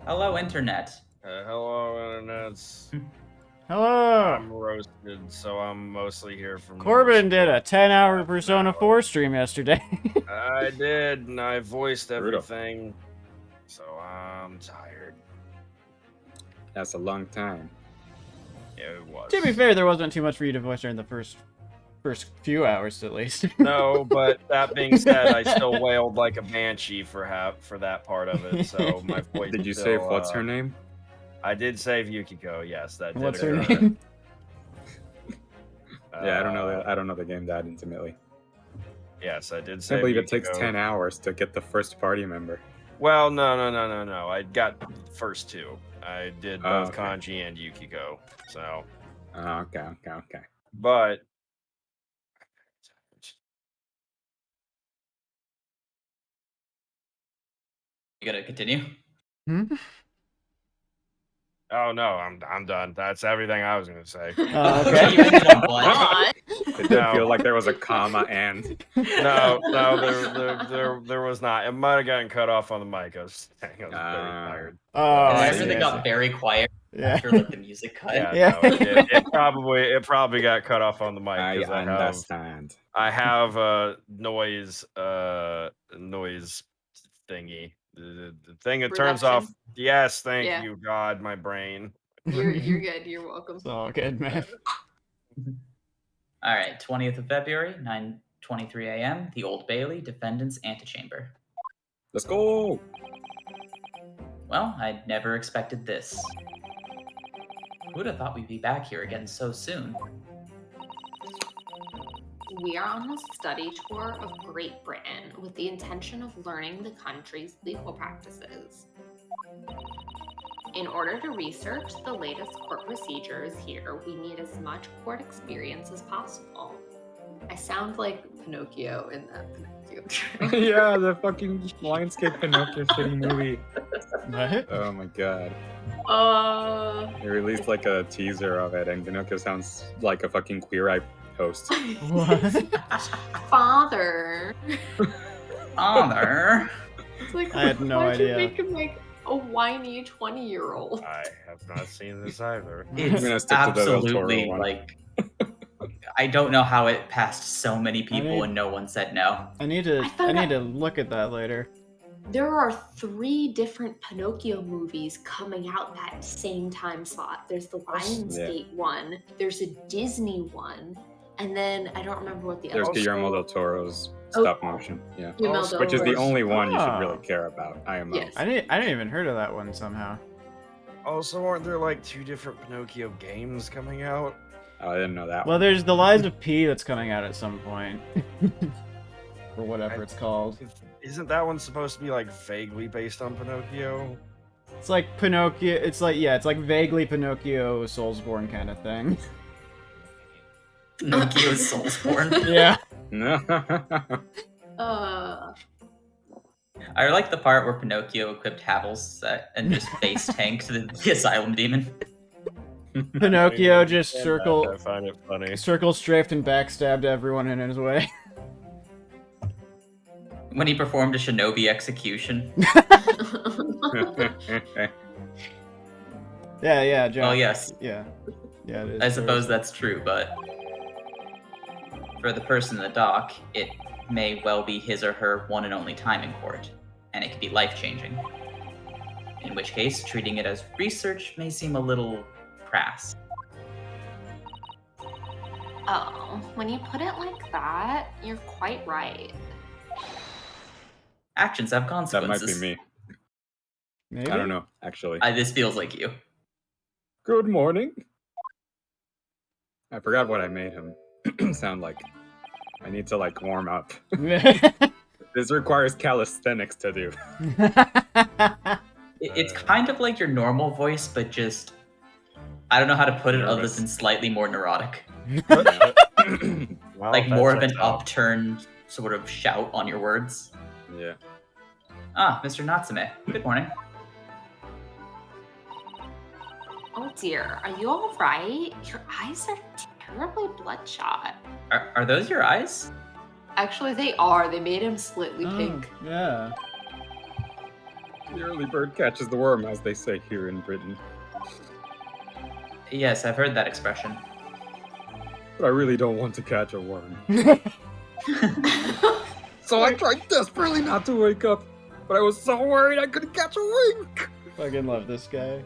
Hello, Internet. Hello, internets. Hello! I'm roasted, so I'm mostly here from Corbin did a 10-hour Persona 4 stream yesterday. I did, and I voiced Brutal. everything, so I'm tired. That's a long time. Yeah, it was. To be fair, there wasn't too much for you to voice during the first few hours, at least. No, but that being said, I still wailed like a banshee for that part of it, so my voice Did you still, save what's her name? I did save Yukiko, yes, that did What's her occur. name? Yeah, I don't know the game that intimately. Yes, I did I save believe Yukiko. it takes 10 hours to get the first party member. Well, no. I got the first two. I did both okay. Kanji and Yukiko, so... Okay. But... You gotta continue? Hmm? Oh no, I'm done. That's everything I was gonna say. Okay. You ended on what? It did feel like there was a comma and. No, there was not. It might have gotten cut off on the mic. I was very tired. Oh, And I everything see. got very quiet Yeah. after like the music cut. Yeah, no, it probably got cut off on the mic I because understand. I have a noise thingy. The thing that turns off. Reduction? Yes, thank Yeah. you, God, my brain. You're good. You're welcome. It's all good, man. All right, 20th of February, 9:23 a.m., the Old Bailey, Defendant's Antechamber. Let's go! Well, I'd never expected this. Who would have thought we'd be back here again so soon? We are on a study tour of Great Britain with the intention of learning the country's legal practices. In order to research the latest court procedures here, we need as much court experience as possible. I sound like Pinocchio in that Pinocchio trailer. Yeah, the fucking Lionsgate Pinocchio shitty movie. What? Oh my god. Oh. They released like a teaser of it, and Pinocchio sounds like a fucking Queer Eye host. What? Father. Honor. It's like, I had no why'd idea. you make him like a whiny 20-year-old? I have not seen this either. It's gonna stick to the Del Toro absolutely one. like... I don't know how it passed so many people need- and no one said no. I need to found out- look at that later. There are 3 different Pinocchio movies coming out that same time slot. There's the Lionsgate one, there's a Disney one, and then I don't remember what the There's other. Guillermo del Toro's stop motion, yeah. Guillermo del Which is the Toro's- only one you should Ah. really care about, IMO. Yes. I didn't even heard of that one somehow. Also, aren't there like 2 different Pinocchio games coming out? Oh, I didn't know that Well, one. there's the Lies of P that's coming out at some point. Or whatever it's called. Isn't that one supposed to be like vaguely based on Pinocchio? It's like Pinocchio. It's like vaguely Pinocchio Soulsborne kind of thing. Pinocchio's Soulsborne. Yeah. I like the part where Pinocchio equipped Havel's set and just face tanked the asylum demon. Pinocchio just I find it funny. circle strafed and backstabbed everyone in his way. When he performed a shinobi execution. Yeah, John. Well, yes, Yeah, it is. I suppose that's true, but for the person in the dock, it may well be his or her one and only time in court, and it could be life-changing. In which case, treating it as research may seem a little crass. Oh, when you put it like that, you're quite right. Actions have That might consequences. be me. Maybe? I don't know, actually. This feels like you. Good morning. I forgot what I made him sound like. I need to like warm up. This requires calisthenics to do. It's kind of like your normal voice, but just... I don't know how to put it other Nervous. than slightly more neurotic. Well, Like that more of an checks out. upturned sort of shout on your words. Yeah. Ah, Mr. Natsume. Good morning. Oh dear, are you all right? Your eyes are terribly bloodshot. Are those your eyes? Actually, they are. They made him slightly Oh, pink. yeah. The early bird catches the worm, as they say here in Britain. Yes, I've heard that expression. But I really don't want to catch a worm. So I tried desperately not to wake up, but I was so worried I couldn't catch a wink. Fucking love this guy.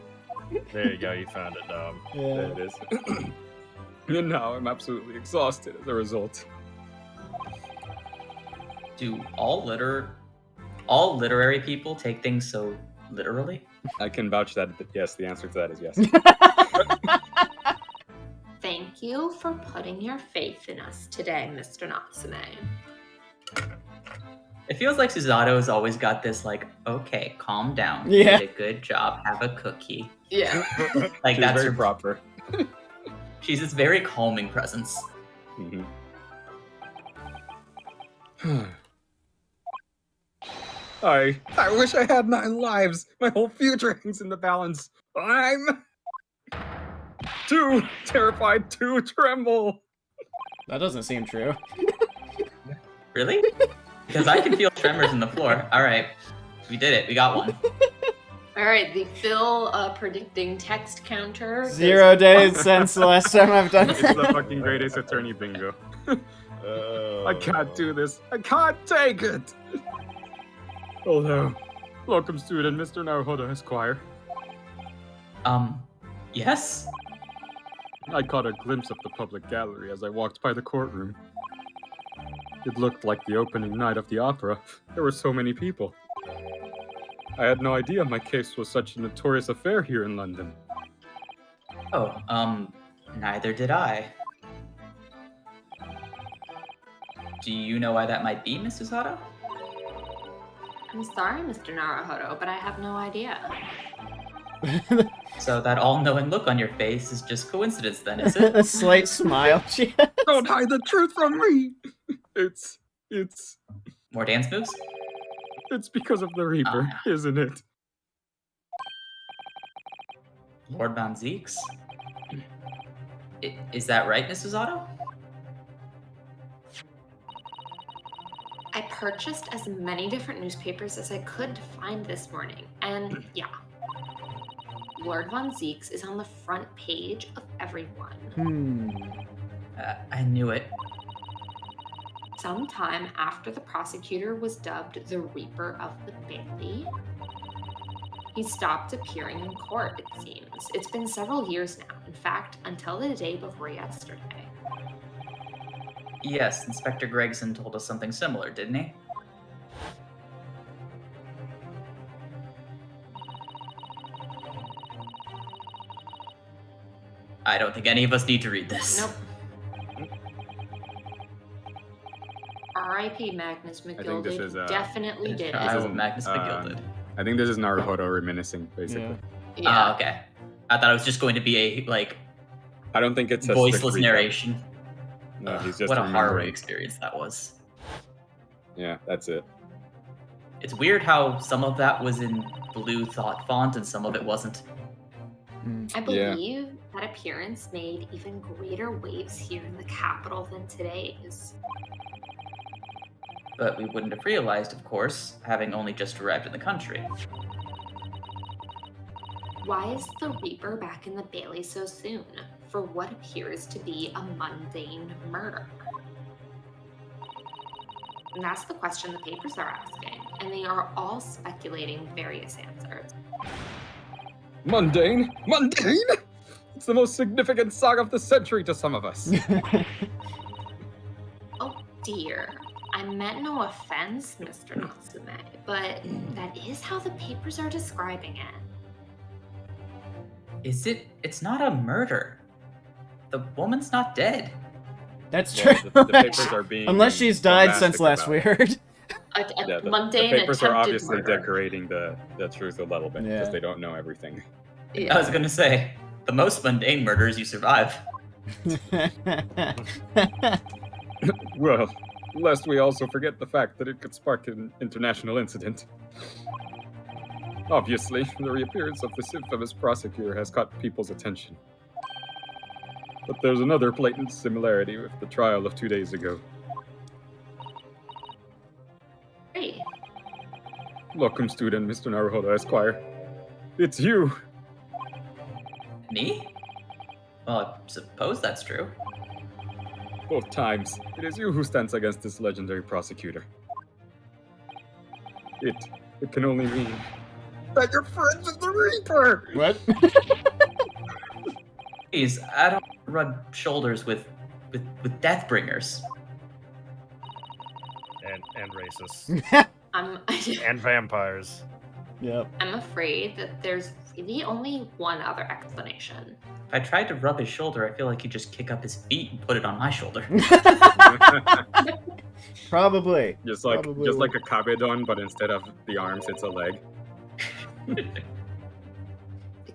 There you go. You found it, Dom. Yeah. There it is. And now I'm absolutely exhausted as a result. Do all literary people take things so literally? I can vouch that, yes, the answer to that is yes. Thank you for putting your faith in us today, Mr. Natsume. It feels like Susato's always got this, like, okay, calm down. Yeah. You did a good job. Have a cookie. Yeah. Like, She's that's very her. proper. She's this very calming presence. Mhm. I wish I had 9 lives. My whole future hangs in the balance. I'm too terrified to tremble. That doesn't seem true. Really? Because I can feel tremors in the floor. All right. We did it. We got one. All right, the Phil predicting text counter. 0 days since the last time I've done It's it. the fucking Great Ace Attorney bingo. I can't do this. I can't take it. Although, welcome student Mr. Naruhodo Esquire. Yes? I caught a glimpse of the public gallery as I walked by the courtroom. It looked like the opening night of the opera. There were so many people. I had no idea my case was such a notorious affair here in London. Oh, neither did I. Do you know why that might be, Miss Susato? I'm sorry, Mr. Naruhodo, but I have no idea. So that all-knowing look on your face is just coincidence then, is it? A slight smile. Don't hide the truth from me! It's More dance moves? because of the Reaper, isn't it? Lord Von Zeeks? Is that right, Miss Susato? I purchased as many different newspapers as I could to find this morning, and yeah. Lord Von Zeeks is on the front page of everyone. I knew it. Sometime after the prosecutor was dubbed the Reaper of the Bailey, he stopped appearing in court, it seems. It's been several years now, in fact, until the day before yesterday. Yes, Inspector Gregson told us something similar, didn't he? I don't think any of us need to read this. Nope. R.I.P. Magnus think this McGilded is, definitely did I it. was Magnus McGilded. I think this is Naruhodo reminiscing, basically. Yeah. Oh, okay. I thought it was just going to be a, like, I don't think it's a voiceless strict recap. narration. No, Ugh, he's just what a harrowing remembering. experience that was. Yeah, that's it. It's weird how some of that was in blue thought font and some of it wasn't. I believe that appearance made even greater waves here in the capital than today's. But we wouldn't have realized, of course, having only just arrived in the country. Why is the Reaper back in the Bailey so soon for what appears to be a mundane murder? And that's the question the papers are asking, and they are all speculating various answers. Mundane? Mundane? It's the most significant saga of the century to some of us. Oh dear, I meant no offense, Mr. Natsume, but that is how the papers are describing it. Is it? It's not a murder. The woman's not dead. That's true. Well, the papers are being Unless she's died since bombastic last about we it. heard. Yeah, the Mundane papers are attempted obviously murder. decorating the truth a little bit Yeah. because they don't know everything. I was gonna say, the most mundane murders you survive. Well, lest we also forget the fact that it could spark an international incident. Obviously, the reappearance of this infamous prosecutor has caught people's attention. But there's another blatant similarity with the trial of 2 days ago. Great. locum student, Mr. Naruhodo Esquire. It's you! Me? Well, I suppose that's true. Both times. It is you who stands against this legendary prosecutor. It can only mean that you're friends with the Reaper! What? Please, I don't rub shoulders with Deathbringers. And racists. I'm And vampires. Yep. I'm afraid that there's really only one other explanation. If I tried to rub his shoulder, I feel like he'd just kick up his feet and put it on my shoulder. Probably. just like Probably just like would. a kabedon, but instead of the arms, it's a leg. It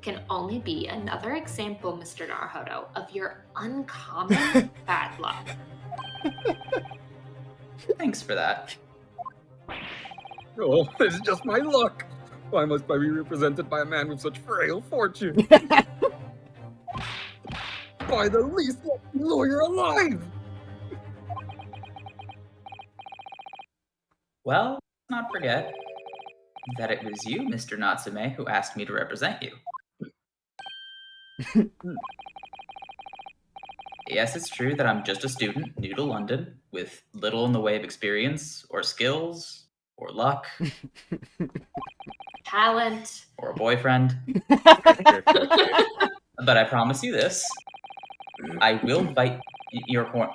can only be another example, Mr. Naruhodo, of your uncommon bad luck. Thanks for that. Oh, it's just my luck. Why must I be represented by a man with such frail fortune? By the least lucky lawyer alive! Well, let's not forget that it was you, Mr. Natsume, who asked me to represent you. Yes, it's true that I'm just a student, new to London, with little in the way of experience, or skills, or luck, Talent. or a boyfriend. But I promise you this. I will fight your corner.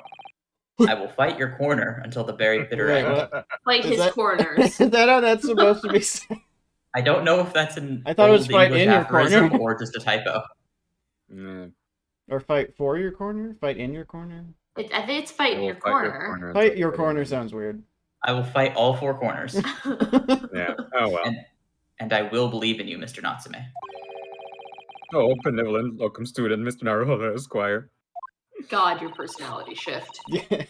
I will fight your corner until the very bitter Wait, end. what? Like Is his that- corners. Is that how that's supposed to be said? I don't know if that's an I thought it was old fight English in your aphorism corner. or just a typo. Mm, Or fight for your corner? Fight in your corner? I think it's fight in we'll your fight corner. Fight your corner sounds weird. I will fight all four corners, Yeah. Oh well. and I will believe in you, Mr. Natsume. Oh, benevolent locum student, Mr. Naruhodo Esquire. God, your personality shift. Yeah.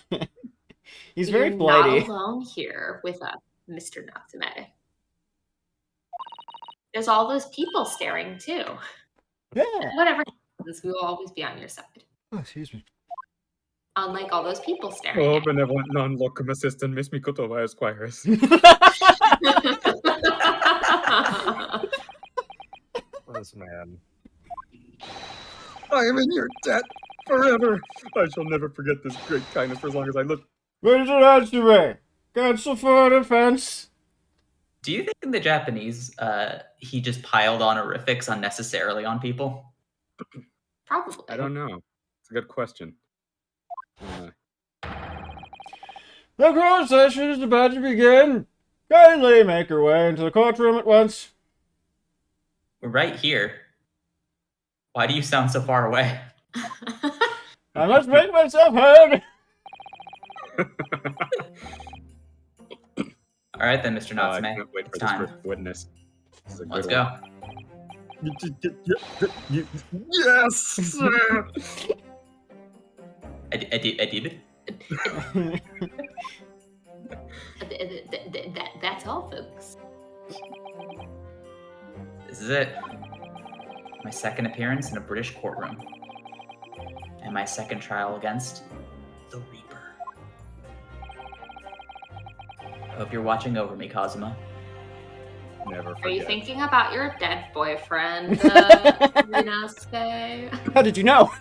He's very You're flighty. not alone here with us, Mr. Natsume. There's all those people staring too. Yeah. Whatever happens, we will always be on your side. Oh, excuse me. Unlike all those people staring Oh, at you. benevolent non-locum assistant, Miss Mikotowa Esquire. This man. I am in your debt forever. I shall never forget this great kindness for as long as I live. Where's it on to me? Cancel for defense. Do you think in the Japanese, he just piled honorifics unnecessarily on people? Probably. I don't know. It's a good question. The court session is about to begin. Kindly make your way into the courtroom at once. We're right here. Why do you sound so far away? I must make myself heard. All right then, Mr. I Natsume. can't wait for It's this time. first witness. This is a Let's good go. one. Yes! Adib? That's all, folks. This is it. My second appearance in a British courtroom. And my second trial against the Reaper. I hope you're watching over me, Kazuma. Never Are forget. you thinking about your dead boyfriend, Rinasuke? How did you know?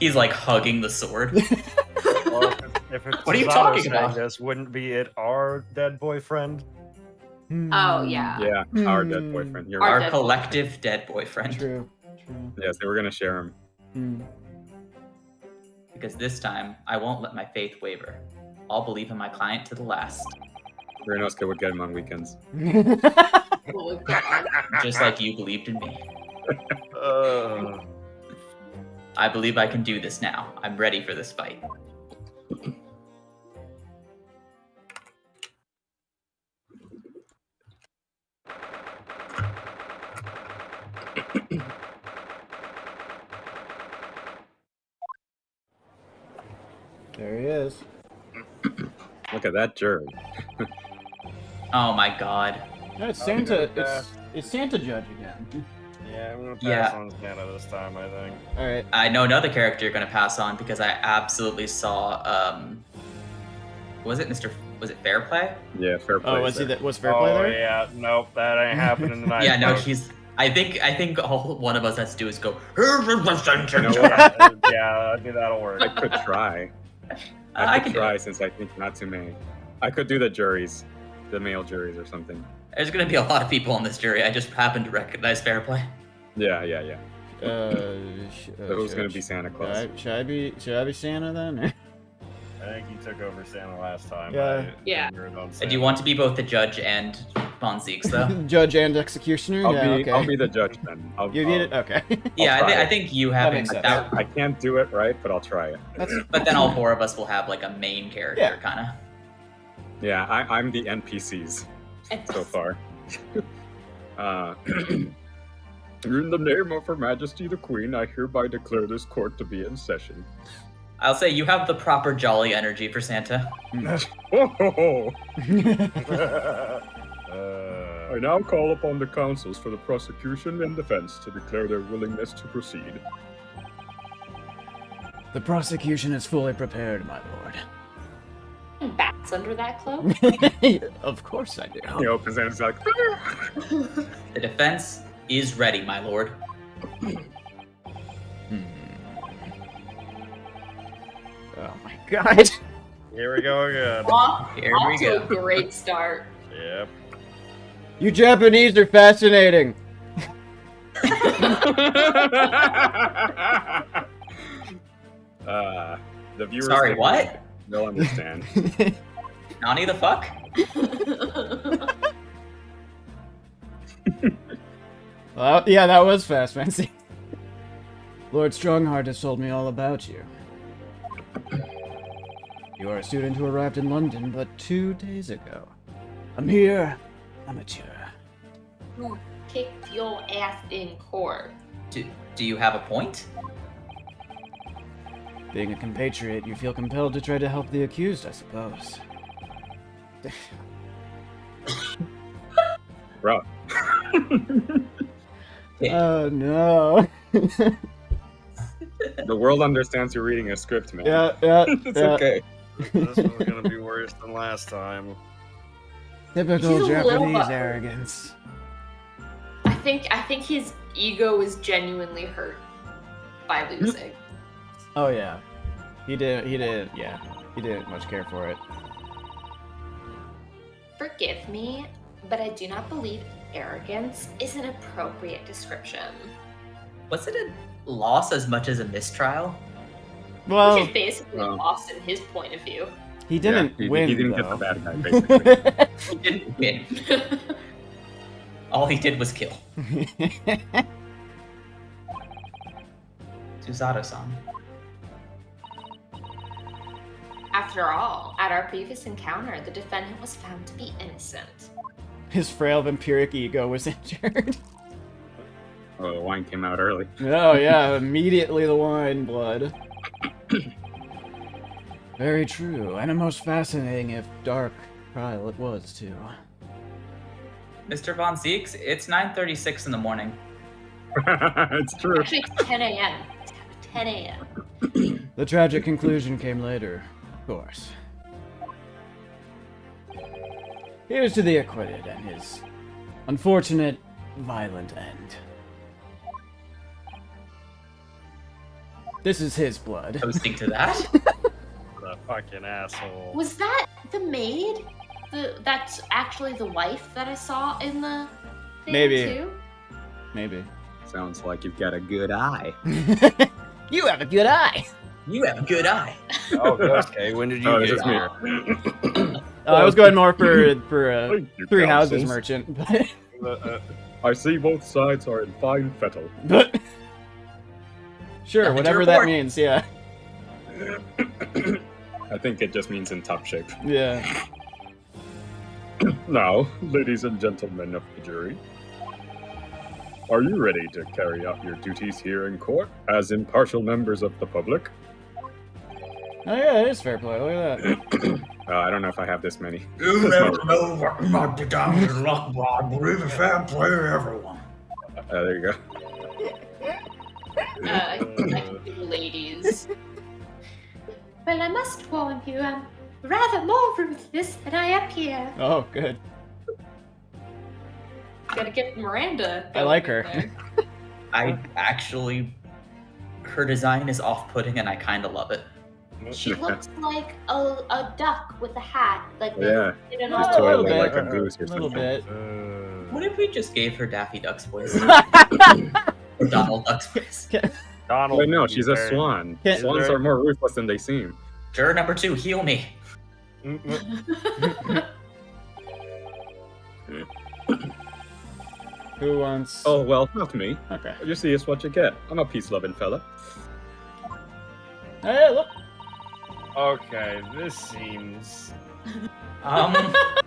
He's like hugging the sword. Well, if it's What are you Susanoo talking saying about? This wouldn't be it our dead boyfriend. Oh, yeah. Yeah, our dead boyfriend. You're Our Our right. dead collective dead boyfriend. True. True. Yes, they were gonna share him. Hmm. Because this time, I won't let my faith waver. I'll believe in my client to the last. Rinosuke would get him on weekends. Oh, God. Just like you believed in me. Uh, I believe I can do this now. I'm ready for this fight. There he is. Look at that jury. Oh my god. No, it's Oh, Santa. yeah. It's Santa Judge again. yeah, I'm gonna pass Yeah. on Santa this time, I think. All right. I know another character you're gonna pass on because I absolutely saw was it Mr. Was it fair play? Yeah, fair play. Oh, was fair play Oh there? yeah, nope, that ain't happening tonight. Yeah, no, folks. he's. I think all one of us has to do is go. Yeah, I think that'll work. I could try. I I can could do try it. since I think not too many. I could do the juries, the male juries or something. There's gonna be a lot of people on this jury. I just happen to recognize fair play. Yeah. So Who's gonna be Santa Claus? Should I be Santa then? I think you took over Santa last time. Yeah. Yeah. Do you want to be both the judge and Von Zeeks, though? Judge and executioner? I'll be the judge then. You get it? Okay. Yeah, try I it. think you That having makes sense. that. I can't do it right, but I'll try it. But then all four of us will have like a main character, Yeah. kind of. Yeah, I'm the NPCs so far. In the name of Her Majesty the Queen, I hereby declare this court to be in session. I'll say you have the proper jolly energy for Santa. Ho, ho, ho. Uh, I now call upon the counsels for the prosecution and defense to declare their willingness to proceed. The prosecution is fully prepared, my Bats under that cloak? lord. Of course I do. He opens it and is like, The defense is ready, my lord. Oh my god. here we go again. Here we Off to go. a great start. Yep. You Japanese are fascinating. The viewers. Sorry, think what? They'll understand. Nani the fuck? Well, yeah, that was fast, fancy. Lord Strongheart has told me all about you. You are a student who arrived in London but 2 days ago. A mere amateur. Who kicked your ass in court? Do you have a point? Being a compatriot, you feel compelled to try to help the accused, I suppose. Bro. Oh no. The world understands you're reading a script, man. Yeah. It's okay. This was gonna be worse than last time. Typical He's a little Japanese butthurt. arrogance. I think his ego is genuinely hurt by losing. Oh yeah. He didn't much care for it. Forgive me, but I do not believe arrogance is an appropriate description. Was it a loss as much as a mistrial? Well, Which is basically well. lost in his point of view. he didn't Yeah, win, He didn't get the though. bad guy, basically. He didn't win. All he did was kill. Suzato-san. After all, at our previous encounter, the defendant was found to be innocent. His frail vampiric ego was injured. Oh, the wine came out early. Oh yeah, immediately the wine blood. Very true, and a most fascinating, if dark, trial it was too. Mr. Von Zeeks, it's 9:36 in the morning. It's true. Actually, it's 10 a.m. 10 a.m. The tragic conclusion came later, of course. Here's to the acquitted and his unfortunate, violent end. This is his blood. Toasting to that. The fucking asshole. Was that the maid? That's actually the wife that I saw in the thing Maybe. too? Maybe. Sounds like you've got a good eye. You have a good eye. You have a good eye. Oh, okay. When did you Oh, get this is me. here? I was going more for Thank you, three houses counsels. merchant, I see both sides are in fine fettle. but sure, Nothing to whatever that report. means. Yeah, I think it just means in top shape. yeah. Now, ladies and gentlemen of the jury, are you ready to carry out your duties here in court as impartial members of the public? Oh yeah, it is fair play. Look at that. I don't know if I have this many. You never know what might be down in luck, but I believe a fair play to everyone. There you go. I can do ladies. Well, I must warn you, rather more ruthless than I appear. Oh, good. Gotta get Miranda. I like her. going I actually, her design is off-putting, and I kind of love it. there. She looks like a duck with a hat. Like they Yeah. did an She's A old- little totally bit. like a goose or A little something. bit. What if we just gave her Daffy Duck's voice? Or Donald Duck's voice? Donald. Wait, no, would be she's a very- swan. Can't- Swans are more ruthless than they seem. Juror number 2, heal me. Who wants? Oh, well, not me. Okay. You see, it's what you get. I'm a peace-loving fella. Hey, look. Okay, this seems. I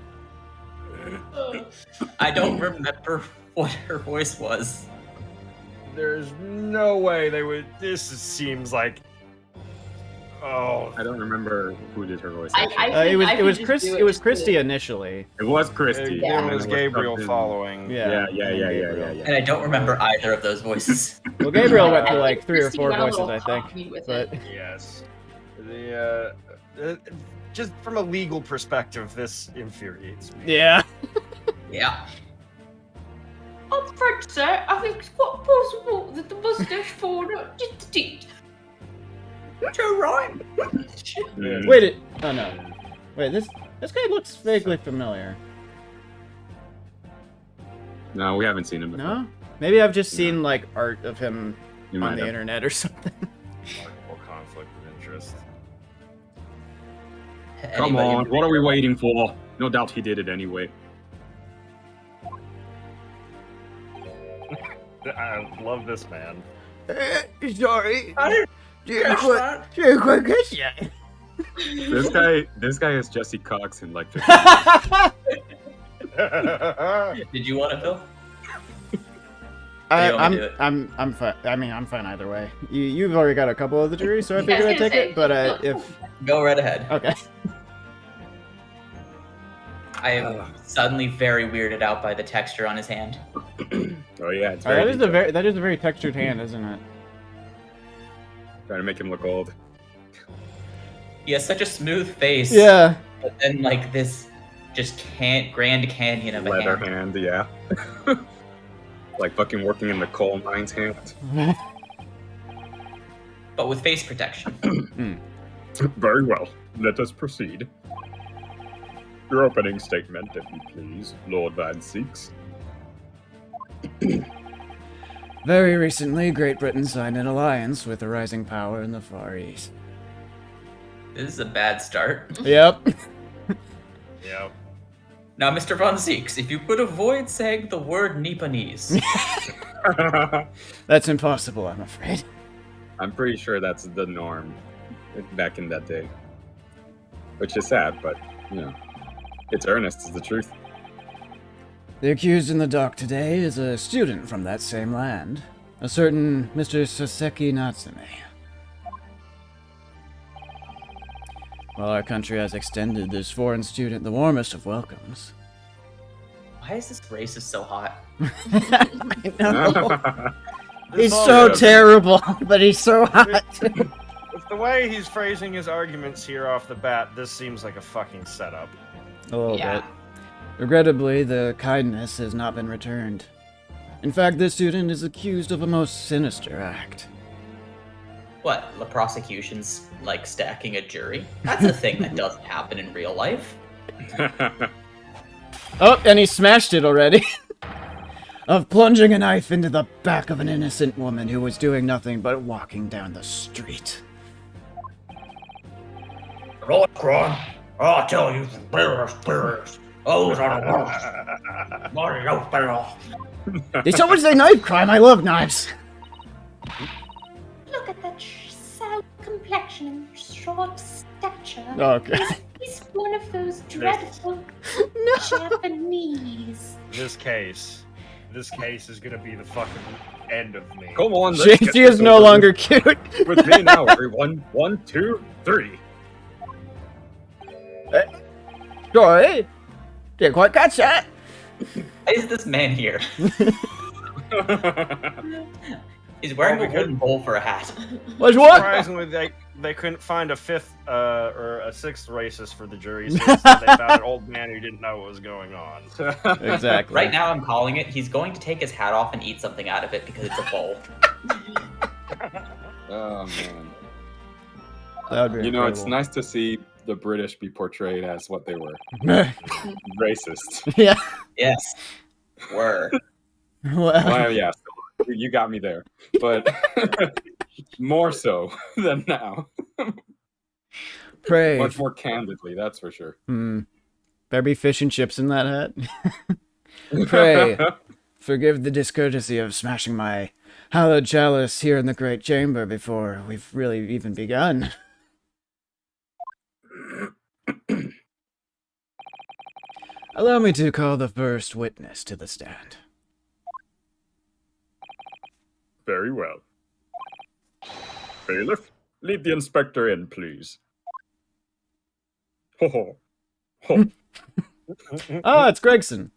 don't remember what her voice was. There's no way they would. Seems like. Oh. I don't remember who did her voice. I actually. It was I it could was just Chris. do It was just do Christy it. initially. It was Christy. Yeah. It and was it Gabriel fucking- following. Yeah. Yeah. And I don't remember either of those voices. Well, Gabriel went I through think like 3 or Christy 4 went a voices, little I think. cockney with But it. Yes. Just from a legal perspective, this infuriates me. yeah. Yeah. I'm afraid, sir. I think it's quite possible that the mustache fauna just did. You're right. Mm. Wait. Oh no. Wait. This guy looks vaguely familiar. No, we haven't seen him before. No. Maybe I've just seen like art of him You on might the have. internet or something. Remarkable conflict of interest. Come Anybody- on, what are we waiting for? No doubt he did it anyway. I love this man. Sorry. I didn't catch that. This guy is Jesse Cox in like 50 Did you want it, Phil? you want me to do it? I'm fine. I mean, I'm fine either way. You've already got a couple of the juries, so I Yeah, I figured was I'd gonna take say, it. But if Go right ahead. okay, I am suddenly very weirded out by the texture on his hand. Oh yeah, it's that very is detailed. that is a very textured hand, isn't it? Trying to make him look old. He has such a smooth face. Yeah. But then like this just Grand Canyon of a Leather hand. hand, yeah. Like fucking working in the coal mines hand. But with face protection. Very well. Let us proceed. Your opening statement, if you please, Lord Van Seeks. Very recently, Great Britain signed an alliance with a rising power in the Far East. This is a bad start. Yep. Yep. Now, Mr. Von Seeks, if you could avoid saying the word Nipponese. That's impossible, I'm afraid. I'm pretty sure that's the norm back in that day. Which is sad, but, you know, it's earnest, is the truth. The accused in the dock today is a student from that same land, a certain Mr. Soseki Natsume. While our country has extended this foreign student the warmest of welcomes. Why is this racist so hot? I know. This He's all so goes- terrible, but he's so hot. With the way he's phrasing his arguments here off the bat, this seems like a fucking setup. A little Yeah. bit. Regrettably, the kindness has not been returned. In fact, this student is accused of a most sinister act. What, the prosecution's like stacking a jury? That's a thing that doesn't happen in real life. Oh, and he smashed it already. Of plunging a knife into the back of an innocent woman who was doing nothing but walking down the street. Right, Cron. I'll tell you, bears. Those are the worst. What are those bears? Did someone say knife crime? I love knives. Look at that sallow complexion and short stature. Okay. He's one of those dreadful Japanese. This case is gonna be the fucking end of me. Come on, She, let's get she this is no over longer cute. with me now, everyone. 1, 2, 3. Sorry. Didn't quite catch that. Why is this man here? He's wearing Oh, a wooden bowl for a hat. What? What? Surprisingly, they couldn't find a fifth or a sixth racist for the jury, so instead they found an old man who didn't know what was going on. Exactly. Right now, I'm calling it. He's going to take his hat off and eat something out of it because it's a bowl. Oh man. That would be You know, it's incredible. nice to see the British be portrayed as what they were. Racist. Yeah. Yes. Were. Well, yeah, so you got me there. But more so than now. Pray. Much more candidly, that's for sure. Better be fish and chips in that hat. Pray, forgive the discourtesy of smashing my hallowed chalice here in the great chamber before we've really even begun. Allow me to call the first witness to the stand. Very well. Bailiff, lead the inspector in, please. Ho ho. Ho. Ah, it's Gregson.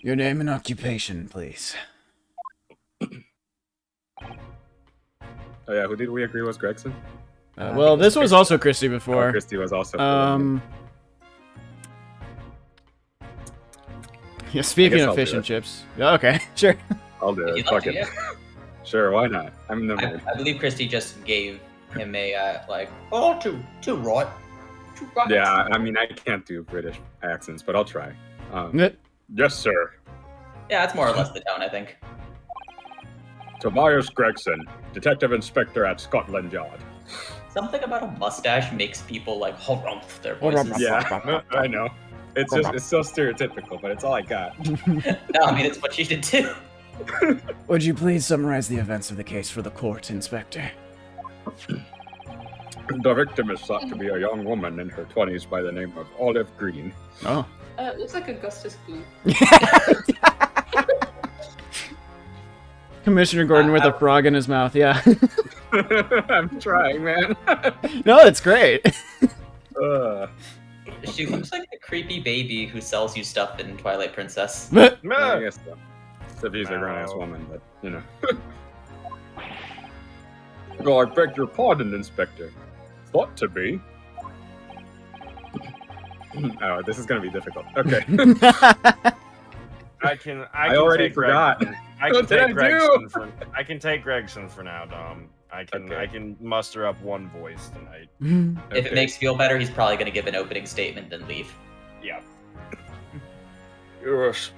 Your name and occupation, please. Oh yeah, who did we agree was Gregson? Well, this was also Christy before. Christy was also. Yeah, speaking guess of I'll fish do and it. chips. Yeah, okay, sure. I'll do If it. you'd Fuck like it. to, yeah. Sure, why not? I'm in the mood. I believe Christy just gave him a Oh, two right. Two right. Yeah, I mean, I can't do British accents, but I'll try. Yep. Yes, sir. Yeah, that's more or less the tone, I think. Tobias Gregson, Detective Inspector at Scotland Yard. Something about a mustache makes people like harumph their voices. Yeah, I know. It's so stereotypical, but it's all I got. No, I mean it's what she did too. Would you please summarize the events of the case for the court, Inspector? The victim is thought to be a young woman in her 20s by the name of Olive Green. Oh. It looks like Augustus Gloop. Commissioner Gordon with a frog in his mouth, yeah. I'm trying, man. No, it's great. She looks like the creepy baby who sells you stuff in Twilight Princess. I guess so. Except he's a grown-ass woman, but, you know. Oh, I beg your pardon, Inspector. Thought to be. Oh, this is gonna be difficult. Okay. I already take forgot. I can What did take I do? Gregson for. I can take Gregson for now, Dom. I can Okay. muster up one voice tonight. If it makes you feel better, he's probably going to give an opening statement then leave. Yeah. Yes.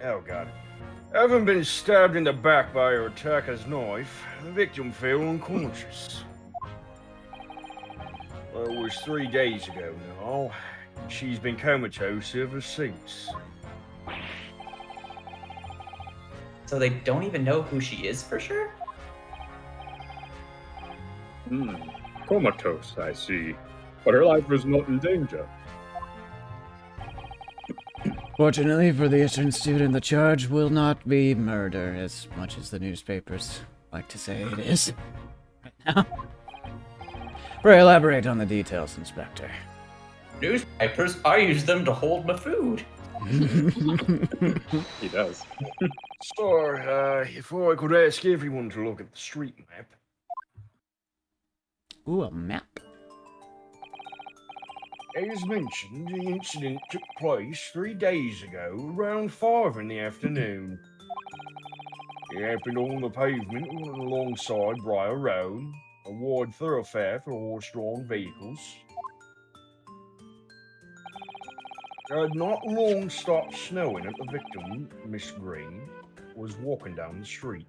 Oh god. Having been stabbed in the back by her attacker's knife, the victim fell unconscious. Well, it was 3 days ago now. She's been comatose ever since. So they don't even know who she is for sure? Comatose, I see. But her life is not in danger. Fortunately for the Eastern student, the charge will not be murder, as much as the newspapers like to say it is. Right now. Pray elaborate on the details, Inspector. Newspapers, I use them to hold my food. He does. So, if I could ask everyone to look at the street map. Ooh, a map. As mentioned, the incident took place 3 days ago, around 5 in the afternoon. It happened on the pavement alongside Briar Road, a wide thoroughfare for horse-drawn vehicles. It had not long stopped snowing and the victim, Miss Green, was walking down the street.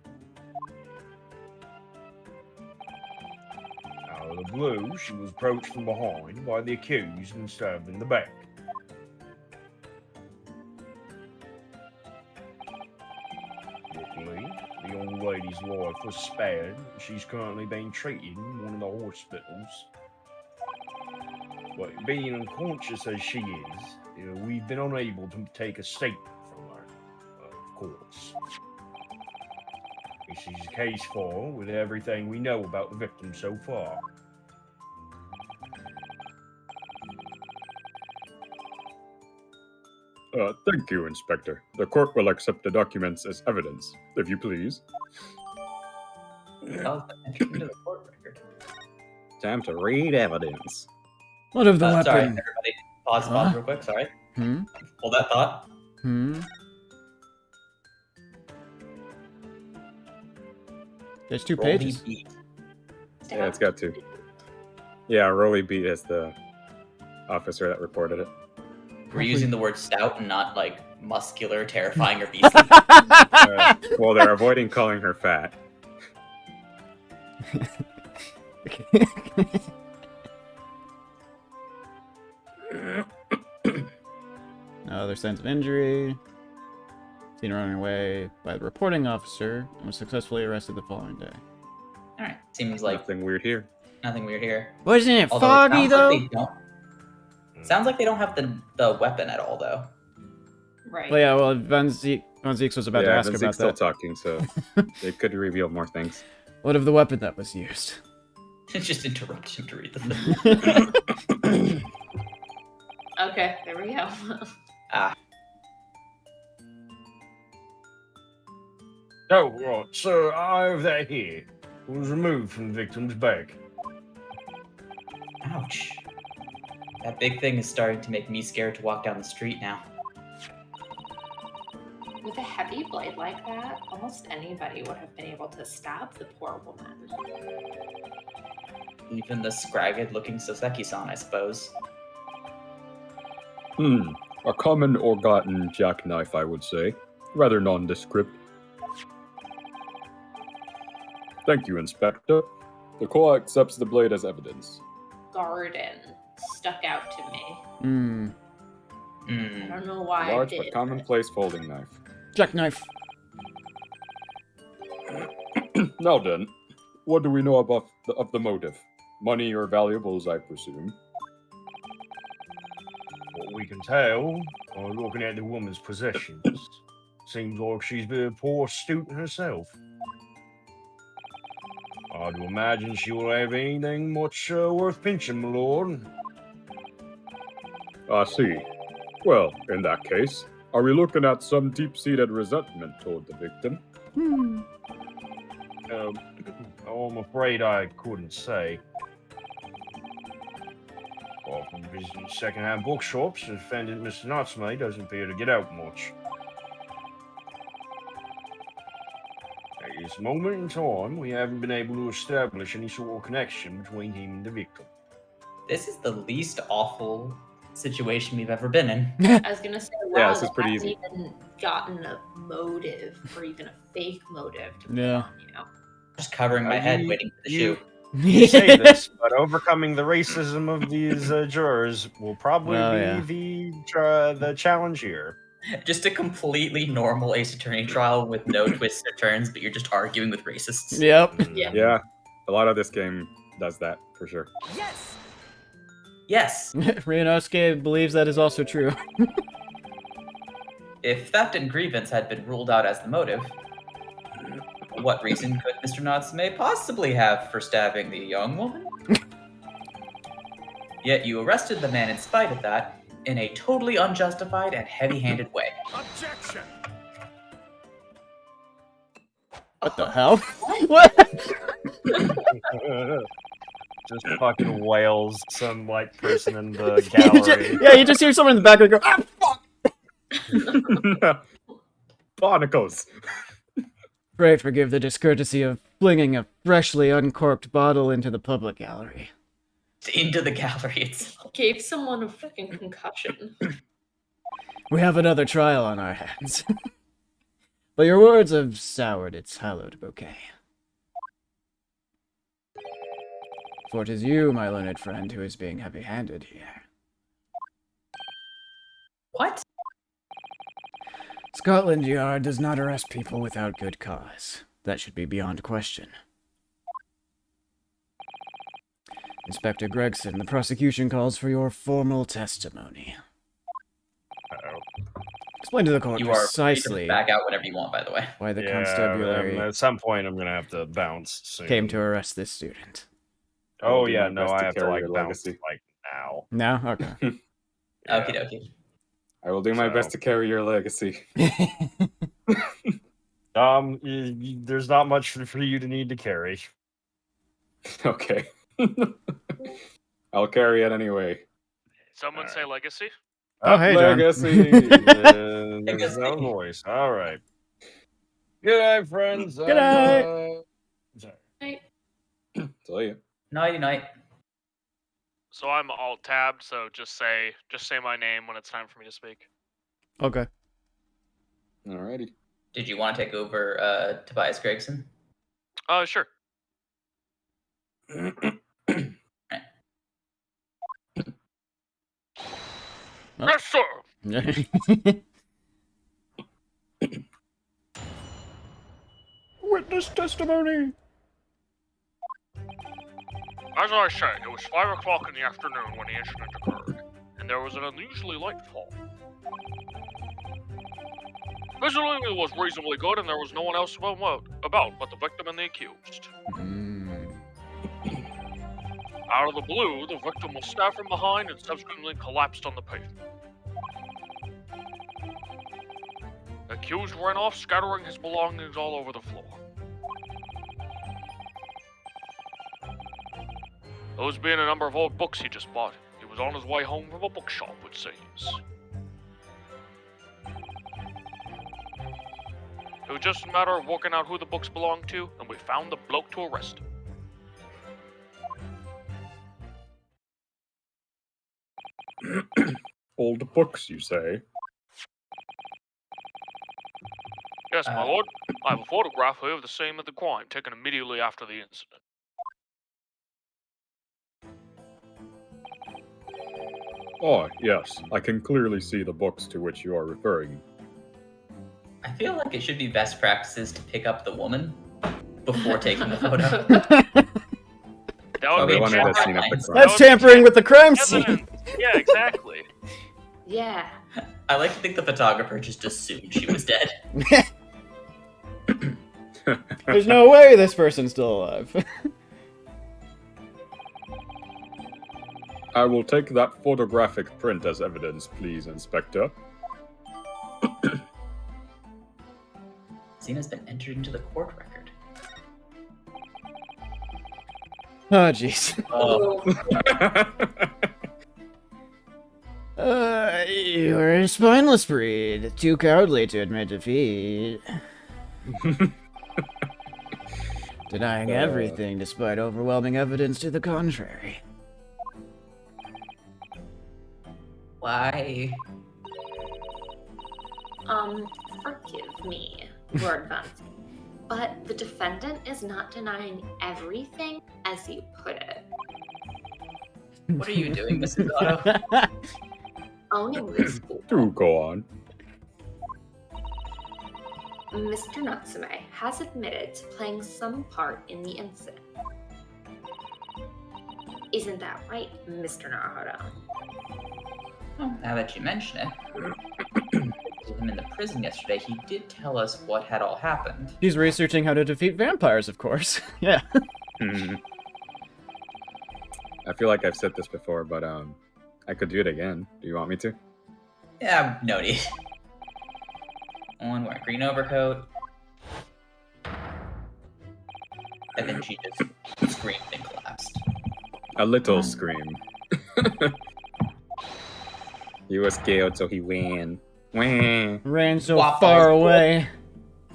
Out of the blue, she was approached from behind by the accused and stabbed in the back. Luckily, the young lady's life was spared. She's currently being treated in one of the hospitals. But being unconscious as she is, we've been unable to take a statement from her, of course. This is a case file with everything we know about the victim so far. Thank you, Inspector. The court will accept the documents as evidence, if you please. Oh, entered into the court record. Time to read evidence. What of the weapon? Sorry, everybody. Pause Huh? real quick. Sorry. Hmm? Hold that thought. Hmm? There's 2 Roll pages. the beat. Yeah, it's got to. Yeah, Rolly beat is the officer that reported it. We're using the word stout and not like muscular, terrifying, or beastly. Well, they're avoiding calling her fat. No other signs of injury. Seen running away by the reporting officer and was successfully arrested the following day. All right. Seems like Nothing weird here. nothing weird here. Wasn't it Although foggy it sounds though? like they don't. Sounds like they don't have the weapon at all, though. Right. Well, yeah, well, Von Zeeks was about to ask Van about Zeke's still that. talking, so they could reveal more things. What of the weapon that was used? Just interrupt him to read the thing. Okay, there we go. Oh, right. So I have that here. It was removed from the victim's back. Ouch. That big thing is starting to make me scared to walk down the street now. With a heavy blade like that, almost anybody would have been able to stab the poor woman. Even the scragged-looking Soseki-san, I suppose. A common or gotten jackknife, I would say. Rather nondescript. Thank you, Inspector. The court accepts the blade as evidence. Garden stuck out to me. Hmm. I don't know why Large I but did. commonplace folding knife. Jackknife. Now then, what do we know about of the motive? Money or valuables, I presume. What we can tell, looking at the woman's possessions, seems like she's been a poor student herself. Hard to imagine she will have anything much worth pinching, my lord. I see. Well, in that case, are we looking at some deep-seated resentment toward the victim? I'm afraid I couldn't say. Well, from visiting second-hand bookshops, the defendant, Mr. Natsume, doesn't appear to get out much. At this moment in time, we haven't been able to establish any sort of connection between him and the victim. This is the least awful situation we've ever been in. I was gonna say, wow, Yeah, this is they pretty haven't easy. even gotten a motive or even a fake motive to put Yeah. on, you know. Just covering my head, You- waiting for the you- shoe. You say this, but overcoming the racism of these jurors will probably Well, be the challenge here. Just a completely normal Ace Attorney trial with no twists or turns, but you're just arguing with racists. Yep. Yeah. Yeah, a lot of this game does that, for sure. Yes. Ryunosuke believes that is also true. If theft and grievance had been ruled out as the motive, what reason could Mr. Natsume possibly have for stabbing the young woman? Yet you arrested the man in spite of that, in a totally unjustified and heavy-handed way. Objection! What the hell? What? Just fucking wails some like person in the gallery. Yeah, you just hear someone in the background go, ah, fuck! Barnacles! Pray forgive the discourtesy of flinging a freshly uncorked bottle into the public gallery. Into the gallery itself. Gave someone a freaking concussion. We have another trial on our hands. But your words have soured its hallowed bouquet. For it is you, my learned friend, who is being heavy-handed here. What? Scotland Yard does not arrest people without good cause. That should be beyond question. Inspector Gregson, the prosecution calls for your formal testimony. Uh-oh. Explain to the court You are free to precisely back out whenever you want, by the way. why the Yeah, constabulary at some point I'm gonna have to bounce soon. came to arrest this student. Oh I'll do yeah, my no, best I to have to carry like your bounce legacy. like now. No? Okay. Yeah. Okie dokie. I will do my best to carry your legacy. There's not much for you to need to carry. Okay. I'll carry it anyway. Someone say legacy? Oh, hey, John. Legacy! There's no voice. All right. Good night, friends. Good night. Sorry. Tell you. Nighty night. So I'm alt tabbed, so just say my name when it's time for me to speak. Okay. Alrighty. Did you want to take over Tobias Gregson? Sure. Oh. Yes, sir. Witness testimony. As I said, it was 5 o'clock in the afternoon when the incident occurred, and there was an unusually light fall. Visibility was reasonably good, and there was no one else about but the victim and the accused. Out of the blue, the victim was stabbed from behind and subsequently collapsed on the pavement. The accused ran off, scattering his belongings all over the floor. Those being a number of old books he just bought, he was on his way home from a bookshop, it seems. It was just a matter of working out who the books belonged to, and we found the bloke to arrest him. Old books, you say? Yes, my lord. I have a photograph here of the scene of the crime, taken immediately after the incident. Oh, yes. I can clearly see the books to which you are referring. I feel like it should be best practices to pick up the woman before taking the photo. That Oh, would they be wanted that scene of the That crime. That's tampering with the crime scene. evidence. Yeah, exactly. Yeah. I like to think the photographer just assumed she was dead. There's no way this person's still alive. I will take that photographic print as evidence, please, Inspector. Xena's been entered into the court record. Oh, jeez. Oh, You're a spineless breed. Too cowardly to admit defeat. Denying everything despite overwhelming evidence to the contrary. why? Forgive me, Lord Vance, but the defendant is not denying everything as you put it. What are you doing, Mrs. Otto? Owning this school, Do go on. Mr. Natsume has admitted to playing some part in the incident. Isn't that right, Mr. Naruto? Well, now that you mention it, with him in the prison yesterday, he did tell us what had all happened. He's researching how to defeat vampires, of course. Yeah. I feel like I've said this before, but I could do it again. Do you want me to? Yeah, no need. One wearing a green overcoat. And then she just screamed and collapsed. A little scream. He was scared, so he ran. Wah. Ran so Waffles. far away.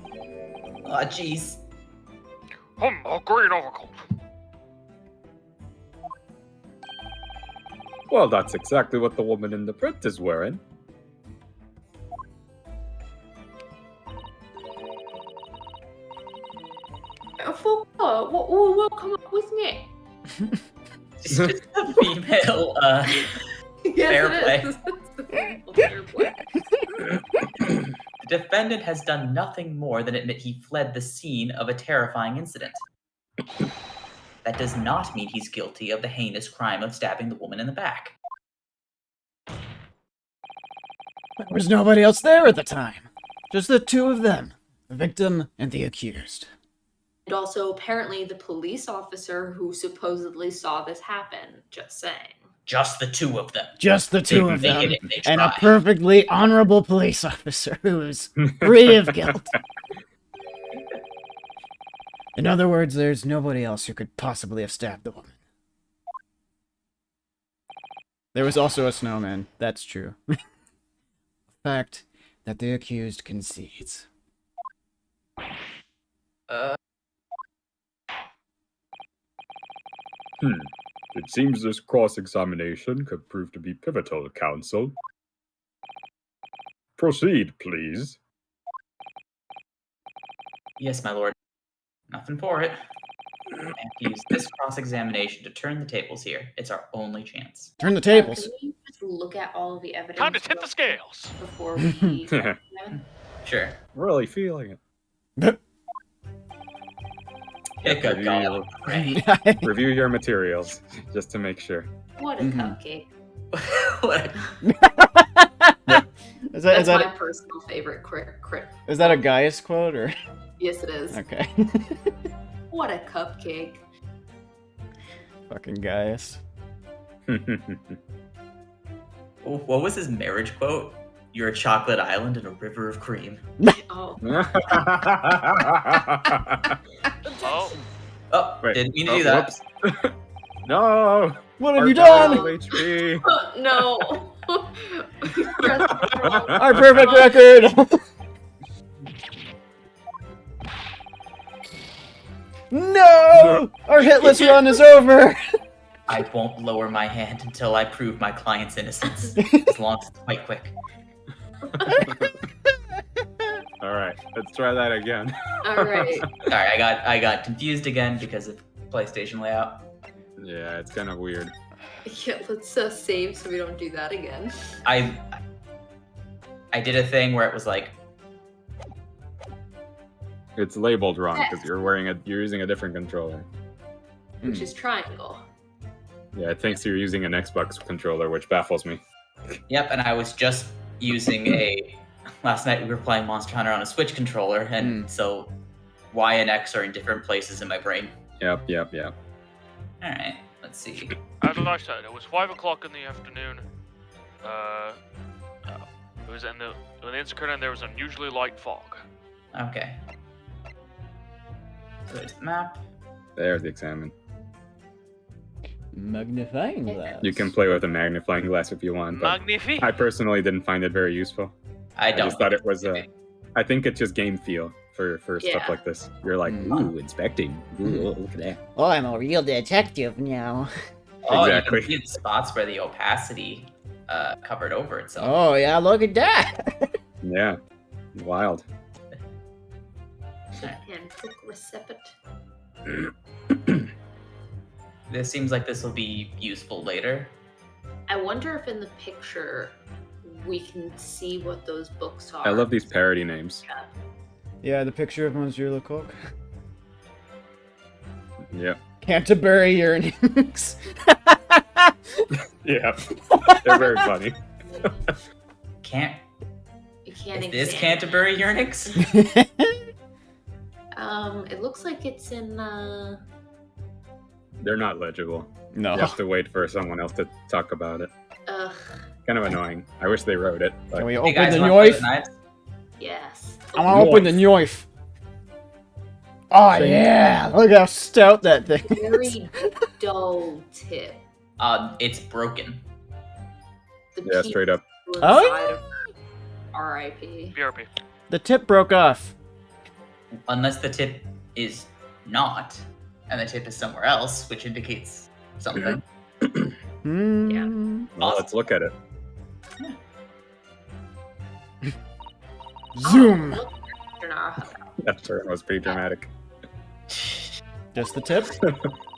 Aw, jeez. A green overcoat. Well, that's exactly what the woman in the print is wearing. What come up with me? It's just a female, fair play. Fair play. The defendant has done nothing more than admit he fled the scene of a terrifying incident. That does not mean he's guilty of the heinous crime of stabbing the woman in the back. There was nobody else there at the time. Just the two of them. The victim and the accused. And also, apparently, the police officer who supposedly saw this happen. Just saying. Just the two of them. Just the two of They them. hit it, they And a try. perfectly honorable police officer who is free of guilt. In other words, there's nobody else who could possibly have stabbed the woman. There was also a snowman. That's true. A fact that the accused concedes. It seems this cross-examination could prove to be pivotal, counsel. Proceed, please. Yes, my lord. Nothing for it. I have to use this cross-examination to turn the tables here. It's our only chance. Turn the tables. Can we just look at all of the evidence Time to tip the scales. before we Sure. Really feeling it. Good God. Review your materials, just to make sure. What a cupcake. What? Is That's that my personal favorite crit. is that a Gaius quote or? Yes, it is. Okay. What a cupcake. Fucking Gaius. What was his marriage quote? You're a chocolate island in a river of cream. Oh. Oh, Oh, Wait, didn't mean to do that. whoops. No! What have Our you done? dial HP. No. Our perfect record. No! Our hitless run is over. I won't lower my hand until I prove my client's innocence. As long as it's quite quick. All right, let's try that again. All right. Sorry, I got confused again because of PlayStation layout. Yeah, it's kind of weird. Yeah, let's save so we don't do that again. I did a thing where it was like, It's labeled wrong because you're using a different controller. Which is triangle. Yeah, it thinks you're using an Xbox controller, which baffles me. yep, and I was just using a. Last night we were playing Monster Hunter on a Switch controller, and so Y and X are in different places in my brain. Yep. All right, let's see. as I said, it was 5 o'clock in the afternoon. It was when the incident occurred, and there was unusually light fog. Okay. So there's the map. There's the examine. Magnifying glass. You can play with a magnifying glass if you want, but Magnifique. I personally didn't find it very useful. I don't. just thought it was I think it's just game feel for Yeah. stuff like this. You're like, ooh, inspecting. Ooh, look at that. Oh, I'm a real detective now. Oh, Exactly. you can see the spots where the opacity covered over itself. Oh yeah, look at that. Yeah, wild. Handbook receipt. This seems like this will be useful later. I wonder if in the picture we can see what those books are. I love these parody names. Yeah, the picture of Monsieur Lecoq. Yeah. Canterbury earnings. Yeah. They're very funny. Can't. You can't Is this examine. Canterbury Yearnix? It looks like it's in They're not legible. No. You have to wait for someone else to talk about it. ugh, Kind of annoying. I wish they wrote it. But Can we Hey open guys, the wanna play with knife? knives? yes. I want to open the knife. Oh Same. yeah, look how stout that thing is. Very dull tip. It's broken. The Yeah, piece straight up. Oh, inside of R.I.P. BRP. The tip broke off. Unless the tip is not, and the tip is somewhere else, which indicates something. Hmm. Well, let's look at it. Zoom. Oh, look, That turn was pretty dramatic. Just the tip.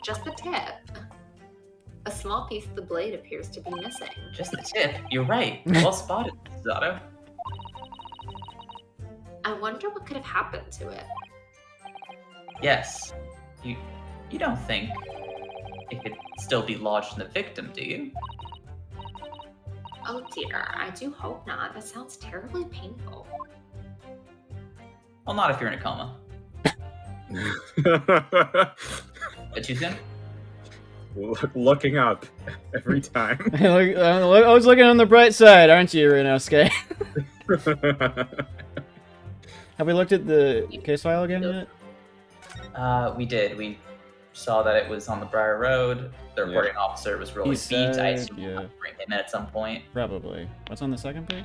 just the tip. A small piece of the blade appears to be missing. Just the tip. You're right. Well spotted, Zato. I wonder what could have happened to it. Yes. You don't think it could still be lodged in the victim, do you? Oh dear, I do hope not. That sounds terribly painful. Well, not if you're in a coma. But too soon? looking up every time. Always looking on the bright side, aren't you, Renosuke? Have we looked at the case file again yet? We did. We saw that it was on the Briar Road. The reporting officer was rolling feet. I assume we'll have to bring him in at some point. Probably. What's on the second page?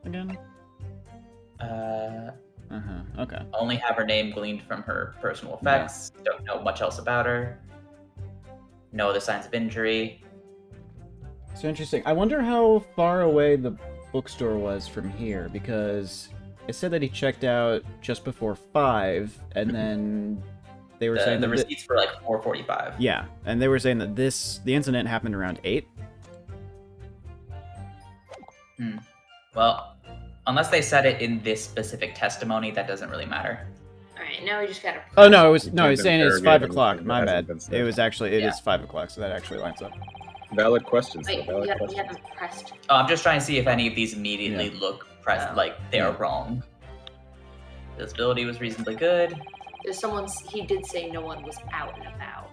Again? Okay. Only have her name gleaned from her personal effects. Don't know much else about her. No other signs of injury. So interesting. I wonder how far away the bookstore was from here, because it said that he checked out just before 5, and then they were saying the that receipts were like 4:45. Yeah, and they were saying that the incident happened around 8. Well, unless they said it in this specific testimony, that doesn't really matter. Alright, now we just gotta. Oh no, he's saying it's 5 interrogate him, o'clock. it My hasn't bad. been said. It was actually is 5 o'clock, so that actually lines up. Valid questions. Wait, Valid we questions. haven't pressed. Oh, I'm just trying to see if any of these immediately look like they are wrong. Visibility was reasonably good. There's he did say no one was out and about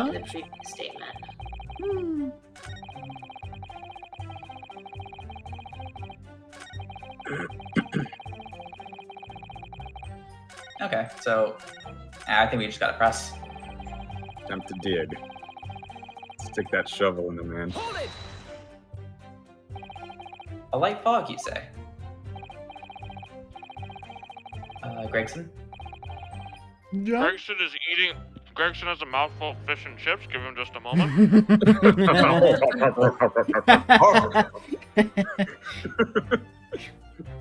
in the previous statement. Okay, so I think we just gotta press. Time to dig. Stick that shovel in the man. A light fog, you say? Gregson? Gregson is eating. Gregson has a mouthful of fish and chips. Give him just a moment.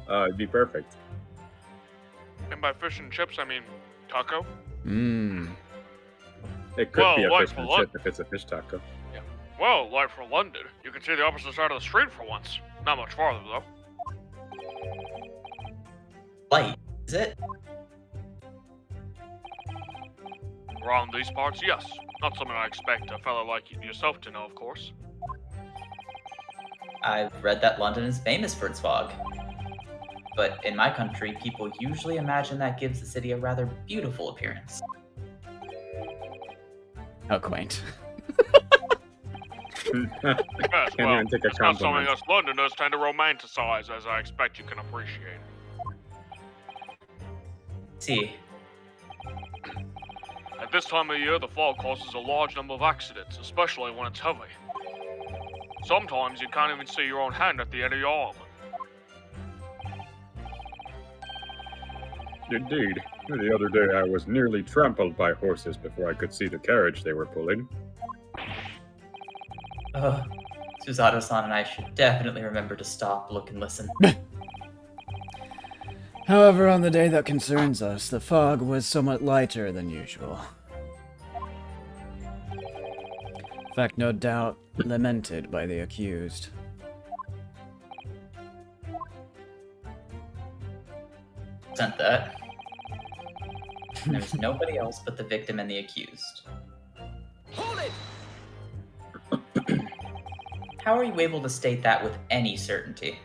It'd be perfect. And by fish and chips, I mean taco. It could be a Well, fish like and what? chip if it's a fish taco. Well, like for London, you can see the opposite side of the street for once. Not much farther though. Light, is it? Around these parts, yes. Not something I expect a fellow like yourself to know, of course. I've read that London is famous for its fog. But in my country, people usually imagine that gives the city a rather beautiful appearance. How quaint. Yes, Can't well, even take a it's not something compliment. us Londoners tend to romanticize, as I expect you can appreciate. See, At this time of year, the fog causes a large number of accidents, especially when it's heavy. Sometimes you can't even see your own hand at the end of your arm. Indeed. The other day I was nearly trampled by horses before I could see the carriage they were pulling. Suzato-san and I should definitely remember to stop, look, and listen. However, on the day that concerns us, the fog was somewhat lighter than usual. In fact, no doubt lamented by the accused. Sent that. And there's nobody else but the victim and the accused. How are you able to state that with any certainty?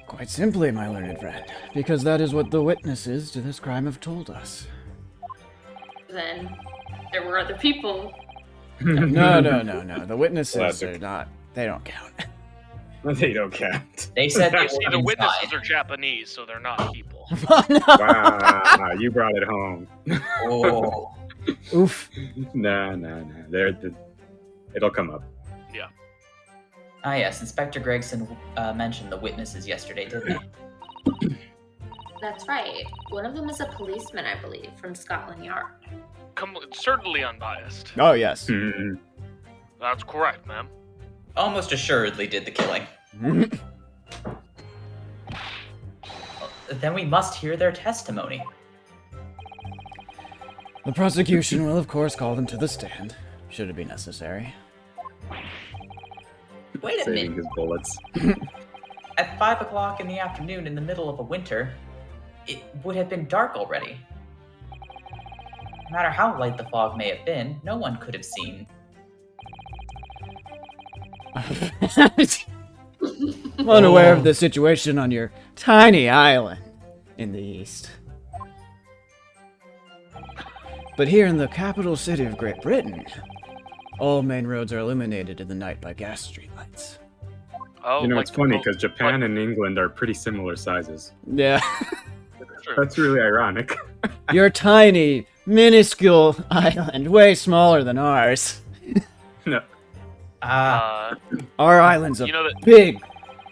Quite simply, my learned friend, because that is what the witnesses to this crime have told us. Then there were other people. No. The witnesses Classic. are not. They don't count. They don't count. They said they See, were the inside. witnesses are Japanese, so they're not people. Oh, no. Wow, you brought it home. Oh. Oof. Nah. It'll come up. Ah, yes, Inspector Gregson mentioned the witnesses yesterday, didn't he? That's right. One of them is a policeman, I believe, from Scotland Yard. Certainly unbiased. Oh, yes. That's correct, ma'am. Almost assuredly did the killing. Then we must hear their testimony. The prosecution will, of course, call them to the stand, should it be necessary. Wait a Saving minute. his bullets. At 5 o'clock in the afternoon in the middle of a winter, it would have been dark already. No matter how light the fog may have been, no one could have seen. Unaware of the situation on your tiny island in the east. But here in the capital city of Great Britain, all main roads are illuminated in the night by gas streetlights. Oh, You know, like it's the funny po- because Japan and England are pretty similar sizes. Yeah. True. That's really ironic. Your tiny, minuscule island, way smaller than ours. No. Our island's a You know that. big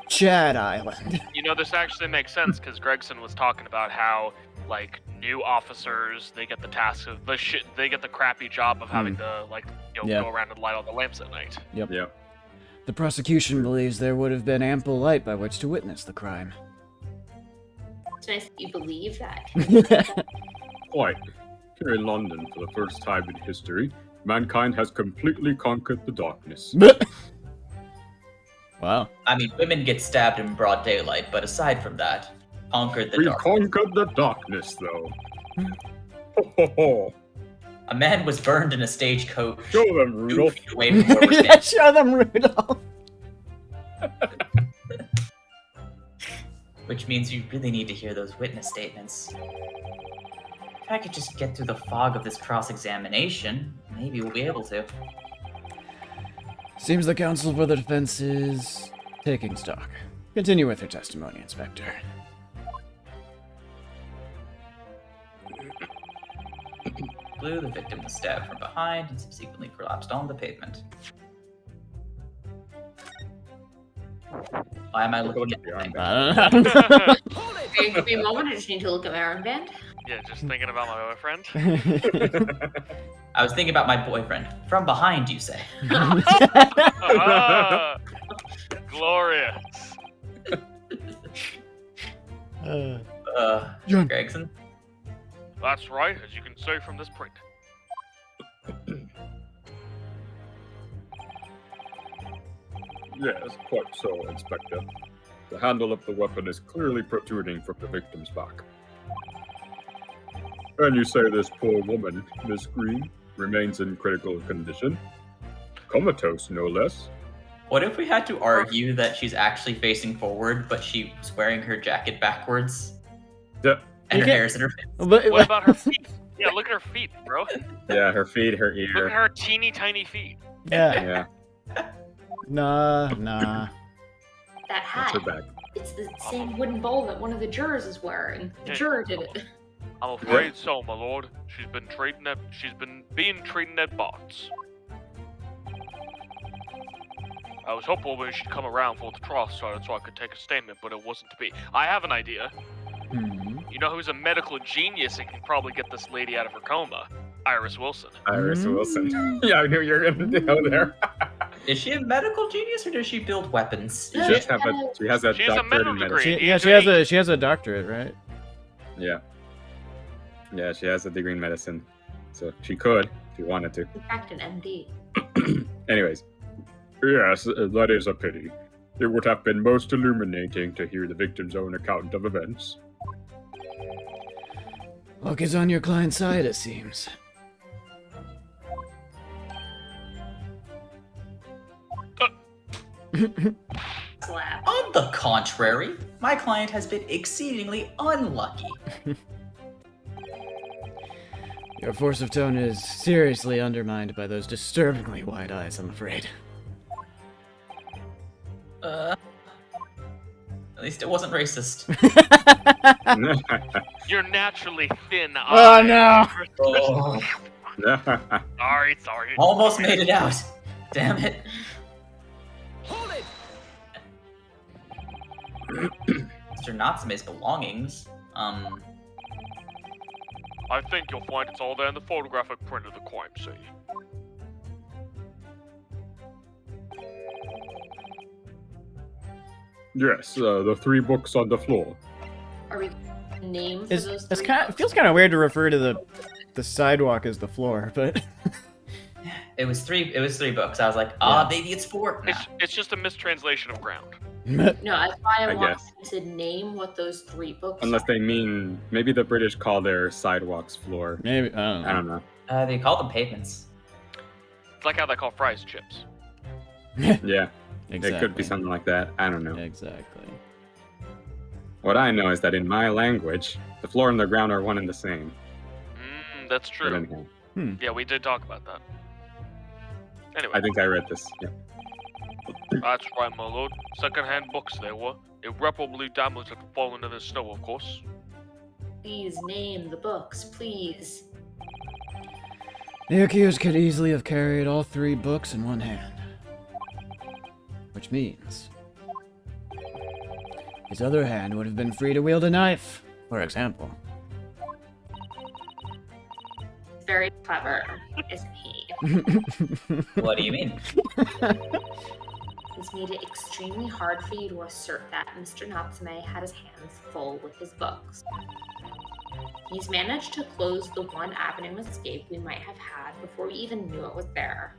Chad Island. You know, this actually makes sense because Gregson was talking about how, like, new officers, they get the task of they get the crappy job of having to, like, Yeah. go around and light all the lamps at night. Yeah. The prosecution believes there would have been ample light by which to witness the crime. It's nice that you believe that. Quite. Here in London, for the first time in history, mankind has completely conquered the darkness. Wow. I mean, women get stabbed in broad daylight, but aside from that, conquered the We dark. conquered the darkness, though. Ho, ho, ho. A man was burned in a stagecoach Show them, 2 Rudolph. feet away from where we're standing. Show them Rudolph. Which means you really need to hear those witness statements. If I could just get through the fog of this cross-examination, maybe we'll be able to. Seems the counsel for the defense is taking stock. Continue with your testimony, Inspector. Blue, the victim was stabbed from behind and subsequently collapsed on the pavement. Why am I looking at the the thing? I don't know. Okay, give me a moment. I just need to look at my armband. Yeah, just thinking about my boyfriend. I was thinking about my boyfriend. From behind, you say? Ah, glorious. John. Gregson? That's right, as you can see from this print. Yes, quite so, Inspector. The handle of the weapon is clearly protruding from the victim's back. And you say this poor woman, Miss Green, remains in critical condition? Comatose, no less. What if we had to argue that she's actually facing forward, but she was wearing her jacket backwards? Yeah. And her You hair's in her face? What about her feet? Yeah, look at her feet, bro. Yeah, her feet, her Look at ear. her teeny tiny feet. Yeah. Yeah, Nah. That that's hat. her back. It's the same wooden bowl that one of the jurors is wearing. The Yeah. juror did it. I'm afraid so, my lord. She's been being treated at bots. I was hopeful when she'd come around for the trial started so I could take a statement, but it wasn't to be. I have an idea. Hmm. You know who's a medical genius and can probably get this lady out of her coma? Iris Wilson. Iris Mm. Wilson. Yeah, I knew you were gonna go there. Is she a medical genius or does she build weapons? She has a She has a doctorate medical in degree. medicine. She has a doctorate, right? Yeah. Yeah, she has a degree in medicine. So she could, if you wanted to. In fact, an MD. Anyways. Yes, that is a pity. It would have been most illuminating to hear the victim's own account of events. Luck is on your client's side, it seems. Slap. On the contrary, my client has been exceedingly unlucky. Your force of tone is seriously undermined by those disturbingly wide eyes, I'm afraid. At least it wasn't racist. You're naturally thin. Oh, no. Oh, Sorry. almost made it out. Damn it. Mr. Natsume's belongings. I think you'll find it's all there in the photographic print of the crime scene. Yes, the 3 books on the floor. Are we name for those It's three kind. It books? feels kind of weird to refer to the sidewalk as the floor, but It was three books. I was like, Yeah. maybe it's 4 now. It's just a mistranslation of ground. No, that's why I I want guess. to name what those 3 books Unless are. they mean, maybe the British call their sidewalks floor. maybe I don't know. I don't know. They call them pavements. It's like how they call fries chips. Yeah, Exactly. it could be something like that. I don't know. Exactly. What I know is that in my language, the floor and the ground are one and the same. That's But true. anyhow. Yeah, we did talk about that. Anyway, I think I read this. Yeah. that's right, my lord. Second-hand books they were. Irreparably damaged after falling into the snow, of course. Please name the books, please. The accused could easily have carried all 3 books in one hand. Which means his other hand would have been free to wield a knife, for example. Very clever, isn't he? What do you mean? He's made it extremely hard for you to assert that Mr. Natsume had his hands full with his books. He's managed to close the one avenue of escape we might have had before we even knew it was there.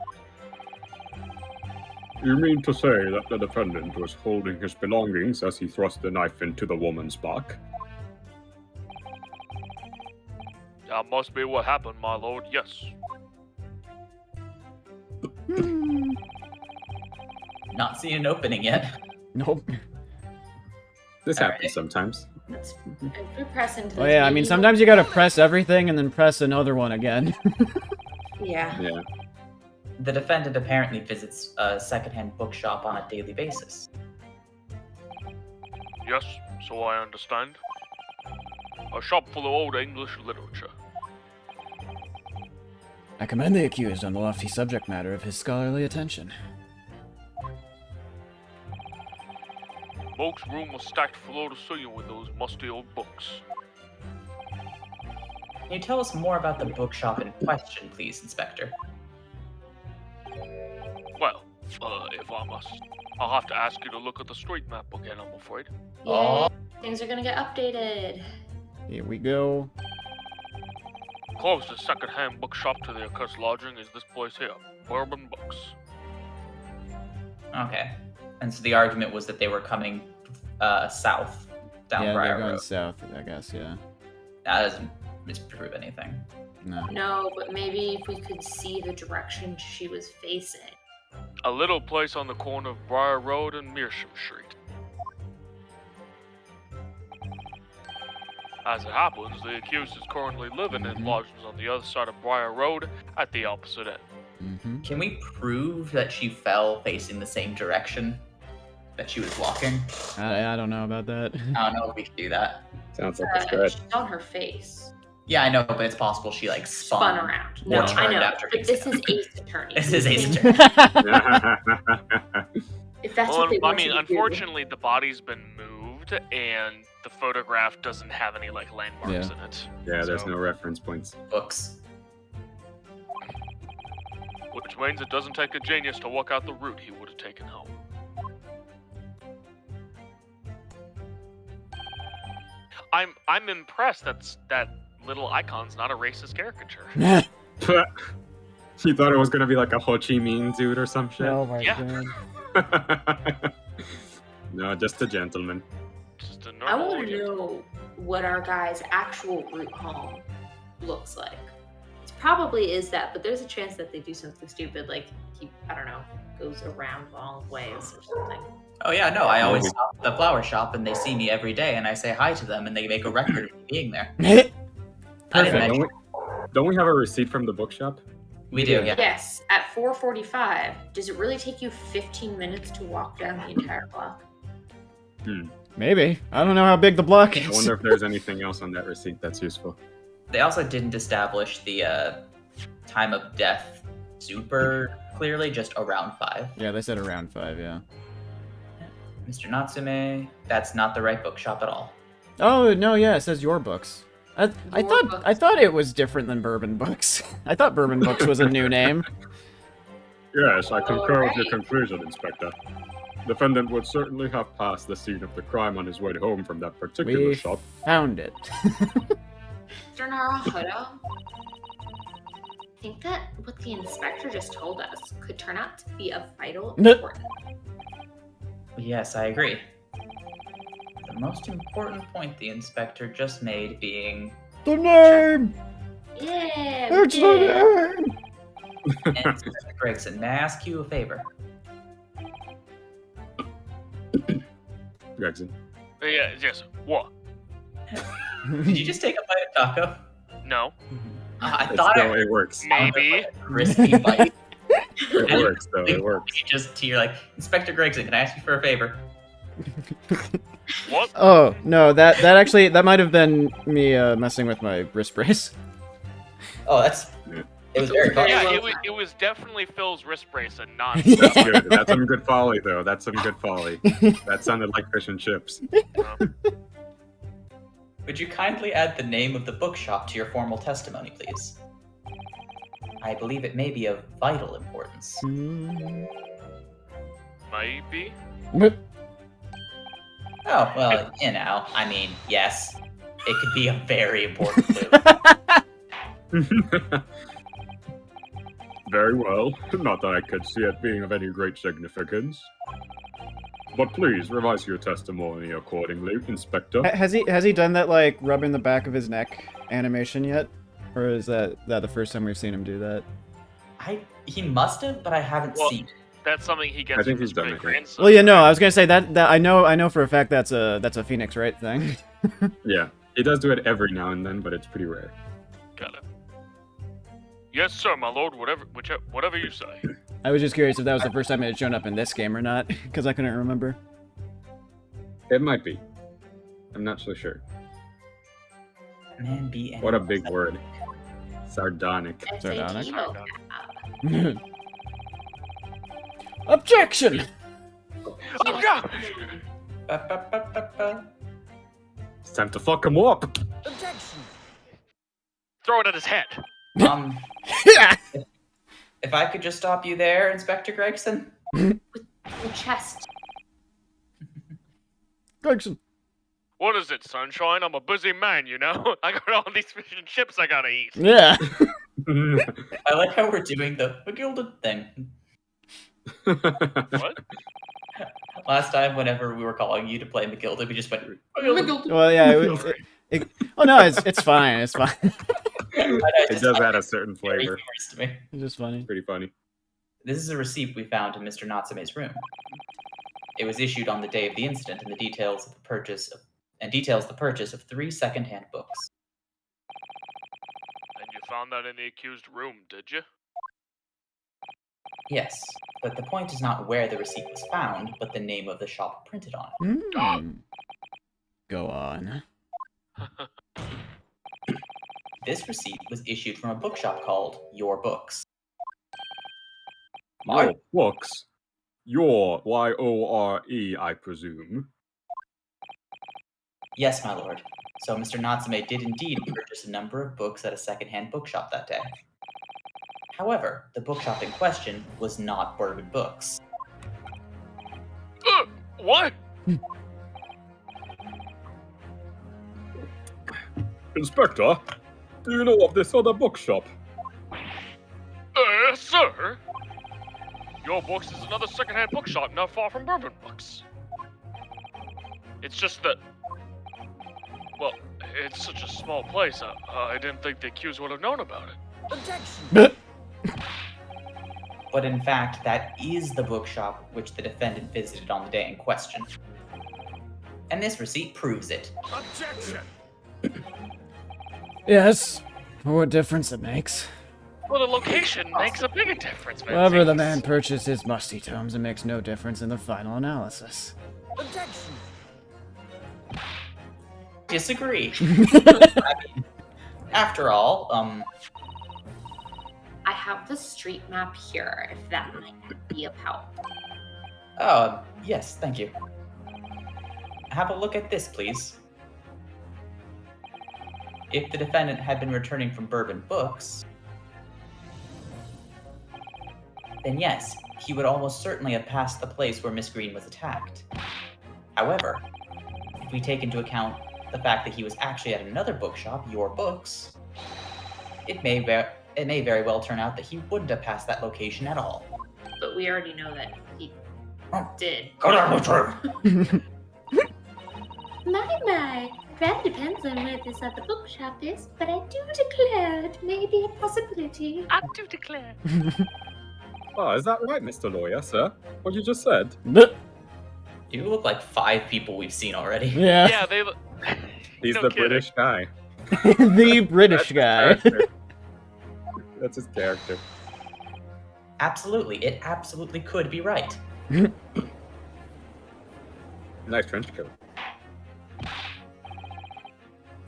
You mean to say that the defendant was holding his belongings as he thrust the knife into the woman's back? That must be what happened, my lord, yes. Not seen an opening yet. Nope. This All happens right. sometimes. If we press into Oh this, yeah, I mean, maybe sometimes you gotta press everything and then press another one again. Yeah. Yeah. The defendant apparently visits a secondhand bookshop on a daily basis. Yes, so I understand. A shop full of old English literature. I commend the accused on the lofty subject matter of his scholarly attention. Moke's room was stacked floor to ceiling with those musty old books. Can you tell us more about the bookshop in question, please, Inspector? Well, if I must, I'll have to ask you to look at the street map again, I'm afraid. Yay, things are gonna get updated. Here we go. Closest second-hand bookshop to the accursed lodging is this place here, Bourbon Books. Mm-hmm. Okay. And so the argument was that they were coming south, down Yeah, they're Briar going Road. south, I guess, yeah. That doesn't disprove anything. No. No, but maybe if we could see the direction she was facing. A little place on the corner of Briar Road and Mearsham Street. As it happens, the accused is currently living in lodgings on the other side of Briar Road at the opposite end. Mm-hmm. Can we prove that she fell facing the same direction that she was walking? I don't know about that. I don't know if we can do that. Sounds like a stretch. She's on her face. Yeah, I know, but it's possible she like Spun around. No, or I turned know. after But being this stabbed. is Ace Attorney. This is Ace Think- If that's Well, what they I want mean, you to do. unfortunately, the body's been moved, and the photograph doesn't have any, like, landmarks Yeah. in it. Yeah, there's So- no reference points. Books. Which means it doesn't take a genius to work out the route he would have taken home. I'm impressed that little icon's not a racist caricature. You thought it was gonna be like a Ho Chi Minh dude or some shit? Oh my Yeah. god. No, just a gentleman. Just a I normal. want to know what our guy's actual route home looks like. It probably is that, but there's a chance that they do something stupid, like he, I don't know, goes around long ways or something. Oh yeah, no, I always Maybe. stop at the flower shop and they see me every day and I say hi to them and they make a record of me being there. I didn't Perfect. mention- Don't we have a receipt from the bookshop? We do, yeah. Yes, at 4:45. Does it really take you 15 minutes to walk down the entire block? Maybe. I don't know how big the block I is. wonder if there's anything else on that receipt that's useful. They also didn't establish the time of death super clearly, just around 5. Yeah, they said around 5, yeah. Mr. Natsume, that's not the right bookshop at all. Oh, no, yeah, it says your books. I Your thought it was different than Bourbon Books. I thought Bourbon Books was a new name. Yes, I concur with your Alright. conclusion, Inspector. Defendant would certainly have passed the scene of the crime on his way home from that particular We shop. found it. Mr. Naruhodo, I think that what the inspector just told us could turn out to be of vital No. importance. Yes, I agree. The most important point the inspector just made being, The name! Yeah, we It's the did. name! and Inspector Gregson, may I ask you a favor? Gregson. Yeah, yes. What? Did you just take a bite of taco? No. I It's thought still, it it works. Maybe. risky bite. It works, though. It works. You're like, Inspector Gregson, can I ask you for a favor? What? Oh no, that actually that might have been me messing with my wrist brace. Oh, that's. It was very funny. Yeah, well it was definitely Phil's wrist brace and not. That's good. That's some good folly, though. That's some good folly. That sounded like fish and chips. Would you kindly add the name of the bookshop to your formal testimony, please? I believe it may be of vital importance. Maybe. Oh, well, you know, I mean, yes. It could be a very important clue. Very well. Not that I could see it being of any great significance. But please revise your testimony accordingly, Inspector. Has he done that like rubbing the back of his neck animation yet, or is that the first time we've seen him do that? He must have, but I haven't Well, seen it. That's something he gets I think from he's his done great it, yeah. grandson. Well, yeah, no, I was gonna say that I know for a fact that's a Phoenix Wright thing. Yeah, he does do it every now and then, but it's pretty rare. Got it. Yes, sir, my lord. Whatever you say. I was just curious if that was the first time it had shown up in this game or not, because I couldn't remember. It might be. I'm not so sure. Man, be What a big word. Sardonic. It's Sardonic? a vocab. Objection! Oh god! It's time to fuck him up. Throw it at his head. Um, if I could just stop you there, Inspector Gregson. The chest. Gregson. What is it, sunshine? I'm a busy man, you know. I got all these fish and chips I gotta eat. Yeah. I like how we're doing the gilded thing. What? Last time, whenever we were calling you to play McGilded, we just went. McGilded. Well, yeah. Oh no, it's fine. It's fine. It does add a certain Very flavor. humorous to me. It's just funny. Pretty funny. This is a receipt we found in Mr. Natsume's room. It was issued on the day of the incident, and details the purchase of 3 second-hand books. And you found that in the accused room, did you? Yes, but the point is not where the receipt was found, but the name of the shop printed on it. Go on. This receipt was issued from a bookshop called Your Books. Your books. Your Y-O-R-E, I presume. Yes, my lord. So Mr. Natsume did indeed purchase a number of books at a second-hand bookshop that day. However, the bookshop in question was not Bourbon Books. What? Inspector, do you know of this other bookshop? Sir? Your Books is another second-hand bookshop not far from Bourbon Books. It's just that... Well, it's such a small place, I didn't think the accused would have known about it. But in fact, that is the bookshop which the defendant visited on the day in question. And this receipt proves it. Yes. What difference it makes. Well, the location makes a bigger difference, man. Wherever the man purchased his musty tomes, it makes no difference in the final analysis. Disagree. I mean, after all, I have the street map here, if that might be of help. yes, thank you. Have a look at this, please. If the defendant had been returning from Bourbon Books, then yes, he would almost certainly have passed the place where Miss Green was attacked. However, if we take into account the fact that he was actually at another bookshop, Your Books, it may very well turn out that he wouldn't have passed that location at all. But we already know that he did. Go down the room. My. That depends on where this other bookshop is, but I do declare it may be a possibility. I do declare. Oh, is that right, Mr. Lawyer, sir? What you just said? You look like 5 people we've seen already. Yeah. Yeah, they look... He's No the kidding. British guy. The British guy. That's his character. Absolutely, it absolutely could be right. Nice trench coat.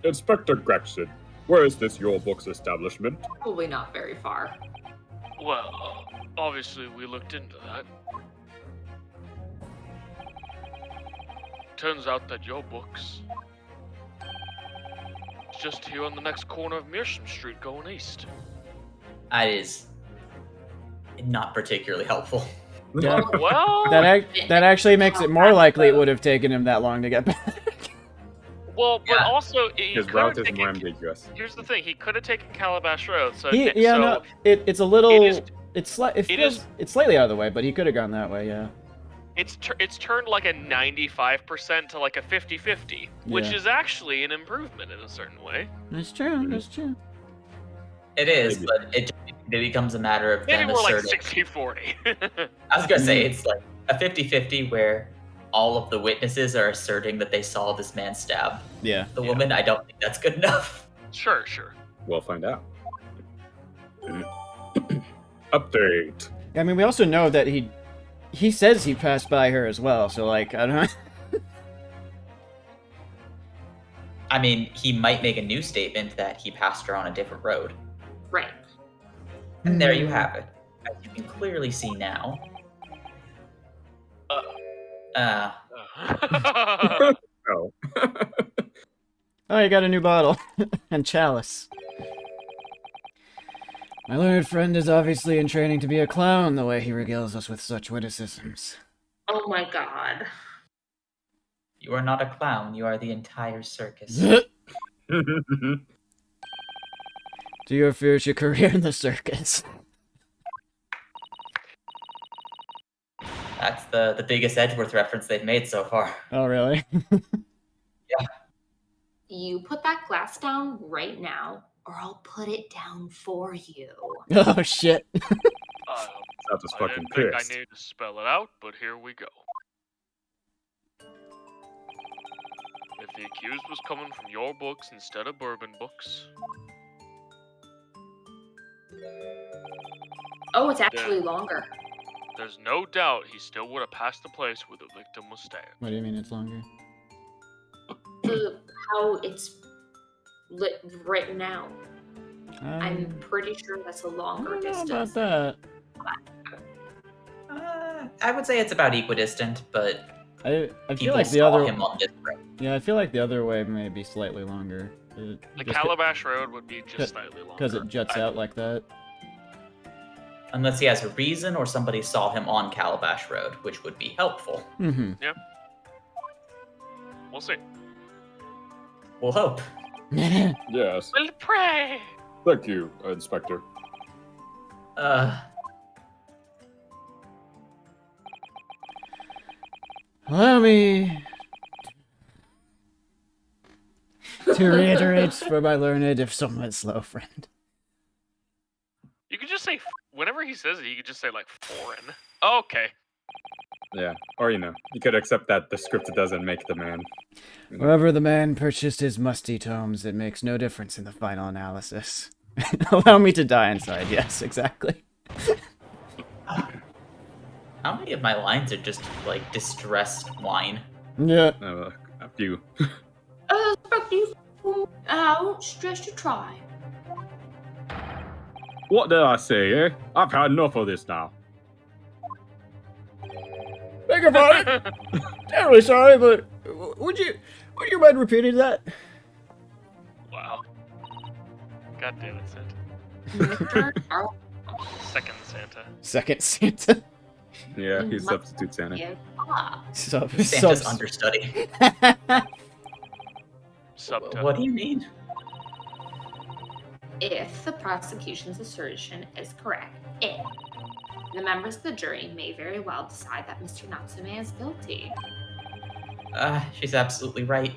Inspector Gregson, where is this your books establishment? Probably not very far. Well, obviously we looked into that. Turns out that your books is just here on the next corner of Mearsham Street going east. That is not particularly helpful. Yeah. Well, That actually makes it more likely it would have taken him that long to get back. but Yeah. also he His could route have is more taken. ambiguous. Here's the thing: he could have taken Calabash Road. So It's a little. It is- It's slightly out of the way, but he could have gone that way. Yeah. it's turned like a 95% to like a 50-50, which Yeah. is actually an improvement in a certain way. That's true. That's true. It is, Maybe. but it becomes a matter of Maybe them more like asserting. 60-40. I was gonna say it's like a 50-50 where all of the witnesses are asserting that they saw this man stab Yeah. the woman. I don't think that's good enough. Sure. We'll find out. Update. I mean, we also know that he says he passed by her as well. So like, I don't know. I mean, he might make a new statement that he passed her on a different road. Right. And there you have it. As you can clearly see now. Oh. Oh, you got a new bottle and chalice. My learned friend is obviously in training to be a clown, the way he regales us with such witticisms. Oh my god. You are not a clown, you are the entire circus. Do you fear your career in the circus? That's the biggest Edgeworth reference they've made so far. Oh, really? You put that glass down right now, or I'll put it down for you. Oh, shit. Sounds just I fucking didn't think I pissed. needed to spell it out, but here we go. If the accused was coming from your books instead of bourbon books, Oh, it's actually longer. there's no doubt he still would have passed the place where the victim was stabbed. What do you mean it's longer? How it's written out. I'm I pretty sure that's a longer don't know distance. about that. I would say it's about equidistant, but I feel people like the saw other. him on this road. Yeah, I feel like the other way may be slightly longer. The Calabash Road would be just slightly longer. Because it juts out like that. Unless he has a reason or somebody saw him on Calabash Road, which would be helpful. Mm-hmm. We'll see. We'll hope. Yes. We'll pray. Thank you, Inspector. Allow me to reiterate for my learned, if somewhat slow friend. You could just say, whenever he says it, you could just say, like, foreign. Okay. Yeah. Or, you could accept that the script doesn't make the man. Wherever the man purchased his musty tomes, it makes no difference in the final analysis. Allow me to die inside. Yes, exactly. How many of my lines are just like distressed whine? Yeah. A few. I won't stress to try. What did I say, eh? I've had enough of this now. Beg your pardon. Terribly sorry, but would you mind repeating that? Wow. God damn it, Santa. Mr. Arl- Second Santa. Second Santa. Yeah, You he's must substitute Santa. give up. Santa's understudy. Subtitle. What do you mean? If the prosecution's assertion is correct, the members of the jury may very well decide that Mr. Natsume is guilty. She's absolutely right.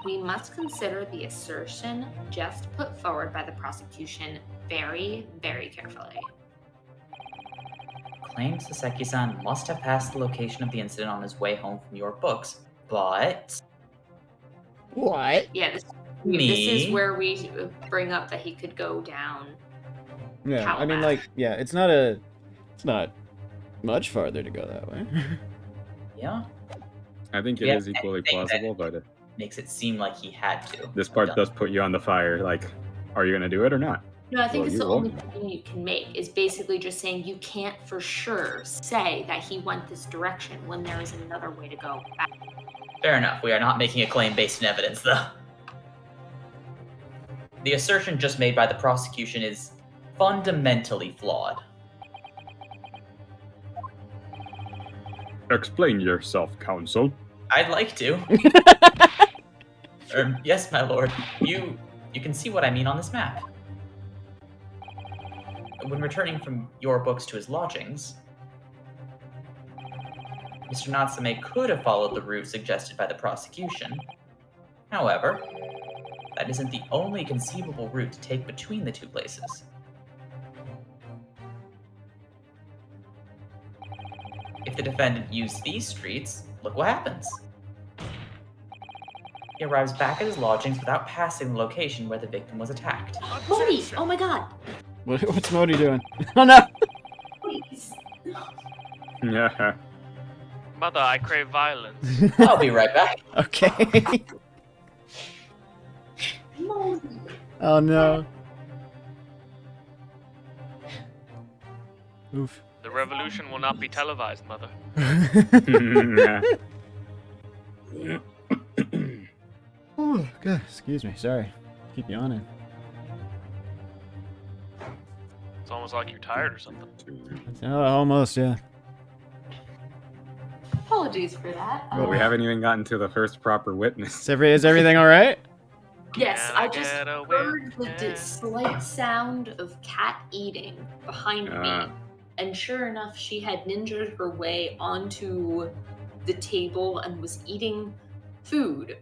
We must consider the assertion just put forward by the prosecution very, very carefully. Claims Saseki-san must have passed the location of the incident on his way home from your books, but... What? Yeah, This is Me? where we bring up that he could go down. Yeah, I mean, Calabash. like, yeah, it's not much farther to go that way. Yeah. I think it Yeah, is equally anything that- plausible, but Makes it seem like he had to. this have part done does put you on the fire. Like, are you gonna do it or not? No, I think Well, it's you the will. only thing you can make is basically just saying you can't for sure say that he went this direction when there is another way to go back. Fair enough. We are not making a claim based in evidence, though. The assertion just made by the prosecution is fundamentally flawed. Explain yourself, counsel. I'd like to. Yes, my lord. You can see what I mean on this map. When returning from your books to his lodgings, Mr. Natsume could have followed the route suggested by the prosecution. However, that isn't the only conceivable route to take between the two places. If the defendant used these streets, look what happens. He arrives back at his lodgings without passing the location where the victim was attacked. Modi! Oh my god! What's Modi doing? Oh no! Please. Yeah. Mother, I crave violence. I'll be right back. Okay. Modi. Oh no. Oof. The revolution will not be televised, Mother. Oh, God, excuse me. Sorry. Keep yawning. It's almost like you're tired or something. Oh, almost, yeah. Apologies for that. Well, we haven't even gotten to the first proper witness. Is everything all right? Yes, Can I I just get a heard the witness? slight sound of cat eating behind Ah. me. And sure enough, she had ninja'd her way onto the table and was eating food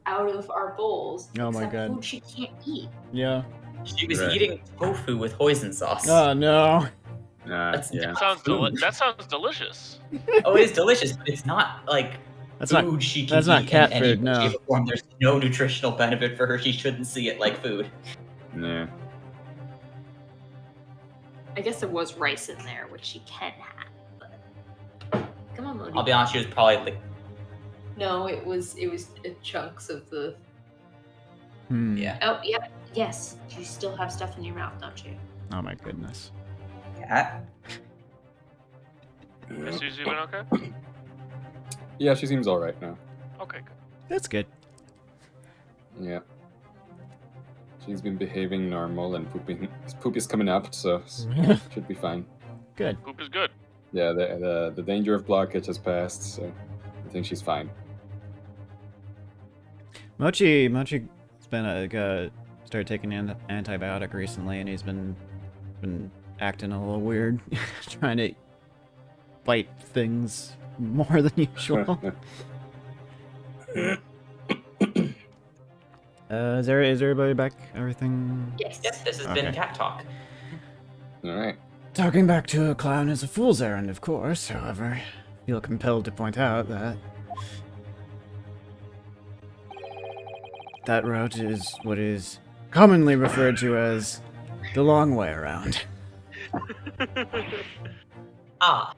out of our bowls. Oh my except God. Food she can't eat. Yeah. She was Right. eating tofu with hoisin sauce. Oh no. That's Yeah. That sounds delicious. Oh, it is delicious, but it's not like That's food not. she can that's not eat cat in any food, no. shape or form. There's no nutritional benefit for her. She shouldn't see it like food. Yeah. I guess there was rice in there, which she can have. But... Come on, Modi. I'll be honest, she was probably like, No, it was chunks of the. Hmm. yeah, Oh, yeah, yes. You still have stuff in your mouth, don't you? Oh my goodness. cat. Is Susie been okay? Yeah, she seems all right now. Okay, good. That's good. Yeah. She's been behaving normal and poop is coming up, so should be fine. Good. Poop is good. Yeah, the danger of blockage has passed, so I think she's fine. Mochi's been started taking an antibiotic recently, and he's been acting a little weird, trying to bite things more than usual. Is everybody back? Everything? Yes. Yes, this has been Okay. cat talk. All right. Talking back to a clown is a fool's errand, of course. However, I feel compelled to point out that that route is what is commonly referred to as the long way around. Ah,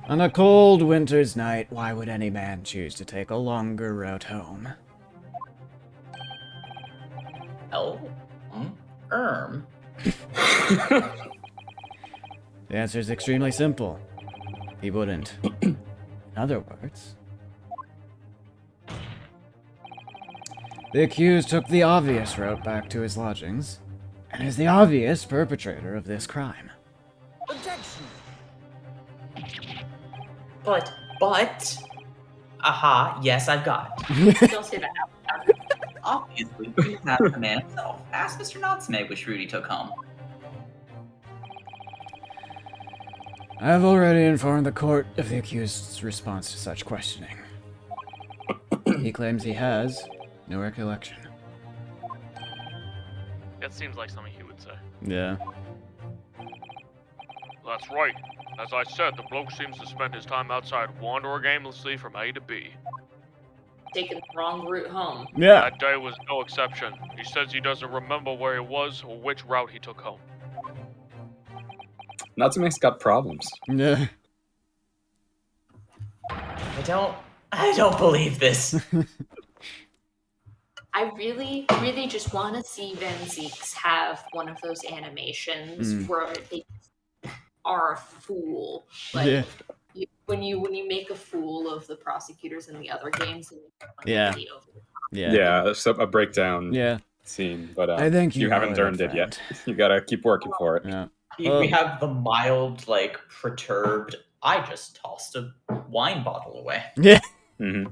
On a cold winter's night, why would any man choose to take a longer route home? oh, erm. The answer is extremely simple. He wouldn't. In other words, the accused took the obvious route back to his lodgings, and is the obvious perpetrator of this crime. But, aha, yes, I've got it. Don't say that out loud. Obviously, you have the man himself. Ask Mr. Natsume which route he took home. I have already informed the court of the accused's response to such questioning. He claims he has no recollection. That seems like something he would say. Yeah. That's right. As I said, the bloke seems to spend his time outside wandering aimlessly from A to B. taking the wrong route home. Yeah. That day was no exception. He says he doesn't remember where he was or which route he took home. Natsume's got problems. Yeah. I don't believe this. I really, really just want to see Van Zeeks have one of those animations where they are a fool. Like Yeah. when you make a fool of the prosecutors in the other games, and Yeah. really over the top. Yeah. So a breakdown Yeah. scene, but I think you haven't know earned that, it yet. friend. You gotta keep working for it. Yeah. We have the mild, like, perturbed, I just tossed a wine bottle away. Yeah. Mm-hmm.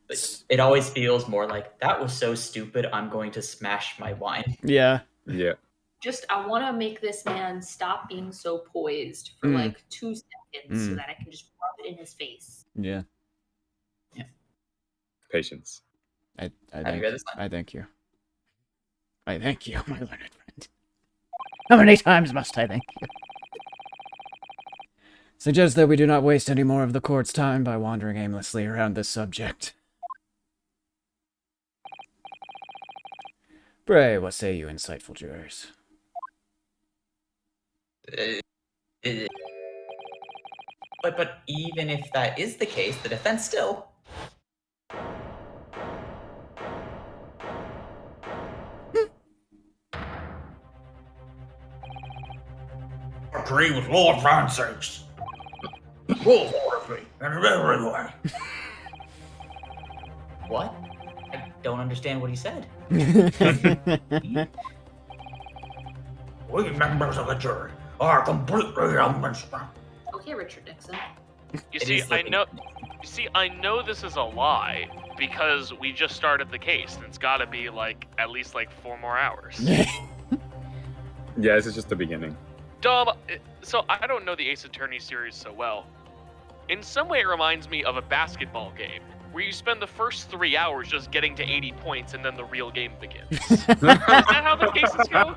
But it always feels more like, that was so stupid, I'm going to smash my wine. Yeah. Yeah. Just, I want to make this man stop being so poised for like 2 seconds so that I can just rub it in his face. Yeah. Patience. I Have you read this line? I thank you. I thank you, my learned friend. How many times must I thank you? Suggest that we do not waste any more of the court's time by wandering aimlessly around this subject. Pray, what say you, insightful jurors? But even if that is the case, the defense still... Agree with Lord Francis. Rule for me in every way. What? I don't understand what he said. We members of the jury are completely unmentioned. Okay, Richard Nixon. You It see, is looking- I know this is a lie because we just started the case, and it's got to be like at least like 4 more hours. Yeah, this is just the beginning. Dom, so I don't know the Ace Attorney series so well. In some way, it reminds me of a basketball game where you spend the first 3 hours just getting to 80 points, and then the real game begins. Is that how the cases go?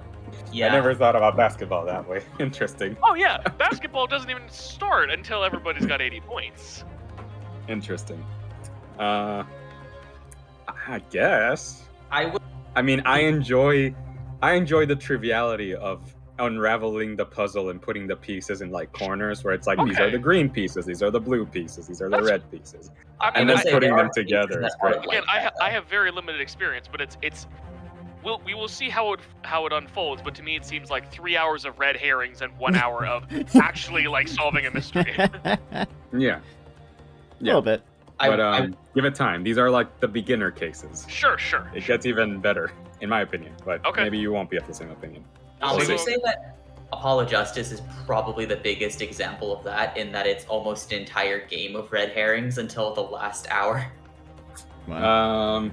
Yeah. I never thought about basketball that way. Interesting. Oh yeah, basketball doesn't even start until everybody's got 80 points. Interesting. I guess. I mean, I enjoy the triviality of unraveling the puzzle and putting the pieces in like corners where it's like these are Okay. the green pieces, these are the blue pieces, these are the That's- red pieces, I and mean, then say putting there them are together cases is that are great. like again, I have very limited experience, but we will see how it unfolds. But to me, it seems like 3 hours of red herrings and 1 hour of actually like solving a mystery. Yeah, A little bit. but give it time. These are like the beginner cases. Sure. It gets even better, in my opinion. But Okay. maybe you won't be of the same opinion. would see. you say that Apollo Justice is probably the biggest example of that, in that it's almost an entire game of red herrings until the last hour? Wow.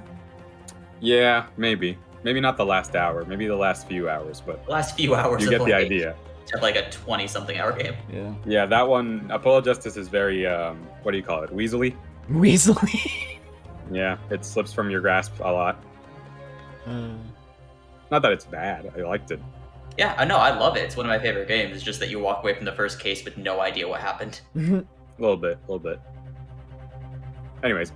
Yeah, maybe not the last hour, maybe the last few hours, but The last few hours you of get the like, idea. of like a 20-something hour game. Yeah. Yeah, that one, Apollo Justice is very, what do you call it, weaselly? Weasley. Yeah, it slips from your grasp a lot. Not that it's bad, I liked it. Yeah, I know, I love it. It's one of my favorite games. It's just that you walk away from the first case with no idea what happened. A little bit. Anyways.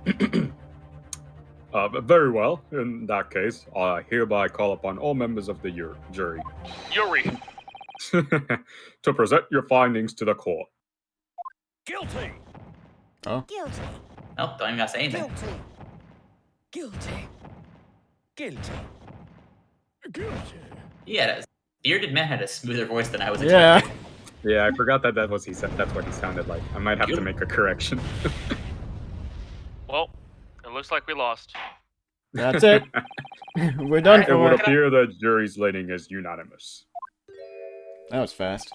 Very well. In that case, I hereby call upon all members of the jury Yuri, to present your findings to the court. Guilty. Guilty. Nope, don't even gotta say anything. Guilty. Guilty. Guilty. Yeah, bearded man had a smoother voice than I was Yeah. expecting. Yeah, I forgot that was he said. That's what he sounded like. I might have to make a correction. well, it looks like we lost. That's it. We're done It would for. appear the jury's rating is unanimous. That was fast.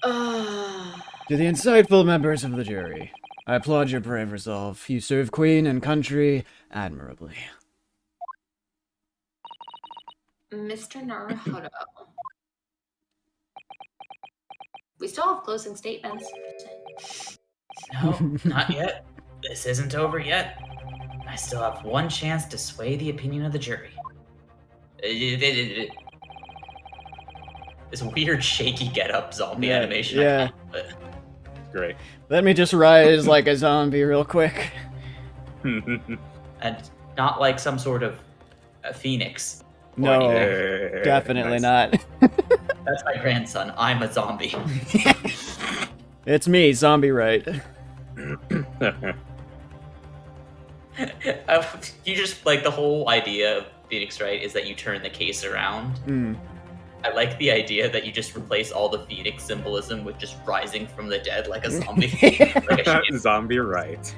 To the insightful members of the jury, I applaud your brave resolve. You serve Queen and country admirably. Mr. Naruhodo. We still have closing statements. No, not yet. This isn't over yet. I still have one chance to sway the opinion of the jury. This weird shaky get-up zombie Yeah, animation. yeah. I can't- great. Let me just rise like a zombie real quick. And not like some sort of a phoenix. or No, anything. definitely Nice. not. That's my grandson. I'm a zombie. It's me, zombie right. You just like the whole idea of Phoenix Wright is that you turn the case around. Mm. I like the idea that you just replace all the Phoenix symbolism with just rising from the dead like a zombie. Like a shit. Zombie right.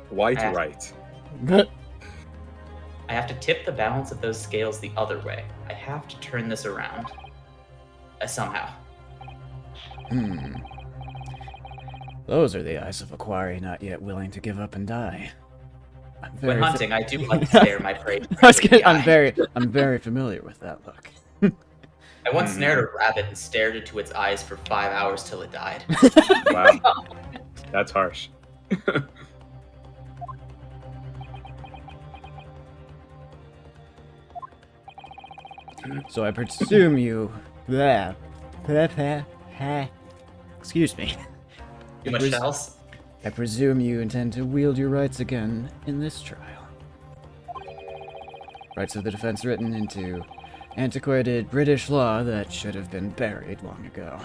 White Ah. right. I have to tip the balance of those scales the other way. I have to turn this around. Somehow. Those are the eyes of a quarry not yet willing to give up and die. When hunting, I do like to stare my prey. I'm very familiar with that look. I once snared a rabbit and stared into its eyes for 5 hours till it died. Wow. That's harsh. So I presume you. Excuse me. Too much else? I presume you intend to wield your rights again in this trial. Rights of the defense written into antiquated British law that should have been buried long ago.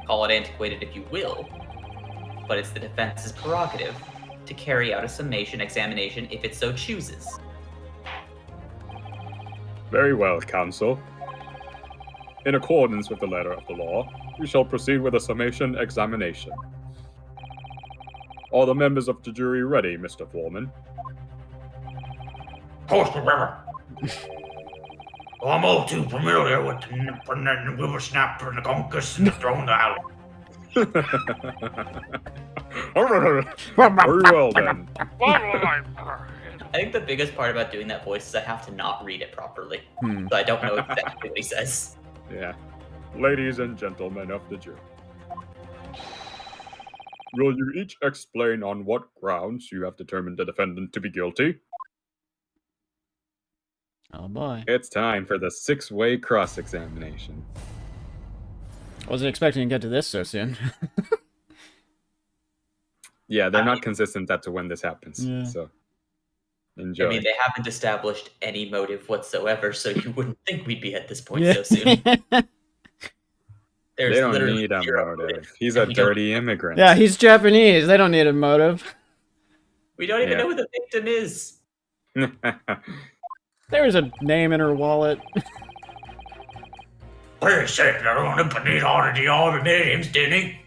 Call it antiquated if you will, but it's the defense's prerogative to carry out a summation examination if it so chooses. Very well, counsel. In accordance with the letter of the law, we shall proceed with a summation examination. Are the members of the jury ready, Mr. Foreman? Of course, remember. I'm all too familiar with the nipper and the whippersnapper and the gonkus and the throne alley. Very well, then. I think the biggest part about doing that voice is I have to not read it properly. So I don't know exactly what he says. Yeah. Ladies and gentlemen of the jury. Will you each explain on what grounds you have determined the defendant to be guilty? Oh boy. It's time for the six-way cross-examination. Wasn't expecting to get to this so soon. Yeah, they're not consistent as to when this happens, Yeah. so enjoy. I mean, they haven't established any motive whatsoever, so you wouldn't think we'd be at this point so soon. There's They don't literally need a zero motive. He's and a we don't- dirty immigrant. Yeah, he's Japanese. They don't need a motive. We don't even Yeah. know who the victim is. There's a name in her wallet. Pretty safe that on him, but he's already admitted him, didn't he?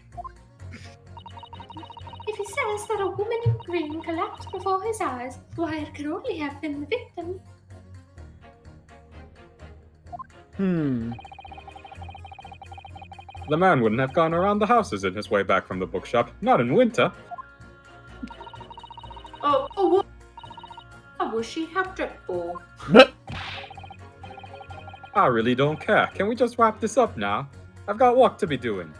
If he says that a woman in green collapsed before his eyes, why it could only have been the victim. The man wouldn't have gone around the houses in his way back from the bookshop, not in winter. What? How was she have dreadful? I really don't care. Can we just wrap this up now? I've got work to be doing.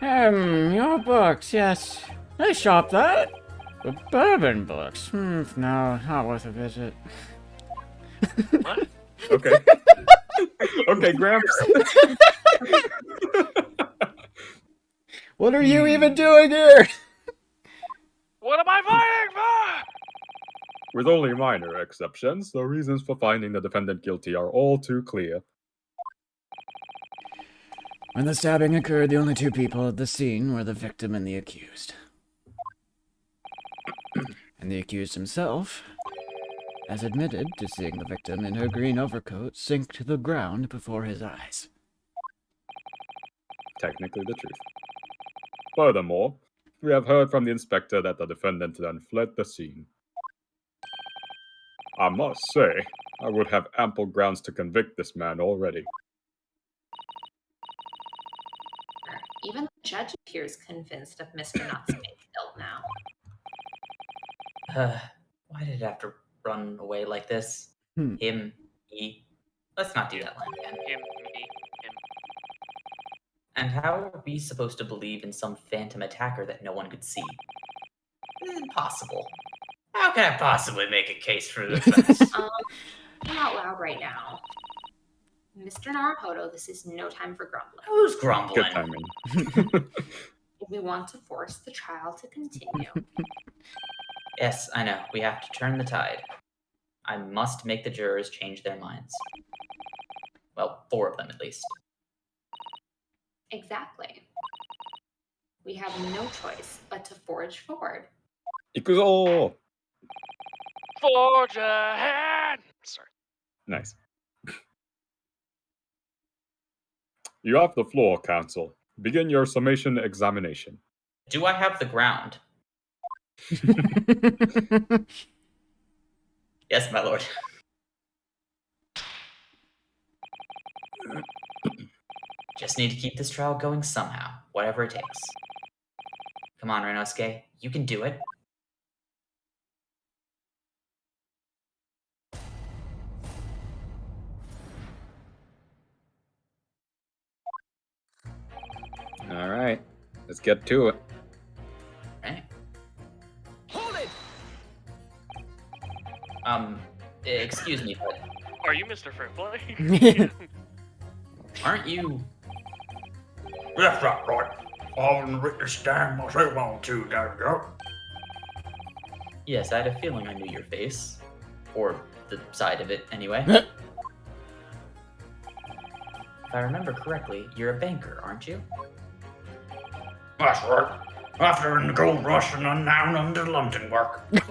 Your books, yes. I shop that. The bourbon books. No, not worth a visit. What? Okay. Okay, Gramps. What are you even doing here? What am I fighting for? With only minor exceptions, the reasons for finding the defendant guilty are all too clear. When the stabbing occurred, the only two people at the scene were the victim and the accused. And the accused himself has admitted to seeing the victim in her green overcoat sink to the ground before his eyes. Technically the truth. Furthermore, we have heard from the inspector that the defendant then fled the scene. I must say, I would have ample grounds to convict this man already. Even the judge appears convinced of Mr. Knott's being killed now. Why did it have to run away like this? Hmm. Him, he. Let's not do that line again. Him, me, him. And how are we supposed to believe in some phantom attacker that no one could see? It's impossible. How can I possibly make a case for the defense? thinking out loud right now. Mr. Naruhodo, this is no time for grumbling. Who's grumbling? Good timing. If we want to force the trial to continue, Yes, I know. We have to turn the tide. I must make the jurors change their minds. Well, 4 of them at least. exactly. We have no choice but to forge forward. Ikuzo! Forge ahead! Sorry. Nice. You have the floor, counsel. Begin your summation examination. Do I have the ground? Yes, my lord. Just need to keep this trial going somehow, whatever it takes. Come on, Renosuke. You can do it. All right, let's get to it. Right? Hold it! Excuse me, but Are you Mr. Fairplay? aren't you... That's not right. I haven't written this down myself on 2 days ago. Yes, I had a feeling I knew your face. Or the side of it, anyway. If I remember correctly, you're a banker, aren't you? That's right. After the gold rush and then down under London work. It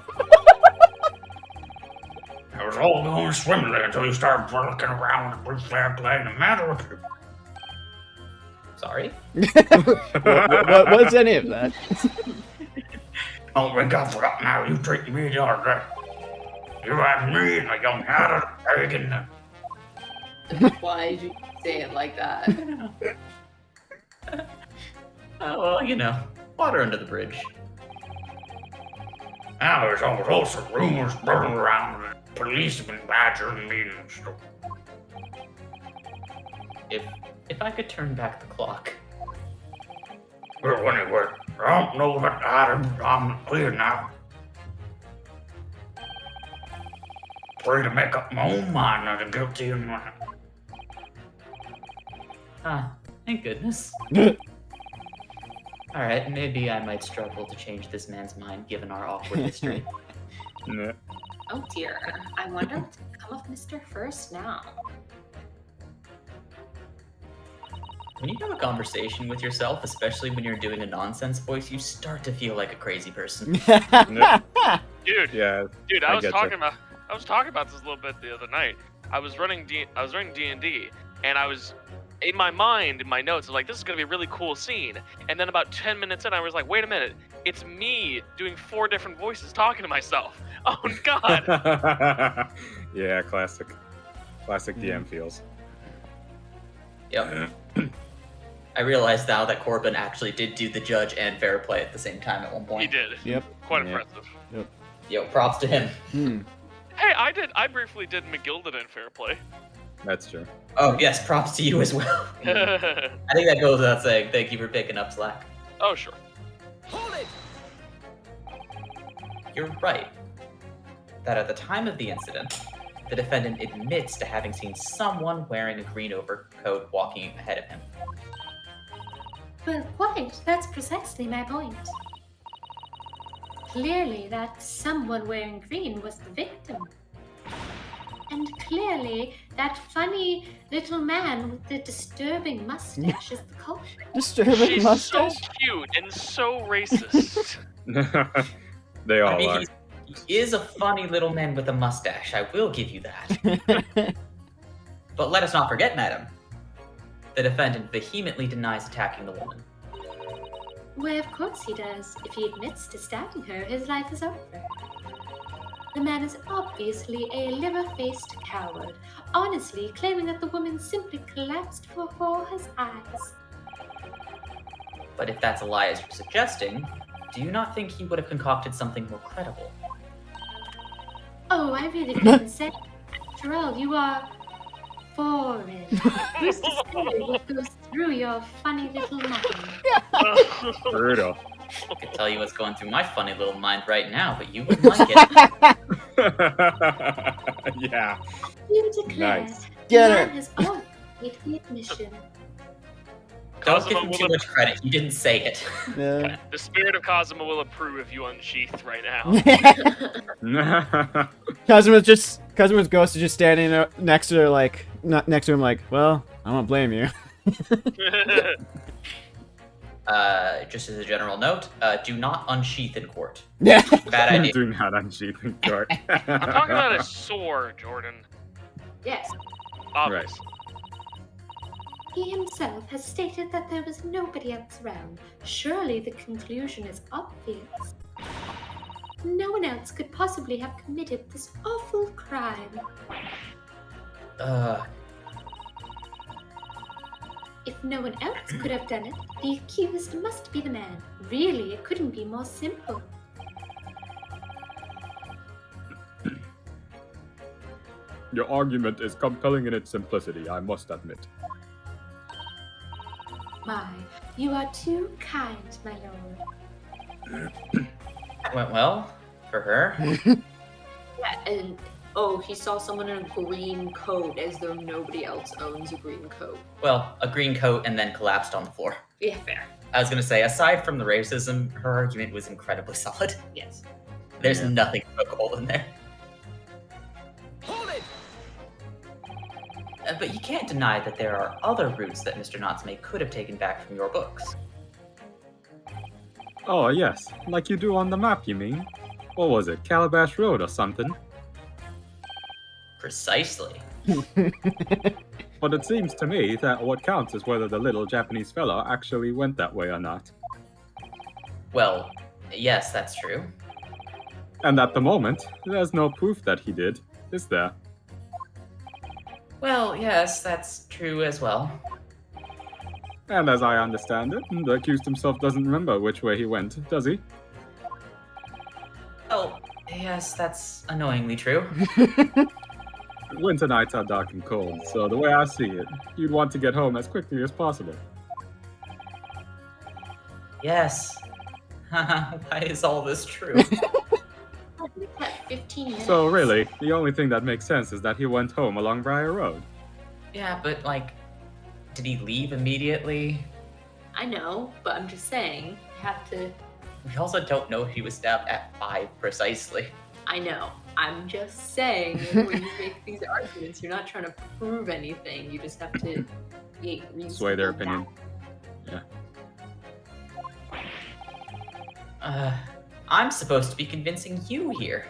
was all going swimmingly until you started looking around with a blue flag playing a matter of two. Sorry? what was any of that? Oh my God, forgot now you treated me the other day. You had me and a young hatter begging them. Why did you say it like that? Well, you know, water under the bridge. Now there's also rumors burning around that police have been badgering me and stuff. If I could turn back the clock. Well, anyway, I don't know that I'm clear now. Free to make up my own mind on the guilty and mine. Ah, thank goodness. Alright, maybe I might struggle to change this man's mind given our awkward history. Nah. Oh dear, I wonder what's become of Mr. First now. When you have a conversation with yourself, especially when you're doing a nonsense voice, you start to feel like a crazy person. Dude, Yeah, dude, I I was getcha. talking about this a little bit the other night. I was running D&D, and I was in my mind, in my notes, I was like, this is gonna be a really cool scene. And then about 10 minutes in, I was like, wait a minute, it's me doing 4 different voices talking to myself. Oh God. yeah, classic DM feels. Yep. I realize now that Corbin actually did do the judge and fair play at the same time at one He point. did. Yep. Quite Yeah. impressive. Yo, props to him. Hey, I briefly did McGilded in Fair Play. That's true. Oh, yes, props to you as well. I think that goes without saying. Thank you for picking up slack. Oh, sure. Hold it! You're right. That at the time of the incident, the defendant admits to having seen someone wearing a green overcoat walking ahead of him. Well, quite. That's precisely my point. Clearly, that someone wearing green was the victim. And clearly, that funny little man with the disturbing mustache is the culprit. Disturbing She's mustache. so cute and so racist. They all I mean, are. he is a funny little man with a mustache, I will give you that. But let us not forget, madam, the defendant vehemently denies attacking the woman. Why, of course he does. If he admits to stabbing her, his life is over. The man is obviously a liver-faced coward, honestly claiming that the woman simply collapsed before his eyes. But if that's a lie as you're suggesting, do you not think he would have concocted something more credible? Oh, I really couldn't say. After all, you are foreign. Who's to say what goes through your funny little mind? Brutal. I could tell you what's going through my funny little mind right now, but you wouldn't like it. Yeah. You declare Nice. Get the her. man has already made the admission. Don't give Kazuma him will too much credit. He didn't say it. Yeah. The spirit of Kazuma will approve if you unsheath right now. Kazuma's ghost is just standing next to her, like, not next to him, like, well, I won't blame you. Just as a general note, do not unsheath in court. Yeah. Bad idea. Do not unsheath in court. I'm talking about his sword, Jordan. Yes, Obvious. he himself has stated that there was nobody else around. Surely the conclusion is obvious. No one else could possibly have committed this awful crime. If no one else could have done it, the accused must be the man. Really, it couldn't be more simple. Your argument is compelling in its simplicity, I must admit. My, you are too kind, my lord. Went well for her. Yeah, and he saw someone in a green coat as though nobody else owns a green coat. Well, a green coat and then collapsed on the floor. Yeah, fair. I was gonna say, aside from the racism, her argument was incredibly solid. Yes. There's Yeah. nothing but gold in there. Hold it! But you can't deny that there are other routes that Mr. Natsume could have taken back from your books. Oh, yes. Like you do on the map, you mean? What was it, Calabash Road or something? Precisely. But it seems to me that what counts is whether the little Japanese fellow actually went that way or not. Well, yes, that's true. And at the moment, there's no proof that he did, is there? Well, yes, that's true as well. And as I understand it, the accused himself doesn't remember which way he went, does he? Oh, yes, that's annoyingly true. Winter nights are dark and cold, so the way I see it, you'd want to get home as quickly as possible. Yes. Why is all this true? I think that 15 minutes. So really, the only thing that makes sense is that he went home along Briar Road. Yeah, but like, did he leave immediately? I know, but I'm just saying, you have to. We also don't know if he was stabbed at 5 precisely. I know. I'm just saying, when you make these arguments, you're not trying to prove anything. You just have to Sway their opinion. I'm supposed to be convincing you here.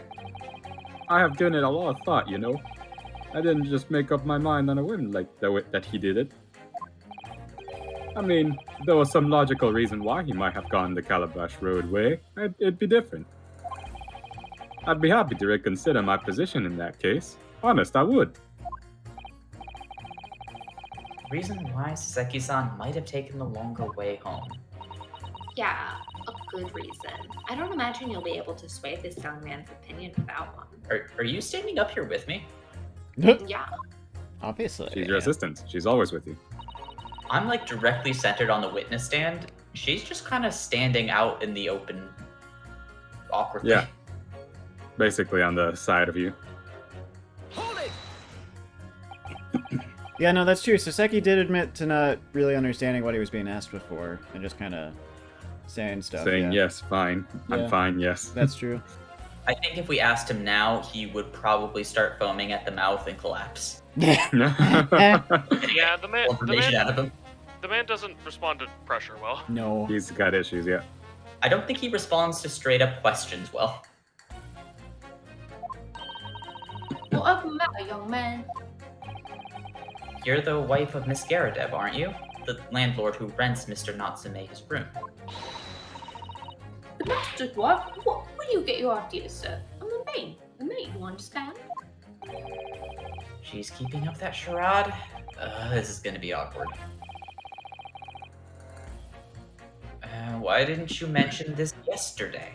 I have given it a lot of thought, you know. I didn't just make up my mind on a whim like that he did it. I mean, there was some logical reason why he might have gone the Calabash Road way. It'd be different. I'd be happy to reconsider my position in that case. Honest, I would. Reason why Saseki-san might have taken the longer way home. Yeah, a good reason. I don't imagine you'll be able to sway this young man's opinion without one. Are you standing up here with me? Yeah. Obviously. She's your assistant. She's always with you. I'm like directly centered on the witness stand. She's just kind of standing out in the open awkwardly. Yeah. Basically on the side of you. Hold it! Yeah, no, that's true. Saseki did admit to not really understanding what he was being asked before, and just kind of saying stuff. Saying yeah. yes, fine. Yeah. I'm fine, yes. That's true. I think if we asked him now, he would probably start foaming at the mouth and collapse. Yeah, the Information out of him. man doesn't respond to pressure well. No. He's got issues, yeah. I don't think he responds to straight up questions well. What of the matter, young man? You're the wife of Miss Garadeb, aren't you? The landlord who rents Mr. Natsume his room. The master's wife? Where do you get your ideas, sir? I'm the maid. The maid, you understand? She's keeping up that charade? This is gonna be awkward. Why didn't you mention this yesterday?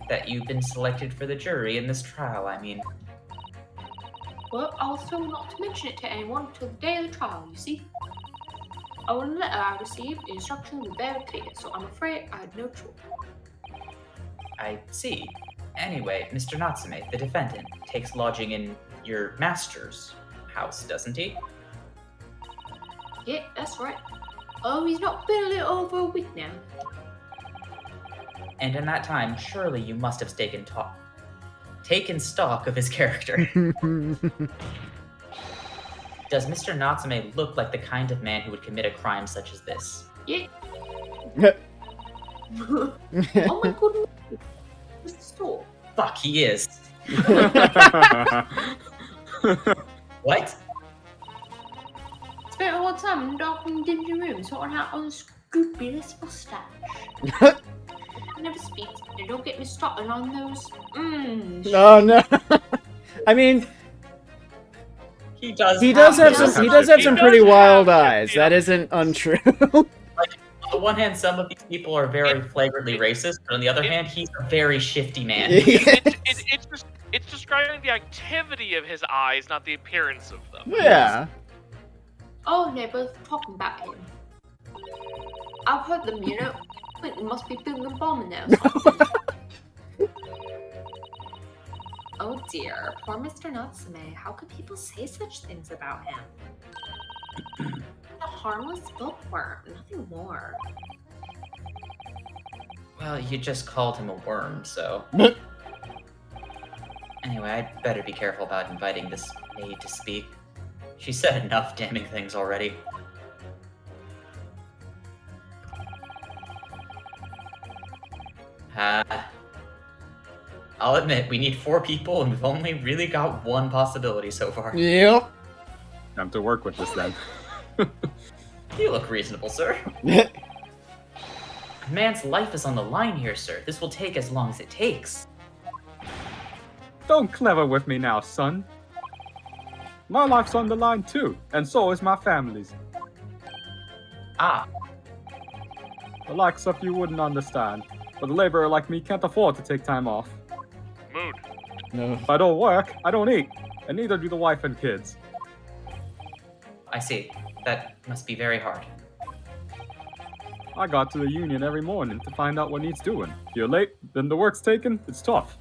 That you've been selected for the jury in this trial, I mean. Well, I was told not to mention it to anyone until the day of the trial, you see? On the letter I received, the instructions were very clear, so I'm afraid I had no choice. I see. Anyway, Mr. Natsume, the defendant, takes lodging in your master's house, doesn't he? Yeah, that's right. Oh, he's not been a little over a week now. And in that time, surely you must have taken stock of his character. Does Mr. Natsume look like the kind of man who would commit a crime such as this? Yeah. Oh my goodness. Where's the store? Fuck, he is. What? Spent all the time in the dark and dingy room sorting out on a scrupulous mustache. I never speak, and don't get me started on those. Oh no. I mean, He does. he does have some- some. He does have some pretty wild eyes. That isn't untrue. On the one hand, some of these people are very flagrantly racist, but on the other hand, he's a very shifty man. It's describing the activity of his eyes, not the appearance of them. Yeah. Oh, neighbours talking about him. I've heard them, you know. Clinton must be building a bomb in there or something. Oh dear, poor Mr. Natsume. How could people say such things about him? A harmless bookworm, nothing more. Well, you just called him a worm, so. Anyway, I'd better be careful about inviting this maid to speak. She said enough damning things already. I'll admit, we need 4 people, and we've only really got one possibility so far. Yep. Time to work with this then. You look reasonable, sir. A man's life is on the line here, sir. This will take as long as it takes. Don't clever with me now, son. My life's on the line too, and so is my family's. Ah, The likes of you wouldn't understand, but a laborer like me can't afford to take time off. Mood. No. If I don't work, I don't eat, and neither do the wife and kids. I see. That must be very hard. I got to the union every morning to find out what needs doing. If you're late, then the work's taken, it's tough.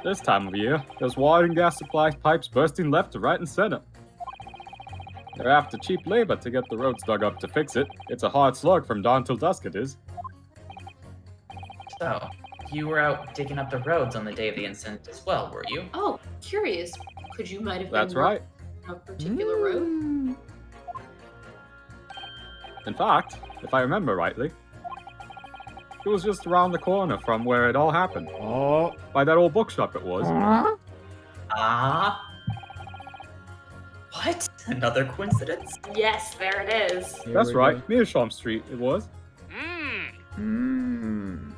This time of year, there's water and gas supply pipes bursting left to right and center. They're after cheap labor to get the roads dug up to fix it. It's a hard slug from dawn till dusk it is. So, you were out digging up the roads on the day of the incident as well, were you? Oh, curious. Could you might have That's been right. on a particular road? In fact, if I remember rightly, it was just around the corner from where it all happened. Oh. By that old bookshop it was. Ah. What? Another coincidence? Yes, there it is. Here That's we right, Meerschaum Street it was. Hmm.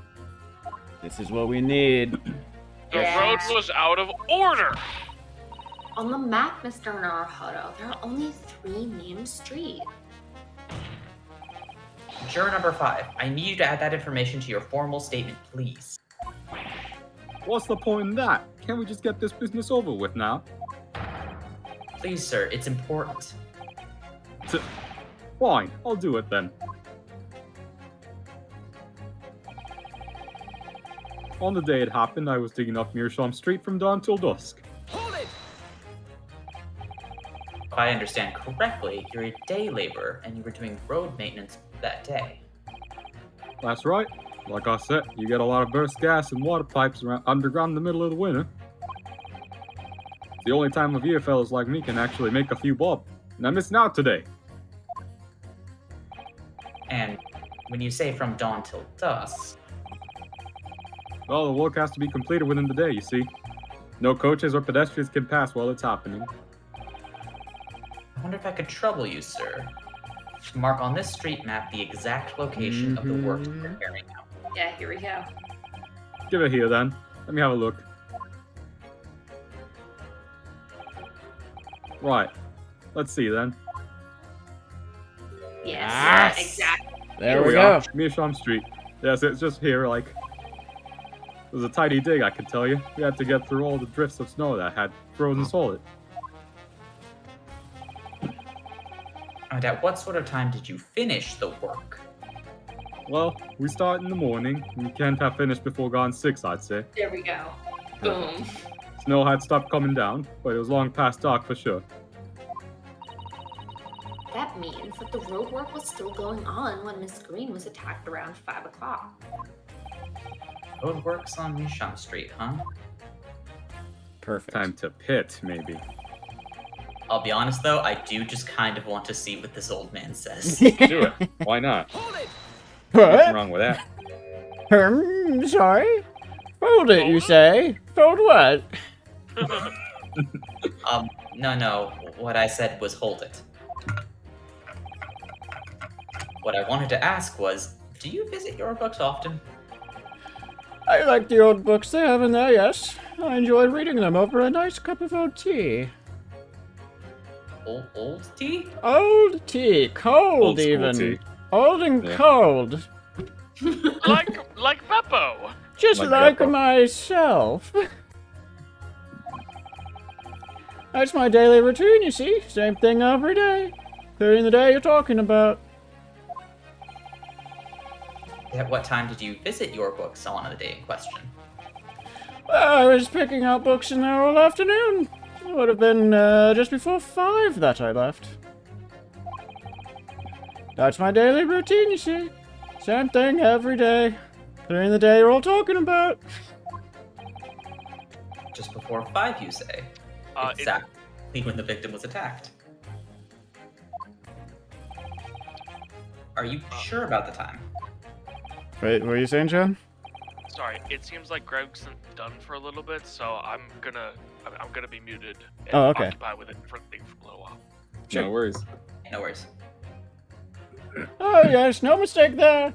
This is what we need. The Yeah. road was out of order. On the map, Mr. Naruhodo, there are only 3 named streets. Juror number 5, I need you to add that information to your formal statement, please. What's the point in that? Can't we just get this business over with now? Please, sir, it's important. Fine, I'll do it then. On the day it happened, I was digging up Meerschaum Street from dawn till dusk. If I understand correctly, you're a day laborer and you were doing road maintenance that day. That's right. Like I said, you get a lot of burst gas and water pipes around underground in the middle of the winter. It's the only time of year fellas like me can actually make a few bob. And I'm missing out today. And when you say from dawn till dusk, Well, the work has to be completed within the day, you see. No coaches or pedestrians can pass while it's happening. I wonder if I could trouble you, sir. Mark on this street map the exact location of the work you're carrying out. Yeah, here we go. Give it here then. Let me have a look. Right. Let's see then. Yes, exactly. There we we go. are. Meerschaum Street. Yes, it's just here, like... It was a tidy dig, I can tell you. We had to get through all the drifts of snow that had frozen solid. And at what sort of time did you finish the work? Well, we start in the morning. We can't have finished before gone 6, I'd say. There we go. Boom. Snow had stopped coming down, but it was long past dark for sure. That means that the road work was still going on when Miss Green was attacked around 5 o'clock. Road works on Misham Street, huh? Perfect. Time to pit, maybe. I'll be honest though, I do just kind of want to see what this old man says. Do it. Why not? Nothing What? wrong with that. Sorry? Fold it, you say? Fold what? No. What I said was hold it. What I wanted to ask was, do you visit your books often? I like the old books they have in there, yes. I enjoy reading them over a nice cup of old tea. Old tea? Old tea, cold Old school even. tea. Old and Yeah. cold. like Beppo. Just Like like Beppo. myself. That's my daily routine, you see. Same thing every day. Clearing the day you're talking about. At what time did you visit your books on the day in question? I was picking out books in there all afternoon. It would have been just before 5 that I left. That's my daily routine, you see. Same thing every day. Clearing the day you're all talking about. Just before 5, you say? Exactly when the victim was attacked. Are you sure about the time? Wait, what were you saying, John? Sorry, it seems like Greg's done for a little bit, so I'm gonna be muted and Oh, okay. occupied with a different thing for a little while. Sure. No worries. No worries. Oh, yes, no mistake there.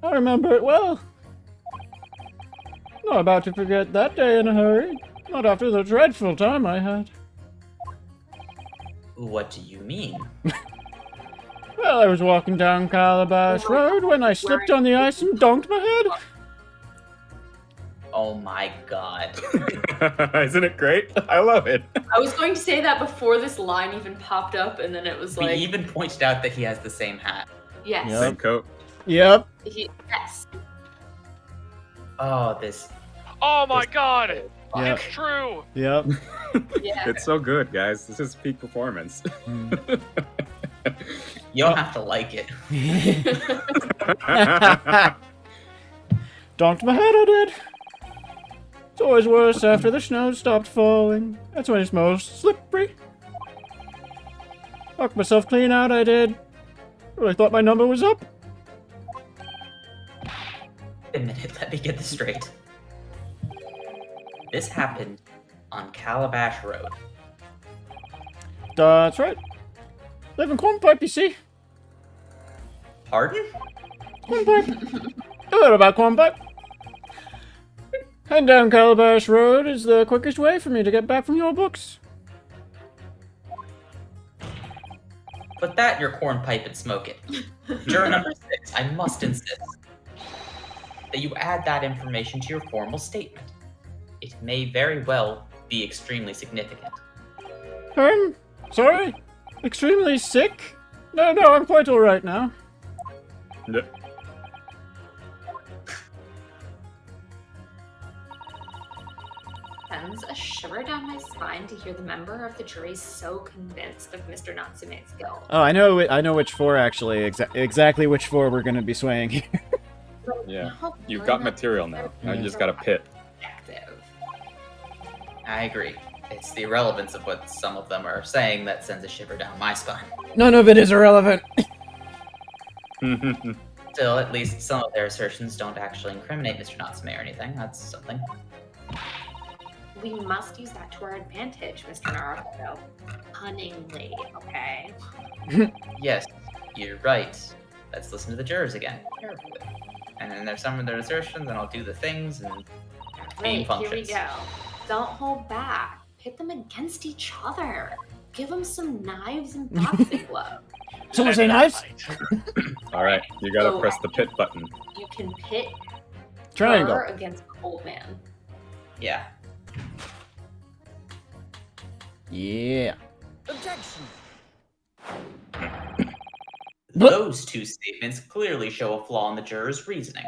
I remember it well. Not about to forget that day in a hurry. Not after the dreadful time I had. What do you mean? Well, I was walking down Calabash Road when I slipped on the ice and donked my head. Oh my god. Isn't it great? I love it. I was going to say that before this line even popped up, and then it was We like, even pointed out that he has the same hat. yes. Yep. Same coat. Yep. Yes. Oh, this. Oh my god! Yeah. It's true! Yep. Yeah. It's so good, guys. This is peak performance. You don't have to like it. Donked my head, I did. It's always worse after the snow stopped falling. That's when it's most slippery. Knocked myself clean out, I did. Really thought my number was up. Wait a minute, let me get this straight. This happened on Calabash Road. That's right. Live in Cornpipe, you see. Pardon? Cornpipe. A little about Cornpipe. Heading down Calabash Road is the quickest way for me to get back from your books. Put that in your cornpipe and smoke it. Juror number 6, I must insist that you add that information to your formal statement. It may very well be extremely significant. Sorry? Extremely sick? No, I'm quite alright now. Yep. Sends a shiver down my spine to hear the member of the jury so convinced of Mr. Natsume's guilt. Oh, I know which 4 actually, exactly which 4 we're gonna be swaying here. Yeah. How You've got brilliant material now. Now you just gotta pit. perspective. I agree. It's the irrelevance of what some of them are saying that sends a shiver down my spine. None of it is irrelevant. Still, at least some of their assertions don't actually incriminate Mr. Natsume or anything. That's something. We must use that to our advantage, Mr. Naruto. Cunningly, okay? Yes, you're right. Let's listen to the jurors again. Carefully. And then there's some of their assertions, and I'll do the things, and game Right, here we functions. go. Don't hold back. Pit them against each other. Give them some knives and boxing gloves. Someone say knives? All right, you gotta Oh. press the pit button. You can pit Triangle. her against the old man. Yeah. Yeah. Objection. Those two statements clearly show a flaw in the juror's reasoning.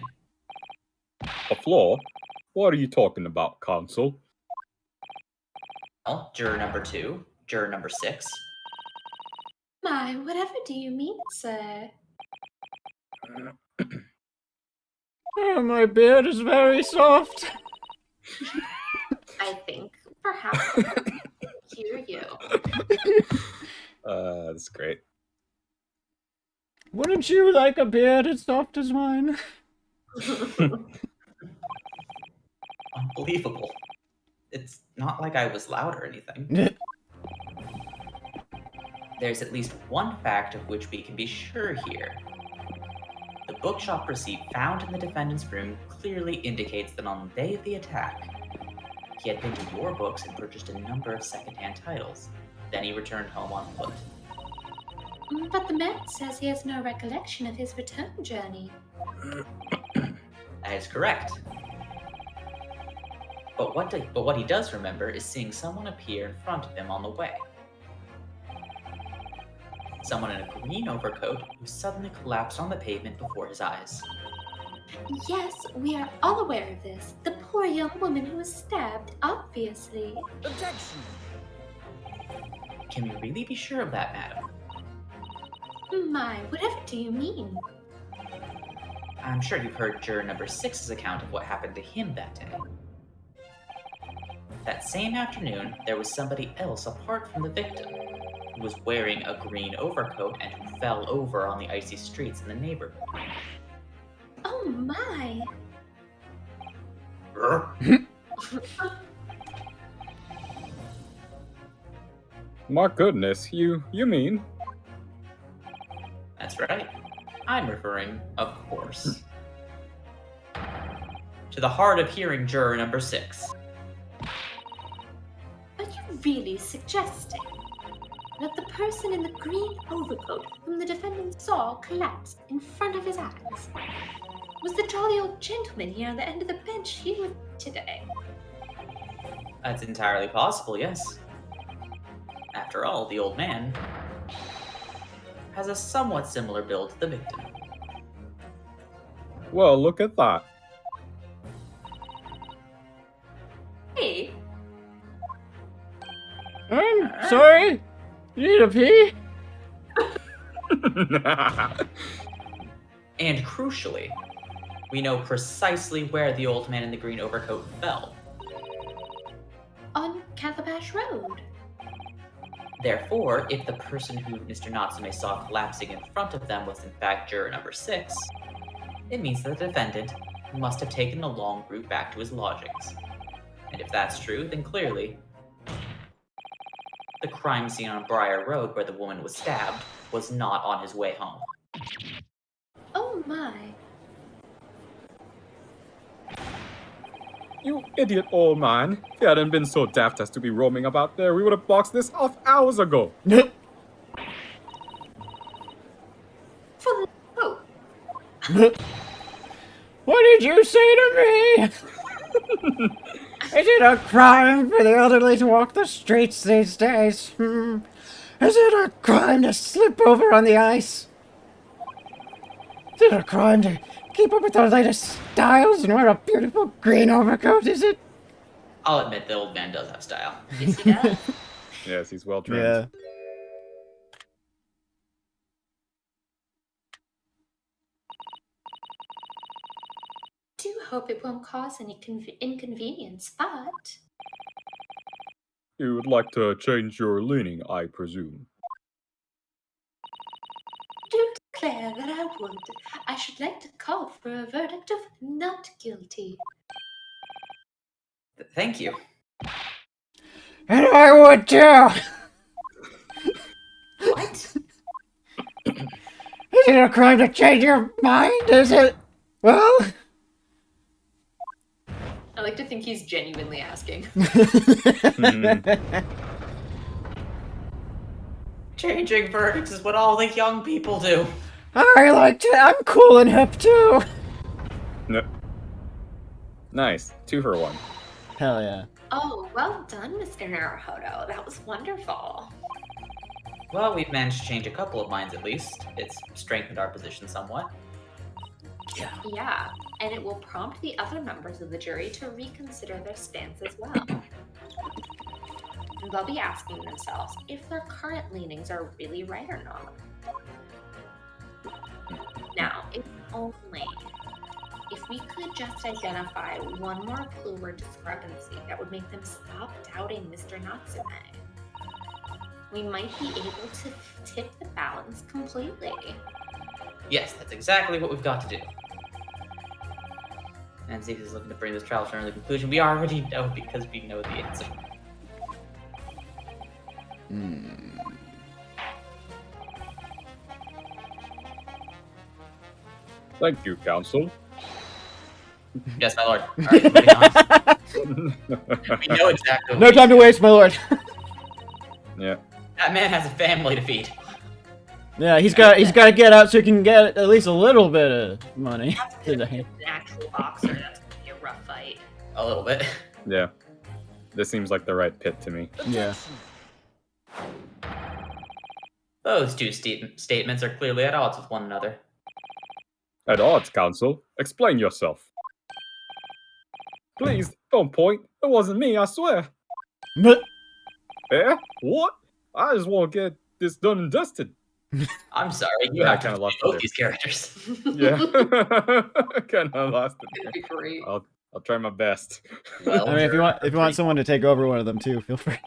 A flaw? What are you talking about, Consul? Well, juror number 2, juror number 6. My, whatever do you mean, sir? Oh, my beard is very soft. I think perhaps I can hear you. That's great. Wouldn't you like a beard as soft as mine? Unbelievable. It's not like I was loud or anything. There's at least one fact of which we can be sure here. The bookshop receipt found in the defendant's room clearly indicates that on the day of the attack, he had been to your books and purchased a number of secondhand titles. Then he returned home on foot. But the man says he has no recollection of his return journey. That is correct. But what he does remember is seeing someone appear in front of him on the way. Someone in a green overcoat who suddenly collapsed on the pavement before his eyes. Yes, we are all aware of this. The poor young woman who was stabbed, obviously. Objection! Can we really be sure of that, madam? My, whatever do you mean? I'm sure you've heard juror number 6's account of what happened to him that day. That same afternoon, there was somebody else apart from the victim, who was wearing a green overcoat and who fell over on the icy streets in the neighborhood. Oh my! My goodness, you mean? That's right. I'm referring, of course, to the hard of hearing juror number 6. Are you really suggesting that the person in the green overcoat whom the defendant saw collapse in front of his eyes was the jolly old gentleman here on the end of the bench here today? That's entirely possible, yes. After all, the old man has a somewhat similar build to the victim. Well, look at that. Hey, Sorry? You need a pee? And crucially, we know precisely where the old man in the green overcoat fell. on Calabash Road. Therefore, if the person who Mr. Natsume saw collapsing in front of them was in fact juror number 6, it means that the defendant must have taken a long route back to his lodgings. And if that's true, then clearly, the crime scene on Briar Road where the woman was stabbed was not on his way home. Oh my. You idiot old man. If you hadn't been so daft as to be roaming about there, we would have boxed this off hours ago. For oh, What did you say to me? Is it a crime for the elderly to walk the streets these days? Is it a crime to slip over on the ice? Is it a crime to keep up with the latest styles and wear a beautiful green overcoat, is it? I'll admit the old man does have style. yes he does. Yes, he's well trained. Do hope it won't cause any inconvenience, but You would like to change your leaning, I presume. do declare that I would. I should like to call for a verdict of not guilty. Thank you. And I would too! What? Is it a crime to change your mind, is it? Well... I like to think he's genuinely asking. Changing verdicts is what all the young people do. I like to... I'm cool and hip too! No. Nice. 2 for 1. Hell yeah. Oh, well done, Mr. Naruhodo. That was wonderful. Well, we've managed to change a couple of minds at least. It's strengthened our position somewhat. Yeah, and it will prompt the other members of the jury to reconsider their stance as well. And they'll be asking themselves if their current leanings are really right or not. Now, if only if we could just identify one more clue or discrepancy that would make them stop doubting Mr. Natsume, we might be able to tip the balance completely. Yes, that's exactly what we've got to do. And Zeke is looking to bring this trial to an early conclusion. We already know because we know the answer. Thank you, counsel. Yes, my lord. Alright, moving on. We know exactly what No time to waste, my lord. Yeah. That man has a family to feed. Yeah, he's got to get out so he can get at least a little bit of money today. An actual boxer, that's gonna be a rough fight. A little bit. Yeah. This seems like the right pit to me. Yeah. Those two statements are clearly at odds with one another. At odds, counsel. Explain yourself. Please, don't point. It wasn't me, I swear. But Eh? What? I just want to get this done and dusted. I'm sorry, you Yeah, I have to kinda lost it both there. these characters. Yeah. Kind of lost it It'd be great. there. I'll try my best. Well, I mean, if you want someone to take over one of them too, feel free.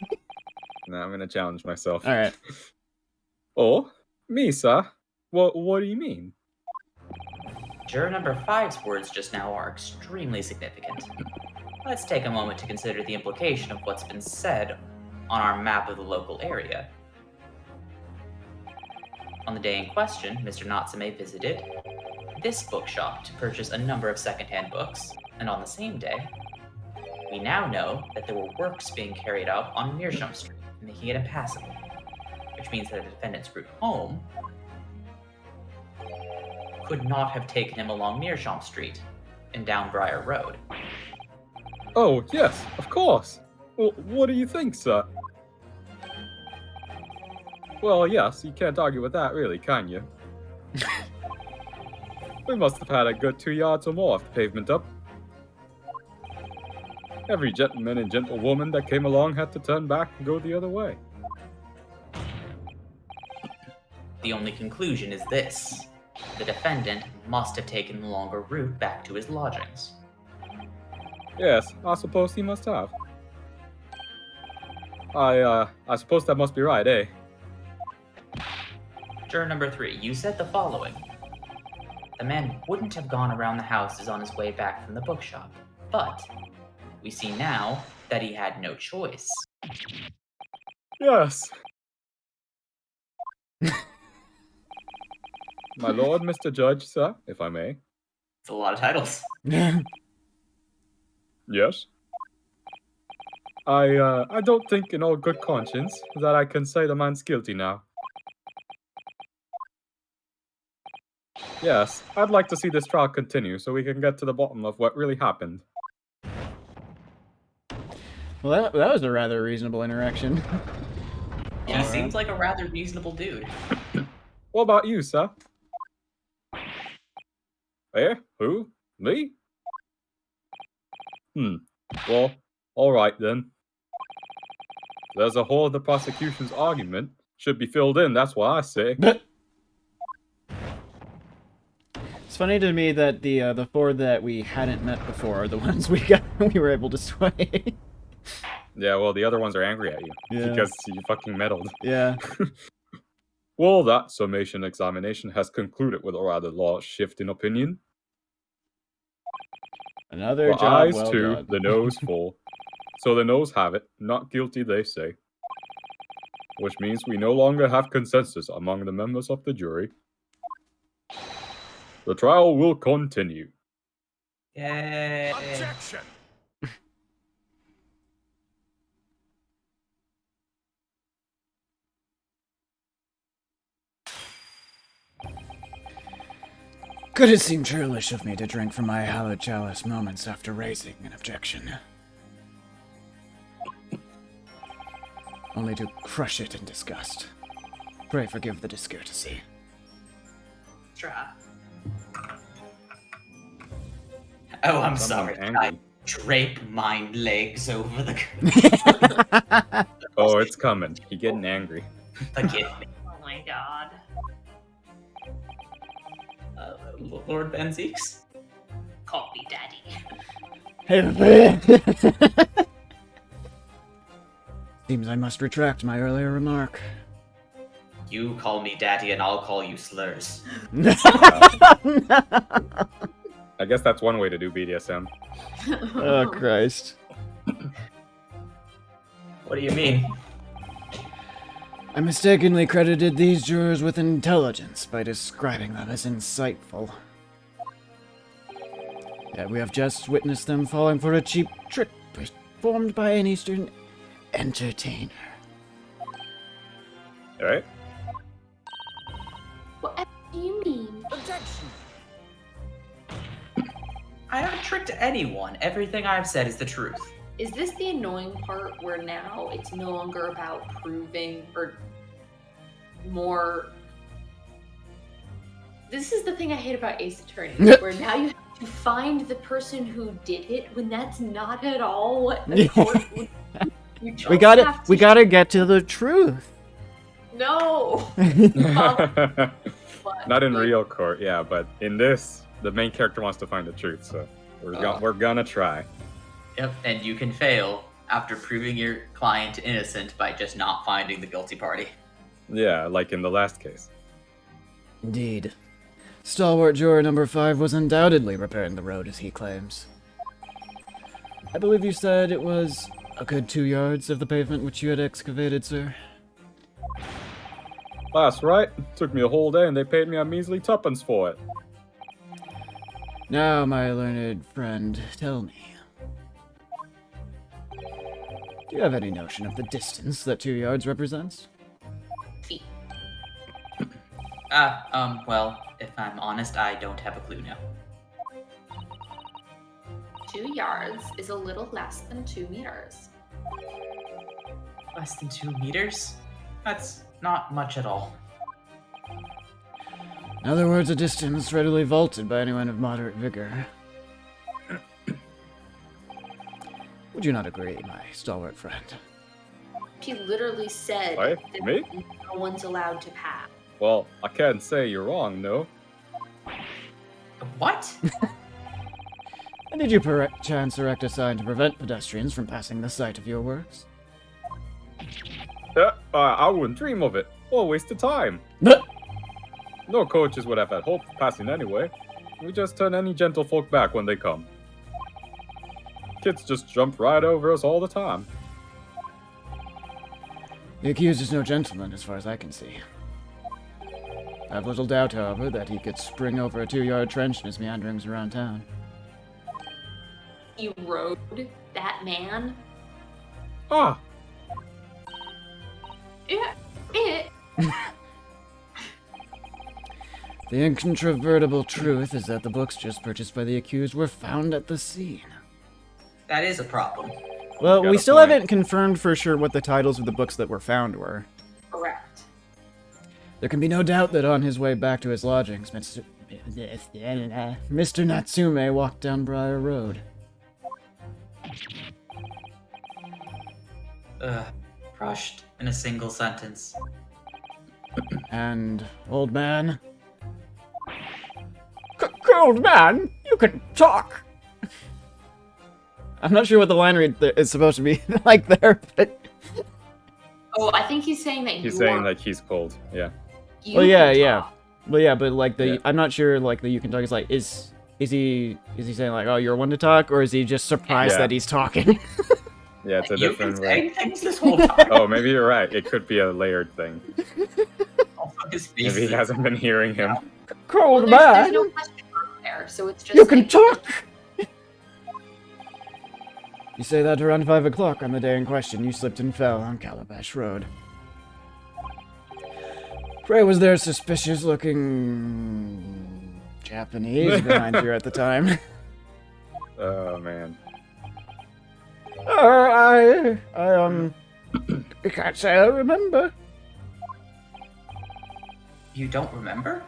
No, I'm gonna challenge myself. All right. Oh, me, sir? What do you mean? Juror number 5's words just now are extremely significant. Let's take a moment to consider the implication of what's been said on our map of the local area. On the day in question, Mr. Natsume visited this bookshop to purchase a number of secondhand books, and on the same day, we now know that there were works being carried out on Meerschaum Street, making it impassable, which means that the defendant's route home could not have taken him along Meerschaum Street and down Briar Road. Oh, yes, of course. Well, what do you think, sir? Well, yes, you can't argue with that, really, can you? We must have had a good 2 yards or more of the pavement up. Every gentleman and gentlewoman that came along had to turn back and go the other way. The only conclusion is this. The defendant must have taken the longer route back to his lodgings. Yes, I suppose he must have. I suppose that must be right, eh? Juror number 3, you said the following. The man wouldn't have gone around the houses on his way back from the bookshop, but we see now that he had no choice. Yes. My lord, Mr. Judge, sir, if I may. It's a lot of titles. Yes. I don't think in all good conscience that I can say the man's guilty now. Yes, I'd like to see this trial continue so we can get to the bottom of what really happened. Well, that was a rather reasonable interaction. He seems like a rather reasonable dude. What about you, sir? Eh? Who? Me? Well, alright then. There's a hole of the prosecution's argument. Should be filled in, that's what I say. It's funny to me that the 4 that we hadn't met before are the ones we were able to sway. Yeah, well, the other ones are angry at you. Yeah. Because you fucking meddled. Yeah. Well, that summation examination has concluded with a rather large shift in opinion. Another The job eyes well two, done. the nose full. So the nose have it. Not guilty, they say. Which means we no longer have consensus among the members of the jury. The trial will continue. Yay. Objection! Could it seem churlish of me to drink from my hallowed chalice moments after raising an objection? Only to crush it in disgust. Pray forgive the discourtesy. Try. Oh, I'm Someone's sorry. angry. I drape my legs over the. Oh, it's coming. He getting angry. Forgive me, Oh my god. Lord Benzeeks. Call me daddy. Seems I must retract my earlier remark. You call me daddy, and I'll call you slurs. I guess that's one way to do BDSM. Oh, Christ. What do you mean? I mistakenly credited these jurors with intelligence by describing them as insightful. Yet we have just witnessed them falling for a cheap trick performed by an Eastern entertainer. Alright? What do you mean? I haven't tricked anyone. Everything I've said is the truth. Is this the annoying part where now it's no longer about proving or more? This is the thing I hate about Ace Attorney, where now you have to find the person who did it when that's not at all what the court would. You just We gotta have to- we gotta get to the truth. No. Not in real court, yeah, but in this, the main character wants to find the truth, so we're gonna try. Yep, and you can fail after proving your client innocent by just not finding the guilty party. Yeah, like in the last case. Indeed. Stalwart juror number 5 was undoubtedly repairing the road, as he claims. I believe you said it was a good 2 yards of the pavement which you had excavated, sir. That's right. Took me a whole day and they paid me a measly tuppence for it. Now, my learned friend, tell me. Do you have any notion of the distance that 2 yards represents? Feet. Well, if I'm honest, I don't have a clue now. 2 yards is a little less than 2 meters. Less than 2 meters? That's not much at all. In other words, a distance readily vaulted by anyone of moderate vigor. Would you not agree, my stalwart friend? He literally said Why? that Me? no one's allowed to pass. Well, I can't say you're wrong, no. What? And did you perchance erect a sign to prevent pedestrians from passing the site of your works? I wouldn't dream of it. What a waste of time. No coaches would have had hope of passing anyway. We just turn any gentlefolk back when they come. Kids just jump right over us all the time. The accused is no gentleman, as far as I can see. I have little doubt, however, that he could spring over a 2-yard trench in his meanderings around town. You rode that man? Ah, It. The incontrovertible truth is that the books just purchased by the accused were found at the scene. That is a problem. Well, Got we a still point. haven't confirmed for sure what the titles of the books that were found were. Correct. There can be no doubt that on his way back to his lodgings, Mr. Natsume walked down Briar Road. Crushed in a single sentence. And, old man... Old man, you can talk! I'm not sure what the line read is supposed to be like there, but... Oh, I think he's saying that he's saying like he's cold. Yeah. you Well, yeah, can yeah. talk. Well, yeah, but like the... Yeah. I'm not sure, like, the you can talk is like, is he saying like, oh, you're one to talk, or is he just surprised Yeah. that he's talking? Yeah, it's a You've been different way. saying things this whole time. Oh, maybe you're right. It could be a layered thing. Also, his face Maybe he is- hasn't been hearing him. Cold Well, there's no question mark there, so it's just You can like- talk! You say that around 5 o'clock on the day in question you slipped and fell on Calabash Road. Pray, was there suspicious looking Japanese behind you at the time? Oh, man. I can't say I remember. You don't remember?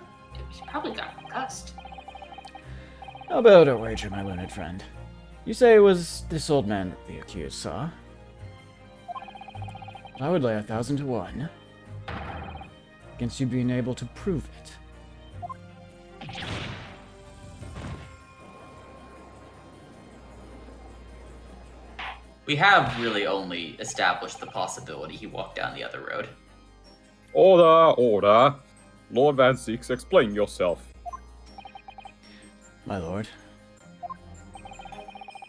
He probably got concussed. How about a wager, my learned friend? You say it was this old man that the accused saw? I would lay 1,000 to 1 against you being able to prove it. We have really only established the possibility he walked down the other road. Order, order. Lord Van Zeeks, explain yourself. My lord.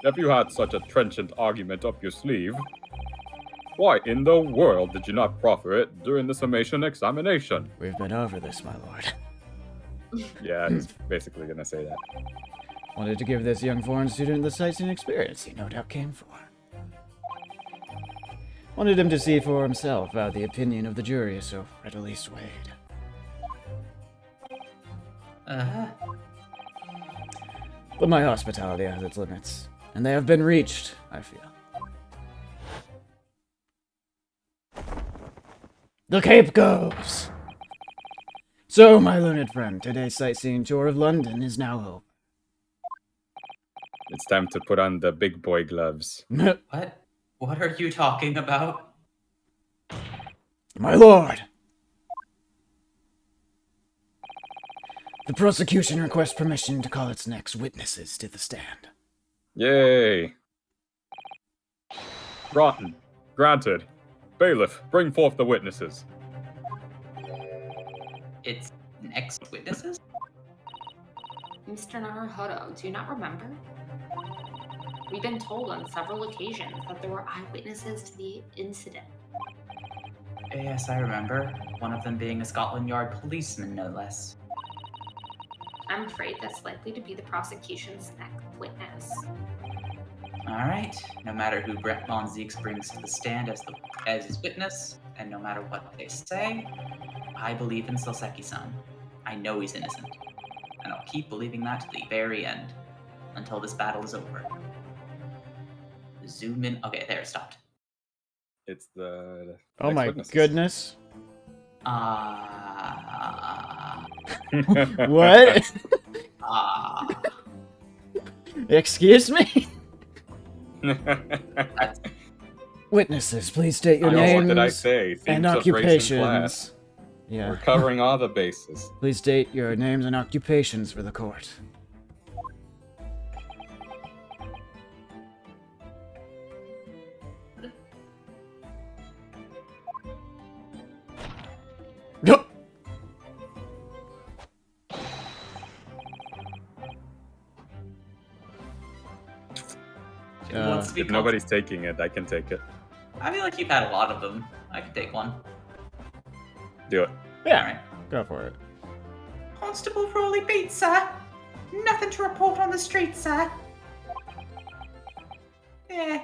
If you had such a trenchant argument up your sleeve, why in the world did you not proffer it during the summation examination? We've been over this, my lord. Yeah, he's basically gonna say that. Wanted to give this young foreign student the sightseeing experience he no doubt came for. Wanted him to see for himself how the opinion of the jury is so readily swayed. But my hospitality has its limits, and they have been reached, I feel. The Cape goes! So, my learned friend, today's sightseeing tour of London is now over. It's time to put on the big boy gloves. What? What are you talking about? My lord! The prosecution requests permission to call its next witnesses to the stand. Yay! Rotten. Granted. Bailiff, bring forth the witnesses. It's next witnesses? Mr. Naruhodo, do you not remember? We've been told on several occasions that there were eyewitnesses to the incident. Yes, I remember. One of them being a Scotland Yard policeman, no less. I'm afraid that's likely to be the prosecution's next witness. Alright, no matter who Brett Von Zeeks brings to the stand as his witness, and no matter what they say, I believe in Soseki-san. I know he's innocent. And I'll keep believing that to the very end, until this battle is over. Zoom in. Okay, there, it stopped. It's the Oh next my witnesses. goodness. Ah. What? Excuse me? That's Witnesses, please state your I know, names What did I say? and Themes of race and occupations. class. Yeah. We're covering all the bases. Please state your names and occupations for the court. Yup. Who wants to be If nobody's taking it, I can take it. I feel like you've had a lot of them. I could take one. Do it. Yeah, Alright. go for it. Constable Rolly Bates, sir. Nothing to report on the street, sir. Eh.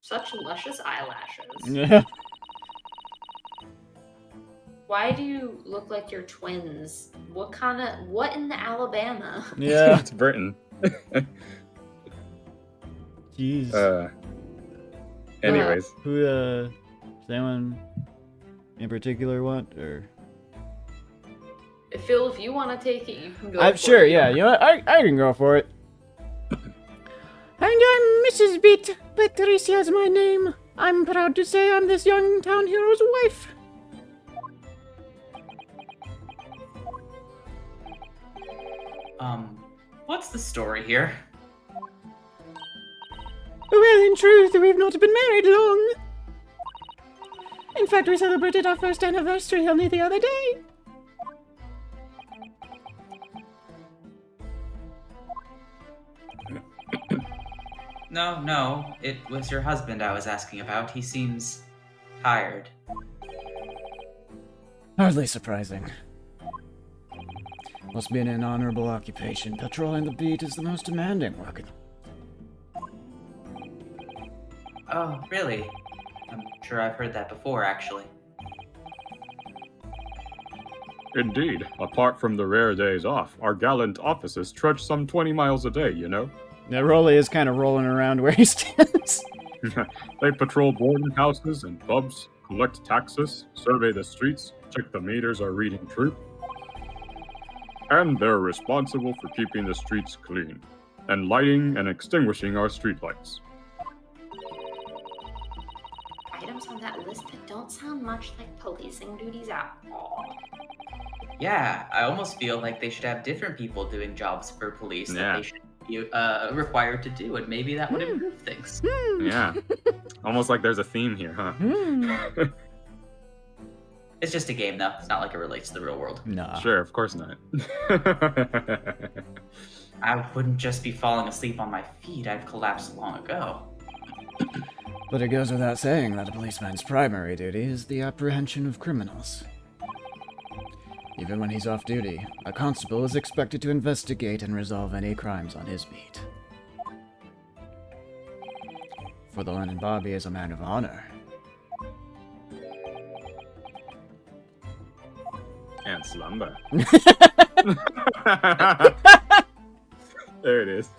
Such luscious eyelashes. Yeah. Why do you look like you're twins? What in the Alabama? Yeah. It's Britain. Jeez. Anyways. Who, does anyone in particular want, or? Phil, if you want to take it, you can go. I'm for sure, it. yeah. You know what? I can go for it. And I'm Mrs. Beat. Patricia's my name. I'm proud to say I'm this young town hero's wife. What's the story here? Well, in truth, we've not been married long. In fact, we celebrated our first anniversary only the other day. No, it was your husband I was asking about. He seems tired. Hardly surprising. Must be an honorable occupation. Patrolling the beat is the most demanding work in the Oh, really? I'm sure I've heard that before, actually. Indeed. Apart from the rare days off, our gallant officers trudge some 20 miles a day, you know? Yeah, Rolly is kind of rolling around where he stands. They patrol boarding houses and pubs, collect taxes, survey the streets, check the meters are reading true. And they're responsible for keeping the streets clean, and lighting and extinguishing our streetlights. Items on that list that don't sound much like policing duties at all. Yeah, I almost feel like they should have different people doing jobs for police that Yeah. they should be required to do, and maybe that would improve things. Yeah. Almost like there's a theme here, huh? It's just a game, though. It's not like it relates to the real world. Nah. Sure, of course not. I wouldn't just be falling asleep on my feet. I've collapsed long ago. But it goes without saying that a policeman's primary duty is the apprehension of criminals. Even when he's off duty, a constable is expected to investigate and resolve any crimes on his beat. For the London Bobby is a man of honor. And slumber. There it is.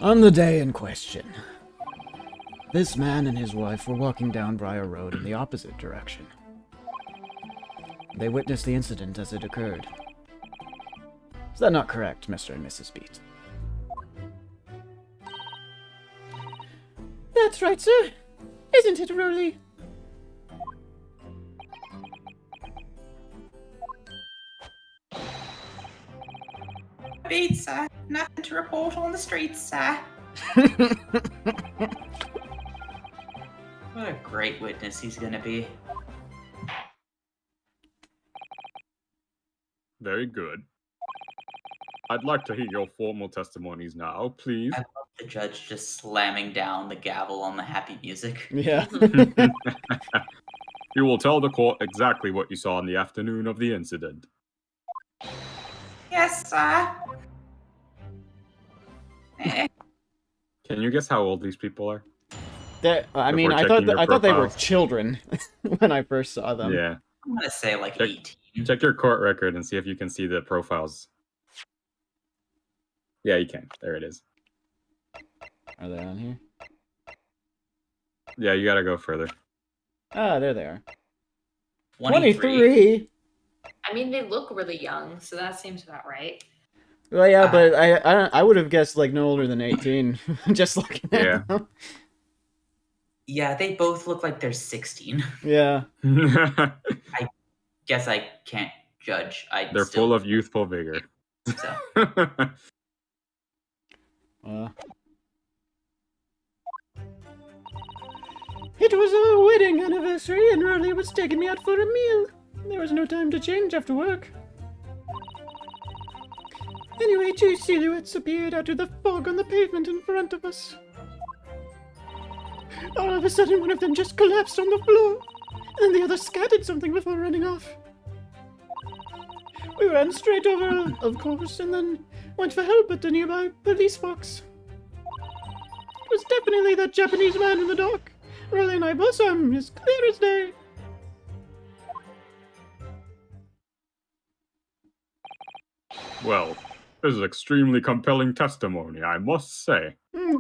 On the day in question, this man and his wife were walking down Briar Road in the opposite direction. They witnessed the incident as it occurred. Is that not correct, Mr. and Mrs. Beat? That's right, sir. Isn't it, Rolly? Beats, sir. Nothing to report on the streets, sir. What a great witness he's gonna be. Very good. I'd like to hear your formal testimonies now, please. I love the judge just slamming down the gavel on the happy music. Yeah. You will tell the court exactly what you saw on the afternoon of the incident. Yes, sir. Can you guess how old these people are? I mean, Before I thought checking your I thought they were profiles. children when I first saw them. Yeah. I'm gonna say like Check- 18. Check your court record and see if you can see the profiles. Yeah, you can. There it is. Are they on here? Yeah, you gotta go further. Ah, there they are. 23. 23. I mean, they look really young, so that seems about right. Well, yeah, but I would have guessed like no older than 18. Just looking at Yeah. them. Yeah, they both look like they're 16. Yeah. Guess I can't judge. They're full of youthful vigor. So. It was our wedding anniversary, and Riley was taking me out for a meal. There was no time to change after work. Anyway, two silhouettes appeared out of the fog on the pavement in front of us. All of a sudden, one of them just collapsed on the floor, and the other scattered something before running off. We ran straight over, of course, and then went for help at the nearby police box. It was definitely that Japanese man in the dock. Riley and I both saw him as clear as day. Well, this is extremely compelling testimony, I must say.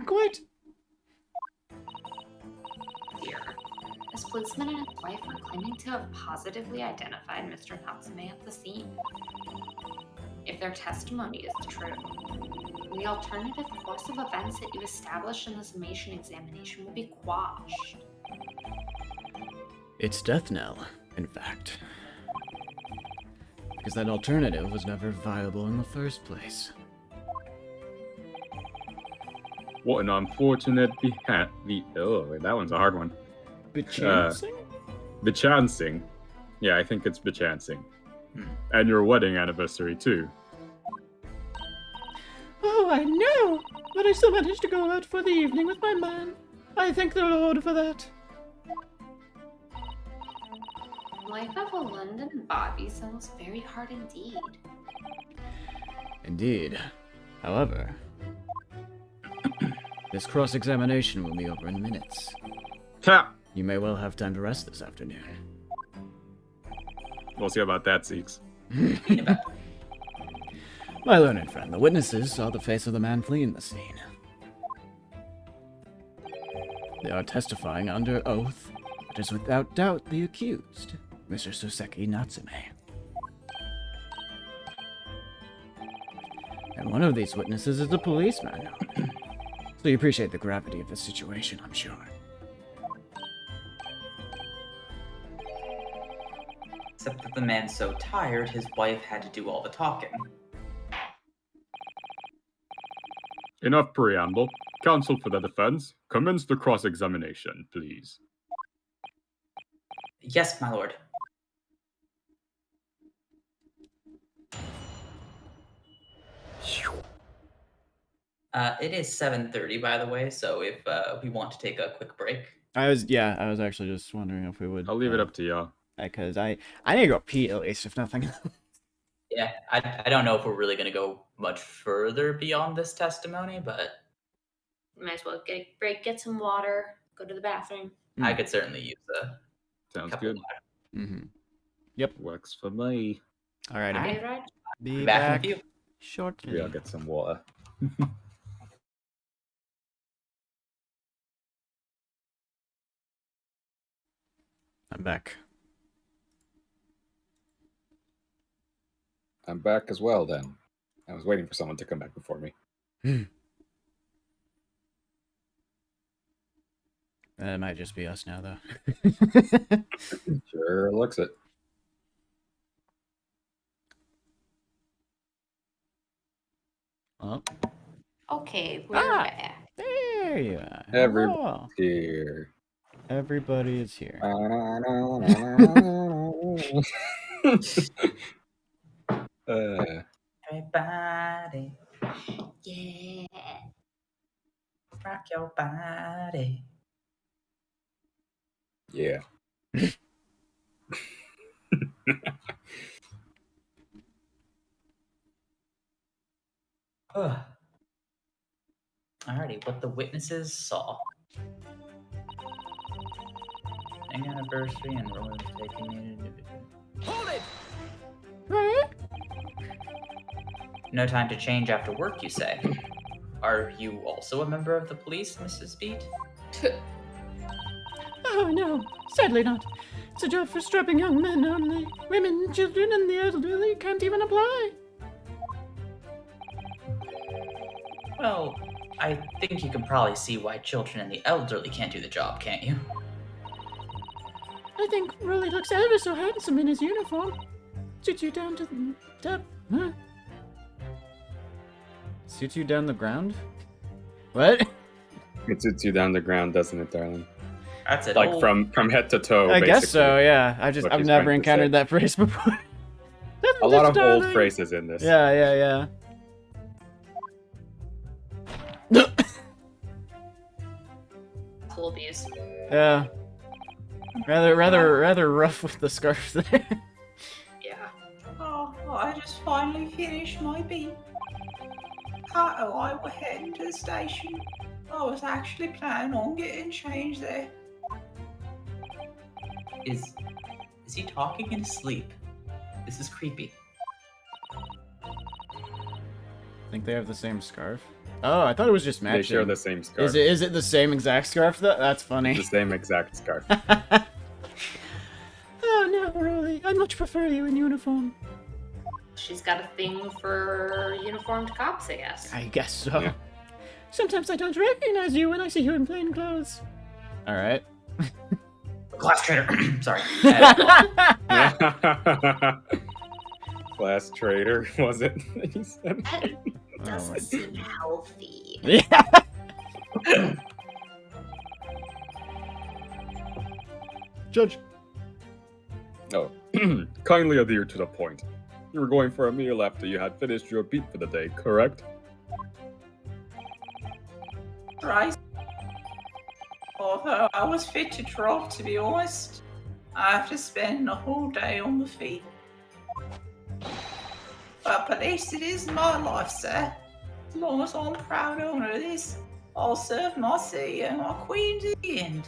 Quite. Here, this policeman and his wife are claiming to have positively identified Mr. Natsume at the scene. If their testimony is true, the alternative course of events that you established in the summation examination will be quashed. It's death knell, in fact. Because that alternative was never viable in the first place. What an unfortunate oh, that one's a hard one. Bechancing? Bechancing. Yeah, I think it's bechancing. And your wedding anniversary, too. Oh, I know! But I still managed to go out for the evening with my man. I thank the Lord for that. Life of a London Bobby sounds very hard indeed. Indeed. However, this cross-examination will be over in minutes. Ha! You may well have time to rest this afternoon. We'll see about that, Zeeks. My learned friend, the witnesses saw the face of the man fleeing the scene. They are testifying under oath. It is without doubt the accused, Mr. Soseki Natsume. And one of these witnesses is a policeman. So you appreciate the gravity of the situation, I'm sure. Except that the man's so tired, his wife had to do all the talking. Enough preamble. Counsel for the defense, commence the cross-examination, please. Yes, my lord. It is 7:30, by the way, so if we want to take a quick break. I was actually just wondering if we would. I'll leave it up to y'all. Because I need to go pee at least, if nothing. Yeah, I don't know if we're really going to go much further beyond this testimony, but Might as well get a break, get some water, go to the bathroom. I could certainly use a Sounds couple good. Mm-hmm. Yep. Works for me. All right. Okay, Raj? Be back in a few. shortly. Maybe I'll get some water. I'm back. I'm back as well, then. I was waiting for someone to come back before me. It might just be us now, though. Sure looks it. Oh, Okay, we're Ah! back. there you are. Everybody. Hello. Here. Everybody is here. Everybody, Yeah. rock your body. Yeah. Alrighty, what the witnesses saw. Wedding anniversary and roller taking. Hold it! No time to change after work, you say? Are you also a member of the police, Mrs. Beat? Oh, no. Sadly not. It's a job for strapping young men only. Women, children, and the elderly can't even apply. Well, I think you can probably see why children and the elderly can't do the job, can't you? I think Rolly looks ever so handsome in his uniform. Suits you down to the top, huh? Suits you down the ground? What? It suits you down the ground, doesn't it, darling? That's it. Like Oh, from head to toe. I guess basically. so, yeah. I've What never he's trying to encountered say. that phrase before. A lot of Darling. old phrases in this. Yeah. Cool abuse. Yeah. Rather rough with the scarf there. Yeah. Oh, I just finally finished my beat. Carter and I were heading to the station. I was actually planning on getting changed there. is he talking in his sleep? This is creepy. Think they have the same scarf? Oh, I thought it was just matching. They share the same scarf. Is it the same exact scarf though? That's funny. The same exact scarf. Oh no, Rolly. I much prefer you in uniform. She's got a thing for uniformed cops, I guess. I guess so. Yeah. Sometimes I don't recognize you when I see you in plain clothes. Alright. Glass trader. Sorry. Class trader, was it? He said. That doesn't seem healthy. Yeah. Judge. Oh, kindly adhere to the point. You were going for a meal after you had finished your beat for the day, correct? Right. Although I was fit to drop, to be honest. After spending a whole day on the feet. But police, it is my life, sir. As long as I'm proud owner of this, I'll serve my city and my queen to the end.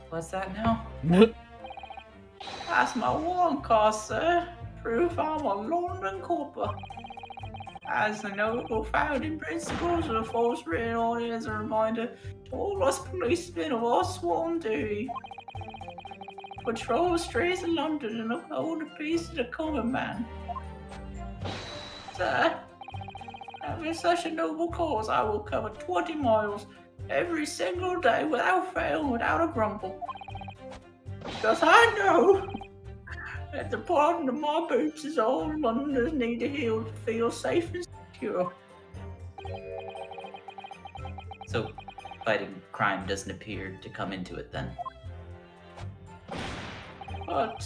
What's that now? That's my warrant card, sir. Proof I'm a London copper. as the noble founding principles of the force written on it as a reminder to all us policemen of our sworn duty. Patrol the streets of London and uphold the peace of the common man. Sir, having such a noble cause, I will cover 20 miles every single day without fail and without a grumble. Because I know that the bottom of my boots is all Londoners need to heal to feel safe and secure. So, fighting crime doesn't appear to come into it then. But,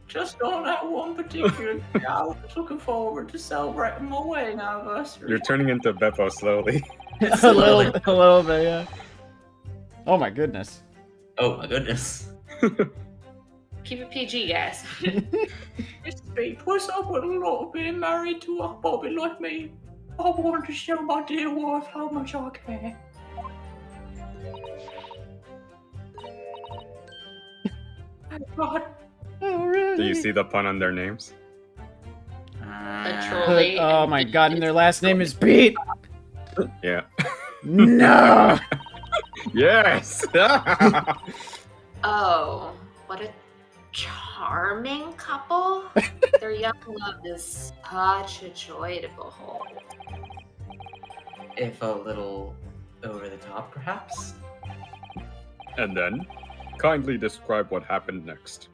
just on that one particular day, I was looking forward to celebrating my wedding anniversary. You're turning into Beppo slowly. a little bit, yeah. Oh my goodness. Oh my goodness. Keep it PG, guys. Mr. B puts up with a lot of being married to a bobby like me. I wanted to show my dear wife how much I care. Oh God. Oh, really? Do you see the pun on their names? Trolley. Oh my god, and their last name is Pete! Yeah. No! Yes! Oh, what a charming couple. Their young love is such a joy to behold. If a little over the top, perhaps? And then, kindly describe what happened next.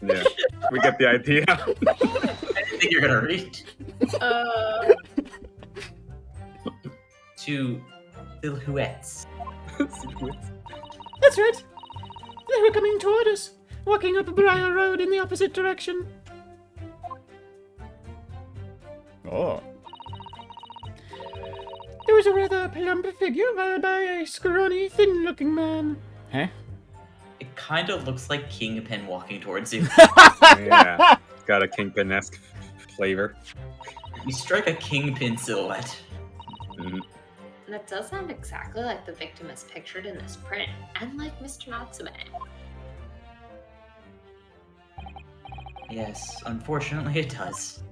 Yeah, we get the idea. I didn't think you're gonna read. Two silhouettes. That's right. They were coming toward us, walking up a Briar Road in the opposite direction. Oh. There was a rather plump figure followed by a scrawny, thin-looking man. Huh? It kind of looks like Kingpin walking towards you. Yeah, it's got a Kingpin-esque flavor. You strike a Kingpin silhouette. Mhm. That does sound exactly like the victim is pictured in this print, and like Mr. Natsume. Yes, unfortunately it does.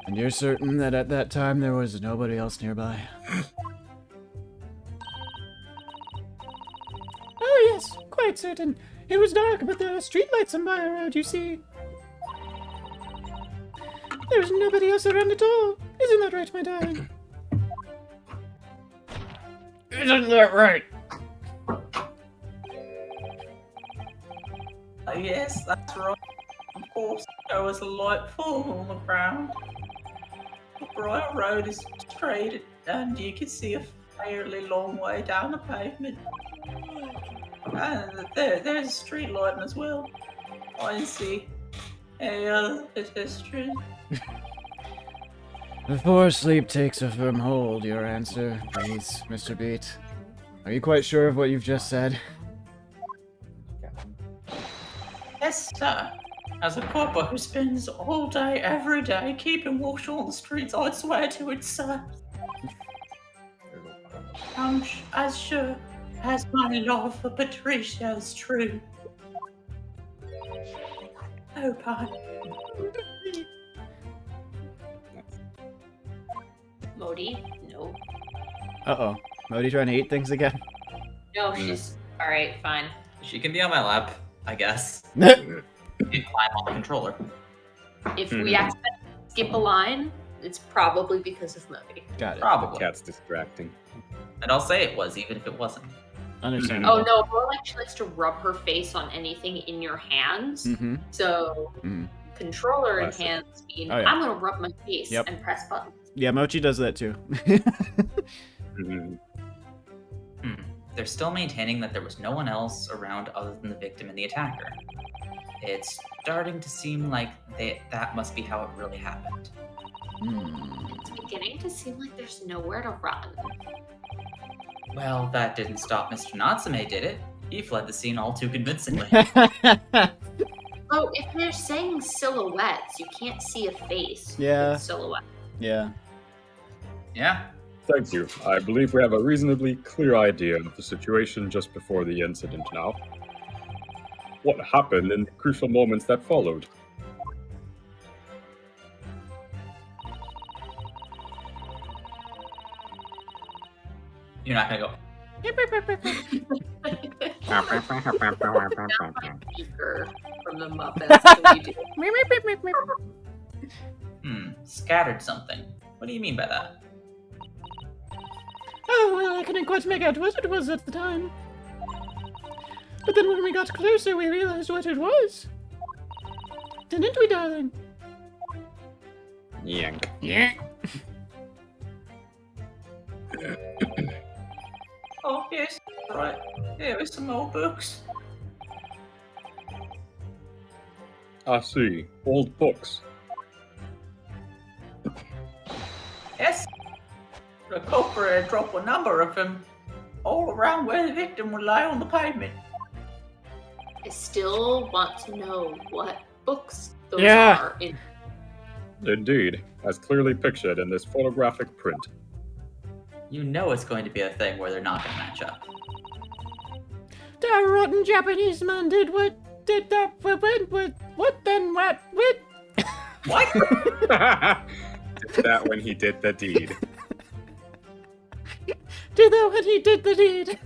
And you're certain that at that time there was nobody else nearby? Oh yes, quite certain. It was dark, but there are streetlights on Briar Road, you see. There's nobody else around at all. Isn't that right, my darling? Isn't that right? Yes, that's right. Of course, there was a light falling on the ground. The Briar Road is straight, and you can see a fairly long way down the pavement. And there's a street lighting as well. I can see any other pedestrian. Before sleep takes a firm hold, your answer, please, Mr. Beat. Are you quite sure of what you've just said? Yes, sir. As a copper who spends all day, every day, keeping watch on the streets, I'd swear to it, sir. I'm as sure as my love for Patricia is true. Oh, pardon. Modi? No. Uh-oh. Modi trying to eat things again? No, she's... Alright, fine. She can be on my lap, I guess. You can climb on the controller. If we accidentally skip a line, it's probably because of Modi. Got it. Probably. Cat's distracting. And I'll say it was, even if it wasn't. Understandable. Oh no, more like she likes to rub her face on anything in your hands. Mm-hmm. So, controller and Classic. hands mean, Oh, yeah. I'm gonna rub my face Yep. and press buttons. Yeah, Mochi does that too. Mhm. They're still maintaining that there was no one else around other than the victim and the attacker. It's starting to seem like that must be how it really happened. It's beginning to seem like there's nowhere to run. Well, that didn't stop Mr. Natsume, did it? He fled the scene all too convincingly. Oh, if they're saying silhouettes, you can't see a face Yeah. with silhouette. Yeah. Yeah, Thank you. I believe we have a reasonably clear idea of the situation just before the incident now. What happened in the crucial moments that followed? You're not gonna go. Speaker from the Muppets when you do. Scattered something. What do you mean by that? Oh, well, I couldn't quite make out what it was at the time. But then when we got closer, we realized what it was. Didn't we, darling? Yank. Yeah. Oh, yes, right. Here are some old books. I see. Old books. Yes. The culprit had dropped a number of them all around where the victim would lie on the pavement. I still want to know what books those Yeah. are in. Indeed, as clearly pictured in this photographic print. You know it's going to be a thing where they're not gonna match up. That rotten Japanese man did what then what? What? Did that when he did the deed. Did that when he did the deed?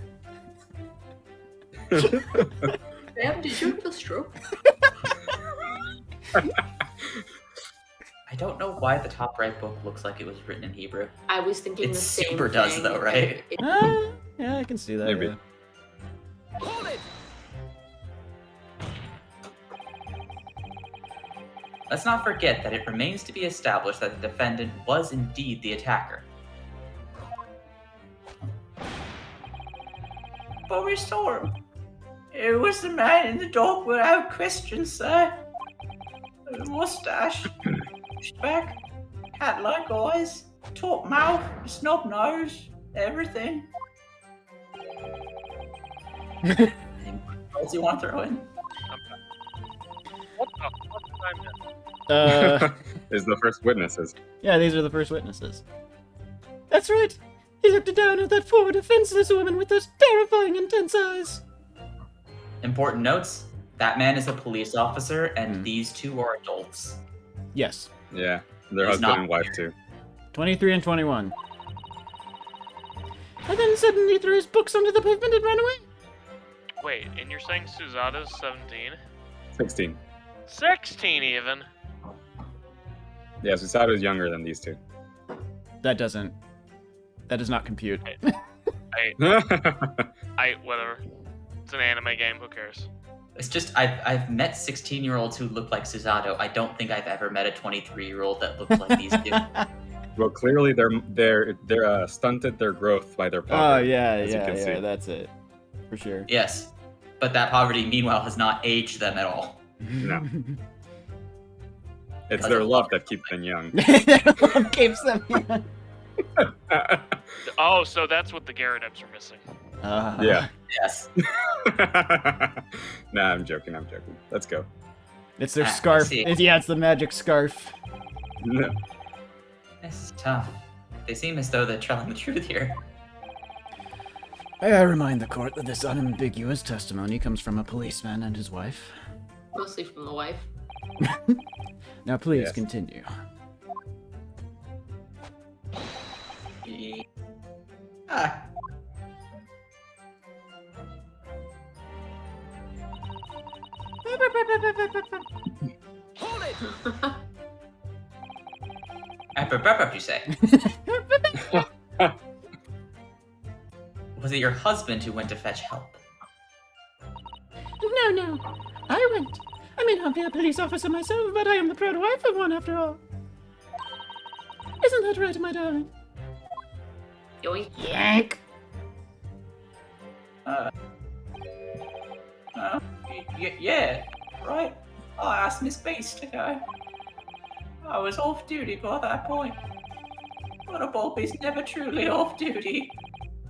Sam, did you have a stroke? I don't know why the top right book looks like it was written in Hebrew. I was thinking It the same super does thing. though, right? Yeah, I can see that. Maybe. Yeah. Let's not forget that it remains to be established that the defendant was indeed the attacker. But we saw him. It was the man in the dock without question, sir. A mustache, back, cat-like eyes, top mouth, snub nose, everything. Anything else you want to throw in? What the fuck did I miss? Is the first witnesses. Yeah, these are the first witnesses. That's right. He looked down at that poor defenseless woman with those terrifying intense eyes. Important notes: that man is a police officer, and these two are adults. Yes. Yeah, their He's husband not and wife here. too. 23 and 21. And then suddenly threw his books onto the pavement and ran away. Wait, and you're saying Suzada's 17? 16. 16 even? Yeah, Susato is younger than these two. That does not compute. Whatever. It's an anime game, who cares? It's just I've met 16-year-olds who look like Susato. I don't think I've ever met a 23-year-old that looks like these two. Well, clearly they're stunted their growth by their Oh, poverty. yeah, as you can see. that's it. For sure. Yes, but that poverty, meanwhile, has not aged them at all. No. It's their love that keeps them young. Love keeps them young. Oh, so that's what the Gyarados are missing. Yeah. Yes. Nah, I'm joking. Let's go. It's their I scarf. see. It's the magic scarf. No. This is tough. They seem as though they're telling the truth here. May I remind the court that this unambiguous testimony comes from a policeman and his wife. Mostly from the wife. Now please Yes. continue. Ah. You say? Was it your husband who went to fetch help? No. I went. I may not be a police officer myself, but I am the proud wife of one after all. Isn't that right, my darling? Yoink. Yank. Yeah, right. I asked Miss Beast to go. I was off duty by that point. But a Bobby's never truly off duty.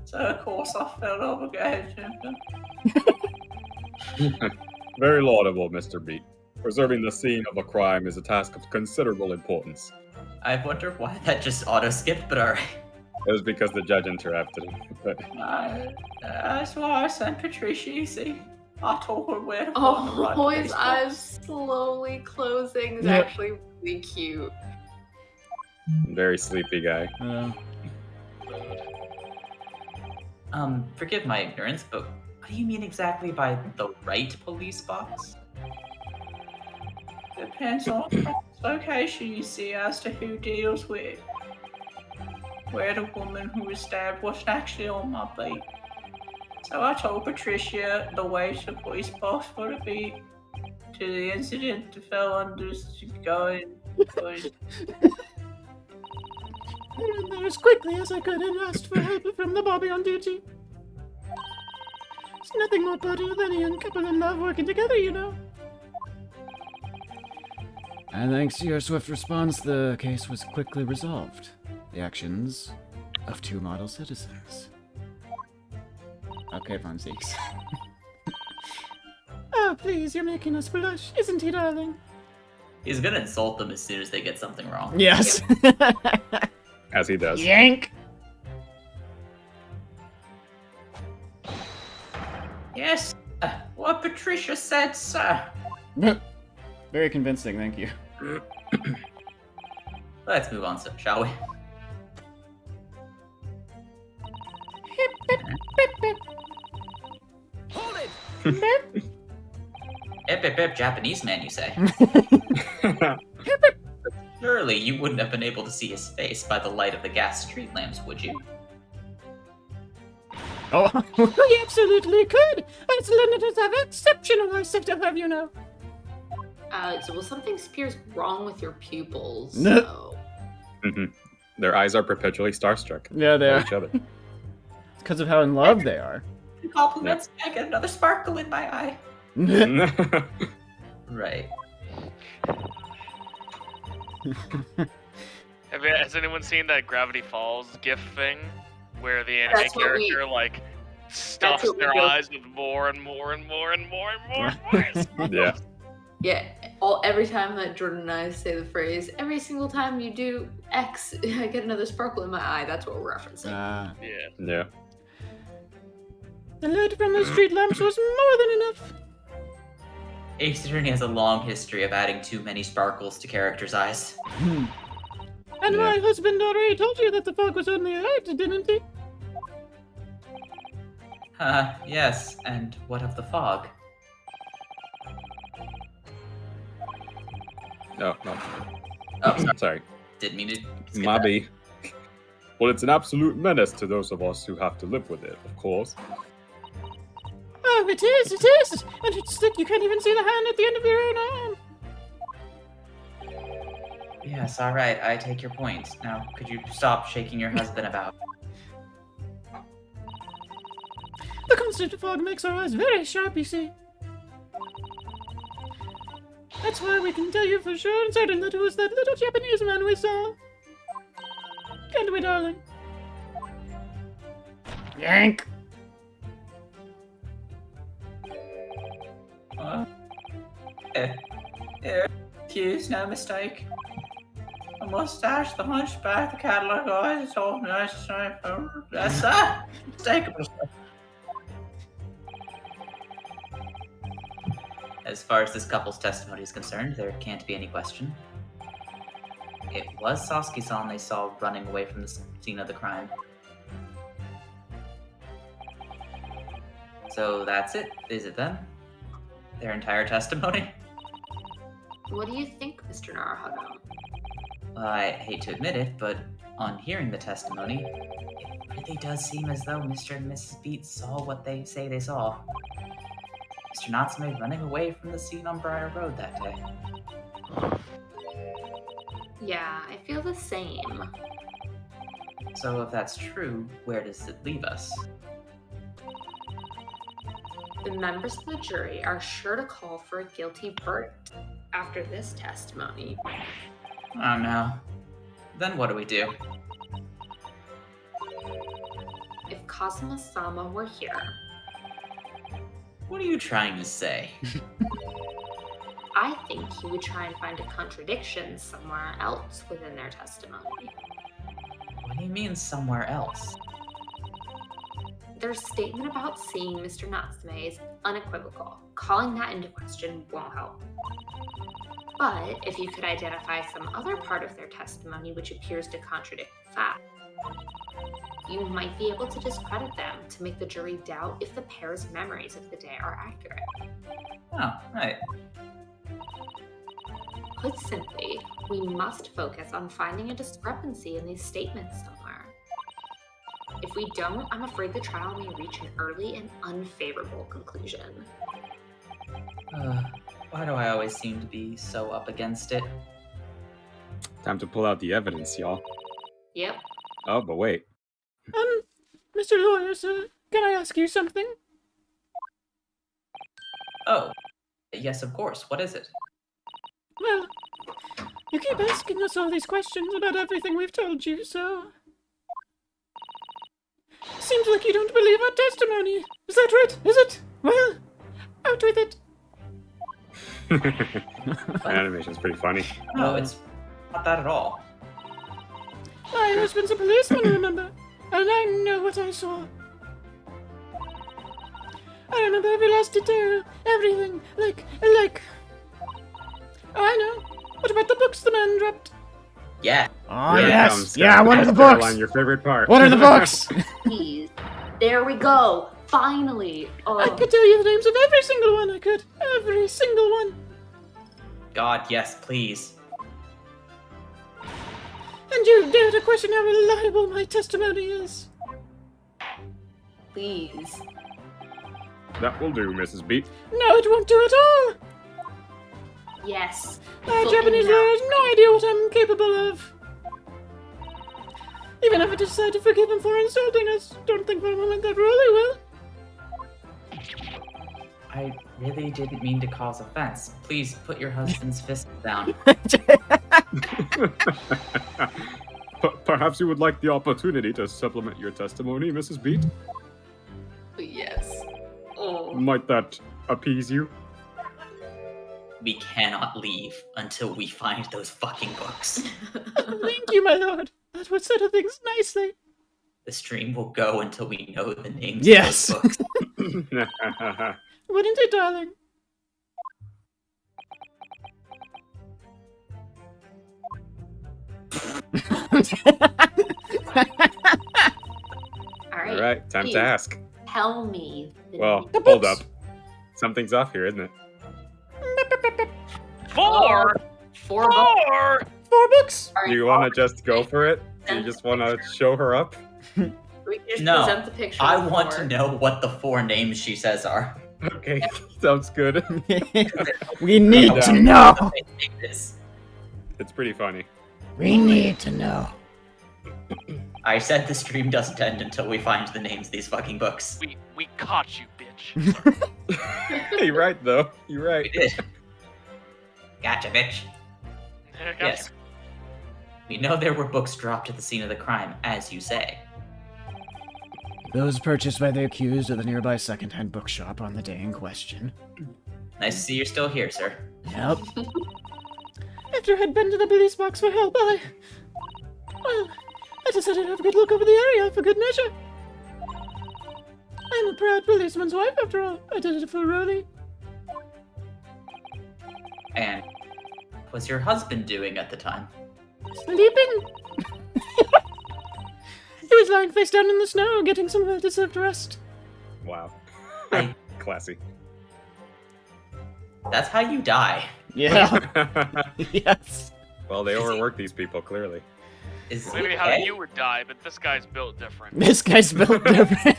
So of course I felt obligated. Very laudable, Mr. Beat. Preserving the scene of a crime is a task of considerable importance. I wonder why that just auto-skipped, but alright. It was because the judge interrupted him. But That's why I sent Patricia, you see. I told her where to find the right Oh, his police eyes box. slowly closing is Yep. actually really cute. very sleepy guy. Forgive my ignorance, but what do you mean exactly by the right police box? Depends on the location, you see, as to who deals with where the woman who was stabbed wasn't actually on my beat. So I told Patricia the way to the police box would be to the incident the fell under going. I ran there as quickly as I could and asked for help from the Bobby on duty. It's nothing more potent than a young couple in love working together, you know. And thanks to your swift response, the case was quickly resolved. The actions of 2 model citizens. Okay, Von Zeeks. Oh, please, you're making us blush, isn't he, darling? He's gonna insult them as soon as they get something wrong. Yes. As he does. Yank! Yes, what Patricia said, sir. Very convincing, thank you. Let's move on, shall we? Hold it! Ip, ip, ip, Japanese man, you say? Surely you wouldn't have been able to see his face by the light of the gas street lamps, would you? Oh, we absolutely could! Icelanders have exceptional eyesight to have, you know. So well, something appears wrong with your pupils. No. So. Their eyes are perpetually starstruck. Yeah, they by are. each other. It's because of how in love they are. Compliments, I get another sparkle in my eye. Right. Has anyone seen that Gravity Falls GIF thing, where the anime That's what we- character like stuffs what we their go- eyes with more and more and more and more and more and more? Yeah. Yeah, every time that Jordan and I say the phrase, every single time you do X, I get another sparkle in my eye. That's what we're referencing. Yeah. Yeah. The light from the street lamps was more than enough. Ace Attorney has a long history of adding too many sparkles to characters' eyes. And my husband already told you that the fog was only a light, didn't he? Yes, and what of the fog? No, no. Oh, sorry. Sorry. Didn't mean to skip that. Maybe. Well, it's an absolute menace to those of us who have to live with it, of course. Oh, it is, it is! And it's thick, you can't even see the hand at the end of your own arm. Yes, alright, I take your point. Now, could you stop shaking your husband about? The constant fog makes our eyes very sharp, you see. That's why we can tell you for sure and certain that it was that little Japanese man we saw. Can't we, darling? Yank! Excuse, no mistake. The mustache, the hunchback, the Cadillac eyes, it's all nice. That's mistakeable. As far as this couple's testimony is concerned, there can't be any question. It was Sasuke-san they saw running away from the scene of the crime. So that's it, is it then? Their entire testimony? What do you think, Mr. Naruhodo? Well, I hate to admit it, but on hearing the testimony, it really does seem as though Mr. and Mrs. Beats saw what they say they saw. Mr. Natsume running away from the scene on Briar Road that day. Yeah, I feel the same. So if that's true, where does it leave us? The members of the jury are sure to call for a guilty verdict after this testimony. Oh no. Then what do we do? If Kazuma-sama were here, What are you trying to say? I think he would try and find a contradiction somewhere else within their testimony. What do you mean somewhere else? Their statement about seeing Mr. Natsume is unequivocal. Calling that into question won't help. But if you could identify some other part of their testimony which appears to contradict the fact, you might be able to discredit them to make the jury doubt if the pair's memories of the day are accurate. Oh, right. Put simply, we must focus on finding a discrepancy in these statements somewhere. If we don't, I'm afraid the trial may reach an early and unfavorable conclusion. Why do I always seem to be so up against it? Time to pull out the evidence, y'all. Yep. Oh, but wait. Mr. Lawyer, sir, can I ask you something? Oh, yes, of course. What is it? Well, you keep asking us all these questions about everything we've told you, so... Seems like you don't believe our testimony. Is that right? Is it? Well, out with it. Animation's pretty funny. No, it's not that at all. My husband's a policeman, remember? And I know what I saw. I remember every last detail, everything, like... I know. What about the books the man dropped? Yeah. Oh, Here it yes. comes, Yeah, Scott. what are the Caroline, books? your favorite part. What are the books? Please. There we go. Finally. Oh. I could tell you the names of every single one, I could. Every single one. God, yes, please. And you dare to question how reliable my testimony is. Please. That will do, Mrs. B. No, it won't do at all. Yes. My Full Japanese enough. lawyer has no idea what I'm capable of. Even if I decide to forgive him for insulting us, don't think for a moment that really will. I really didn't mean to cause offense. Please put your husband's fist down. Perhaps you would like the opportunity to supplement your testimony, Mrs. Beat? Yes. Oh. Might that appease you? We cannot leave until we find those fucking books. Thank you, my lord. That would settle things nicely. The stream will go until we know the names Yes. of those books. Wouldn't it, darling? Alright. Alright, time please to ask. Tell me. Well, The hold books. up. Something's off here, isn't it? 4! 4 books. 4! 4 books. Do you want to just go for it? Do you just want to show her up? We just No, present the picture. I of want 4. to know what the 4 names she says are. Okay, sounds good. We need Yeah. to know. It's pretty funny. We need to know. I said the stream doesn't end until we find the names of these fucking books. We caught you, bitch. You're right, though. You're We right. did. Gotcha, bitch. Yes. We know there were books dropped at the scene of the crime, as you say. Those purchased by the accused at the nearby second-hand bookshop on the day in question. Nice to see you're still here, sir. Yep. After I'd been to the police box for help, I decided to have a good look over the area for good measure. I'm a proud policeman's wife, after all. I did it for Rolly. And what was your husband doing at the time? Sleeping. He was lying face down in the snow, getting some well-deserved rest. Wow. I- Classy. That's how you die. Yeah. Yes. Well, they overwork these people, clearly. Is Maybe he how okay? you would die, but this guy's built different. This guy's built different.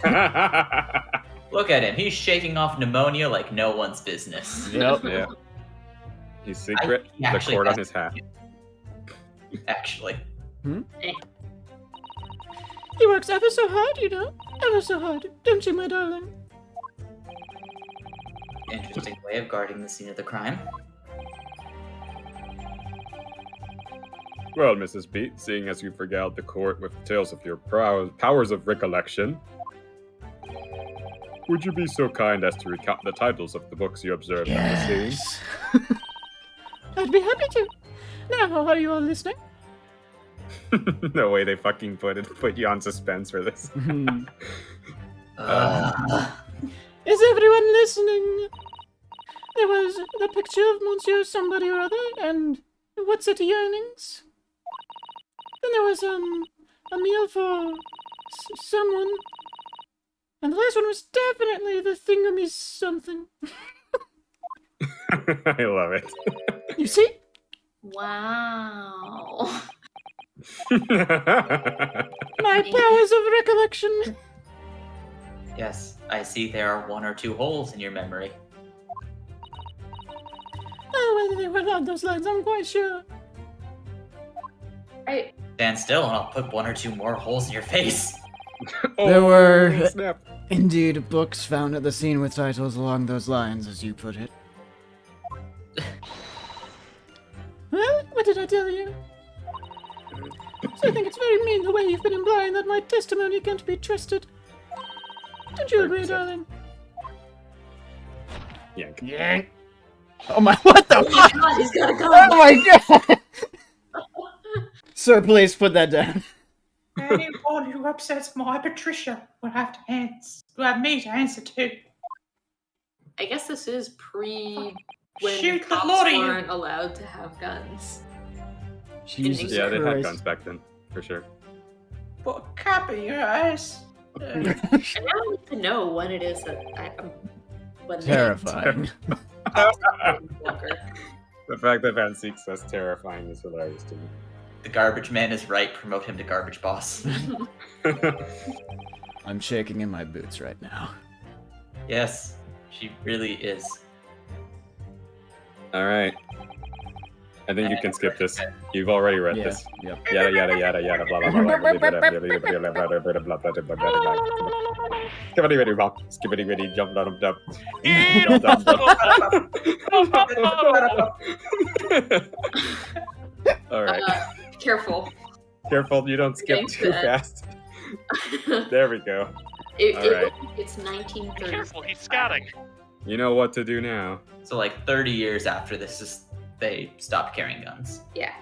Look at him. He's shaking off pneumonia like no one's business. Yep. Yeah. He's secret. he The actually cord on has- his hat. Actually. He works ever so hard, you know. Ever so hard. Don't you, my darling? Interesting way of guarding the scene of the crime. Well, Mrs. Beat, seeing as you've regaled the court with tales of your powers of recollection, would you be so kind as to recount the titles of the books you observed at the scene? I'd be happy to. Now, are you all listening? The way they fucking put you on suspense for this. Is everyone listening? There was the picture of Monsieur somebody or other, and what's at Yearnings? Then there was, a meal for someone. And the last one was definitely the thingamy something. I love it. You see? Wow. My powers of recollection. Yes, I see there are 1 or 2 holes in your memory. Oh, whether they were along those lines, I'm quite sure. Stand still and I'll put 1 or 2 more holes in your face. There were Oh, snap. indeed books found at the scene with titles along those lines, as you put it. Well, what did I tell you? So I think it's very mean the way you've been implying that my testimony can't be trusted. Don't you agree, 100%. darling? Yeah. Oh my, what the Oh my fuck? god, he's got a gun! Oh my god! Sir, please put that down. Anyone who upsets my Patricia will have me to answer to. I guess this is when Shoot the cops lot of you. weren't allowed to have guns. Jesus Yeah, they had Christ. guns back then, for sure. Put a cap in your ass. And now I need to know when it is that when Terrifying. The fact that Van Seek says terrifying is hilarious to me. The garbage man is right. Promote him to garbage boss. I'm shaking in my boots right now. Yes, she really is. Alright. I think you can skip this. You've already read Yeah, this. yep. Yada yada yada yada blah blah blah blah blah blah blah blah blah blah blah blah. Skibbity bitty bop, skibbity bitty jump down jump. Alright. Careful. Careful you don't skip Getting too to that. fast. There we go. Alright. Alright. It's 1930. Careful, he's scatting. You know what to do now. So like 30 years after this they stopped carrying guns. Yeah.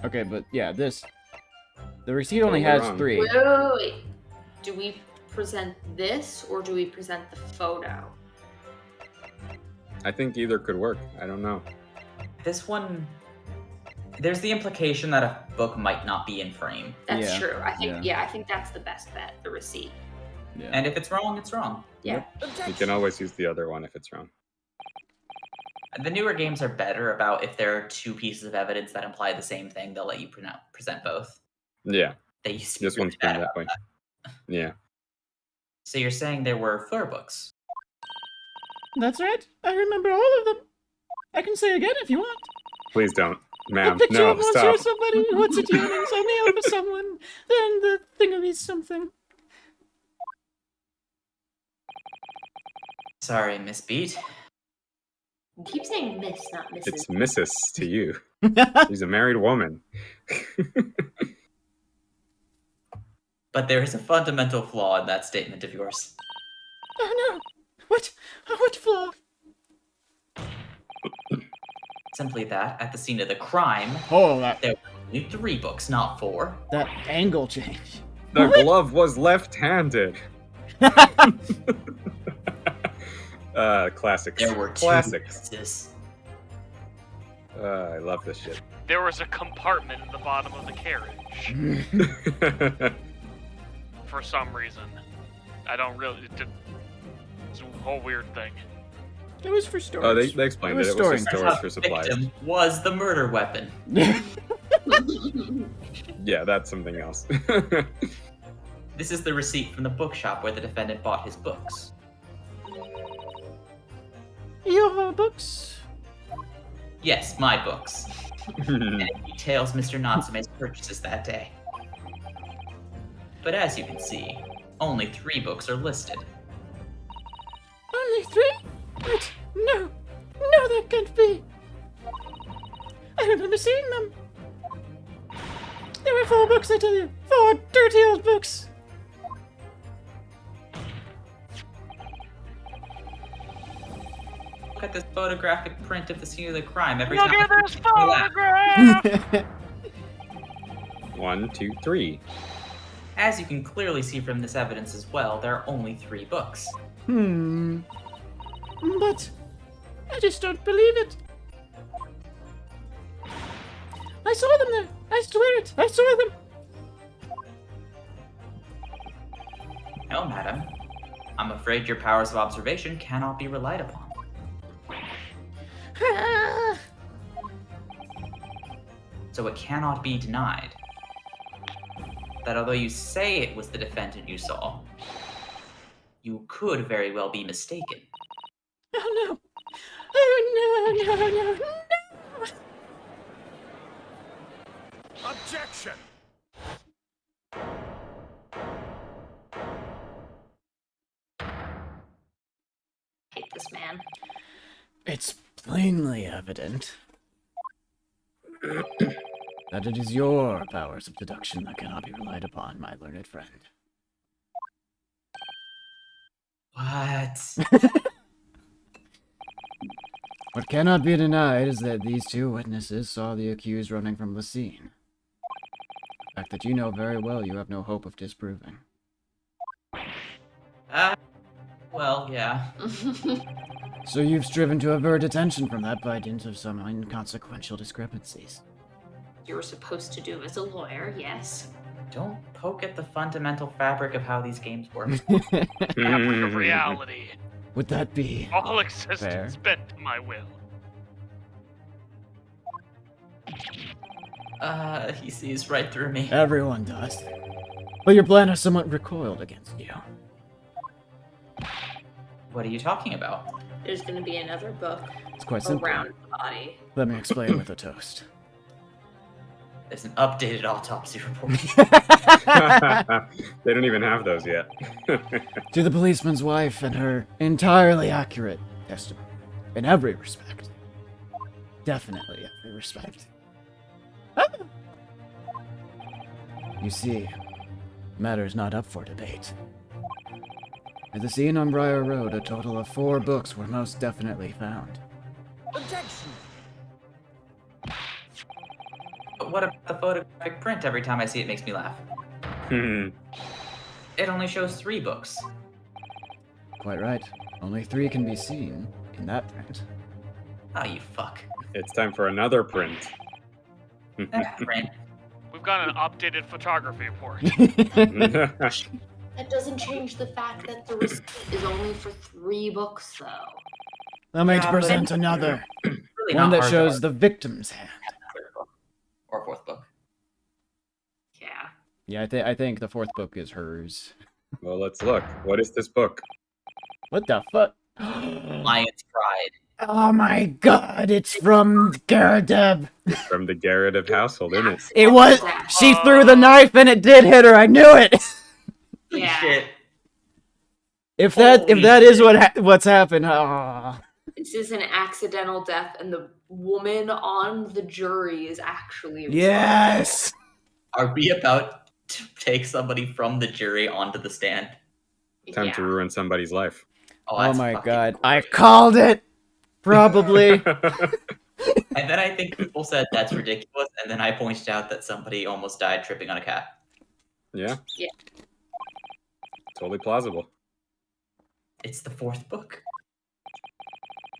Okay, but yeah, the receipt only Totally has wrong. 3. Wait. Do we present this or do we present the photo? I think either could work. I don't know. This one, there's the implication that a book might not be in frame. That's Yeah, true. I think yeah. I think that's the best bet, the receipt. Yeah. And if it's wrong, it's wrong. Yeah. You can always use the other one if it's wrong. The newer games are better about if there are 2 pieces of evidence that imply the same thing, they'll let you present both. Yeah. They used to be This really one's been bad that about way. that. Yeah. So you're saying there were Fleur books? That's right. I remember all of them. I can say again if you want. Please don't. The Ma'am, picture no, of Monsieur stop. somebody, what's it Yearnings, a meal for someone, then the thingamy something. Sorry, Miss Beat. You keep saying miss, not Mrs. It's Mrs. to you. She's a married woman. But there is a fundamental flaw in that statement of yours. Oh no! What flaw? Simply that, at the scene of the crime, Oh, that there were only 3 books, not 4. angle change. The glove was left-handed. Classics. There were 2 Classics. pieces. I love this shit. There was a compartment in the bottom of the carriage. For some reason. I don't really... It's a whole weird thing. It was for storage. Oh, they explained it. It was for storage for supplies. Victim was the murder weapon. Yeah, that's something else. This is the receipt from the bookshop where the defendant bought his books. Your books? Yes, my books. And it details Mr. Natsume's purchases that day. But as you can see, only 3 books are listed. Only 3? But no, that can't be. I remember seeing them. There were 4 books, I tell you. 4 dirty old books. look at this photographic print of the scene of the crime every Look time. at this I photograph! 1, 2, 3. As you can clearly see from this evidence as well, there are only 3 books. But I just don't believe it. I saw them there. I swear it. I saw them. No, madam. I'm afraid your powers of observation cannot be relied upon. So it cannot be denied that although you say it was the defendant you saw, you could very well be mistaken. Oh no. Oh no, no, no, no. Objection! Hate this man. It's plainly evident that it is your powers of deduction that cannot be relied upon, my learned friend. What? What cannot be denied is that these 2 witnesses saw the accused running from the scene. A fact that you know very well you have no hope of disproving. Well, yeah. So you've striven to avert attention from that by dint of some inconsequential discrepancies. You were supposed to do as a lawyer, yes. Don't poke at the fundamental fabric of how these games work. Fabric of reality. Would that be All existence fair? bent to my will. He sees right through me. Everyone does. But your plan has somewhat recoiled against you. What are you talking about? There's gonna be another book It's quite simple. around the body. Let me explain with a toast. There's an updated autopsy report. They don't even have those yet. To the policeman's wife and her entirely accurate testimony. In every respect. Definitely every respect. Ah! You see, the matter is not up for debate. At the scene on Briar Road, a total of 4 books were most definitely found. Objection! But what about the photographic print? Every time I see it makes me laugh. It only shows 3 books. Quite right. Only 3 can be seen in that print. Oh, you fuck. It's time for another print. Print. We've got an updated photography report. That doesn't change the fact that the receipt is only for 3 books, though. Let me Yeah, but- present another. Really One not that hard shows to the victim's hand. argue third book. Or 4th book. Yeah. Yeah, I think the 4th book is hers. Well, let's look. What is this book? What the fuck? Lion's Pride. Oh my god, it's from Garadeb. It's from the Garrett household, isn't it? It was. Exactly. She threw the knife and it did hit her. I knew it. Holy Yeah. shit. If that Holy is shit. what's happened. Oh. This is an accidental death, and the woman on the jury is actually. Yes. Are we about to take somebody from the jury onto the stand? Time Yeah. to ruin somebody's life. Oh that's my fucking god. I great. called it. Probably. And then I think people said that's ridiculous, and then I pointed out that somebody almost died tripping on a cat. Yeah? Yeah. Totally plausible. It's the 4th book.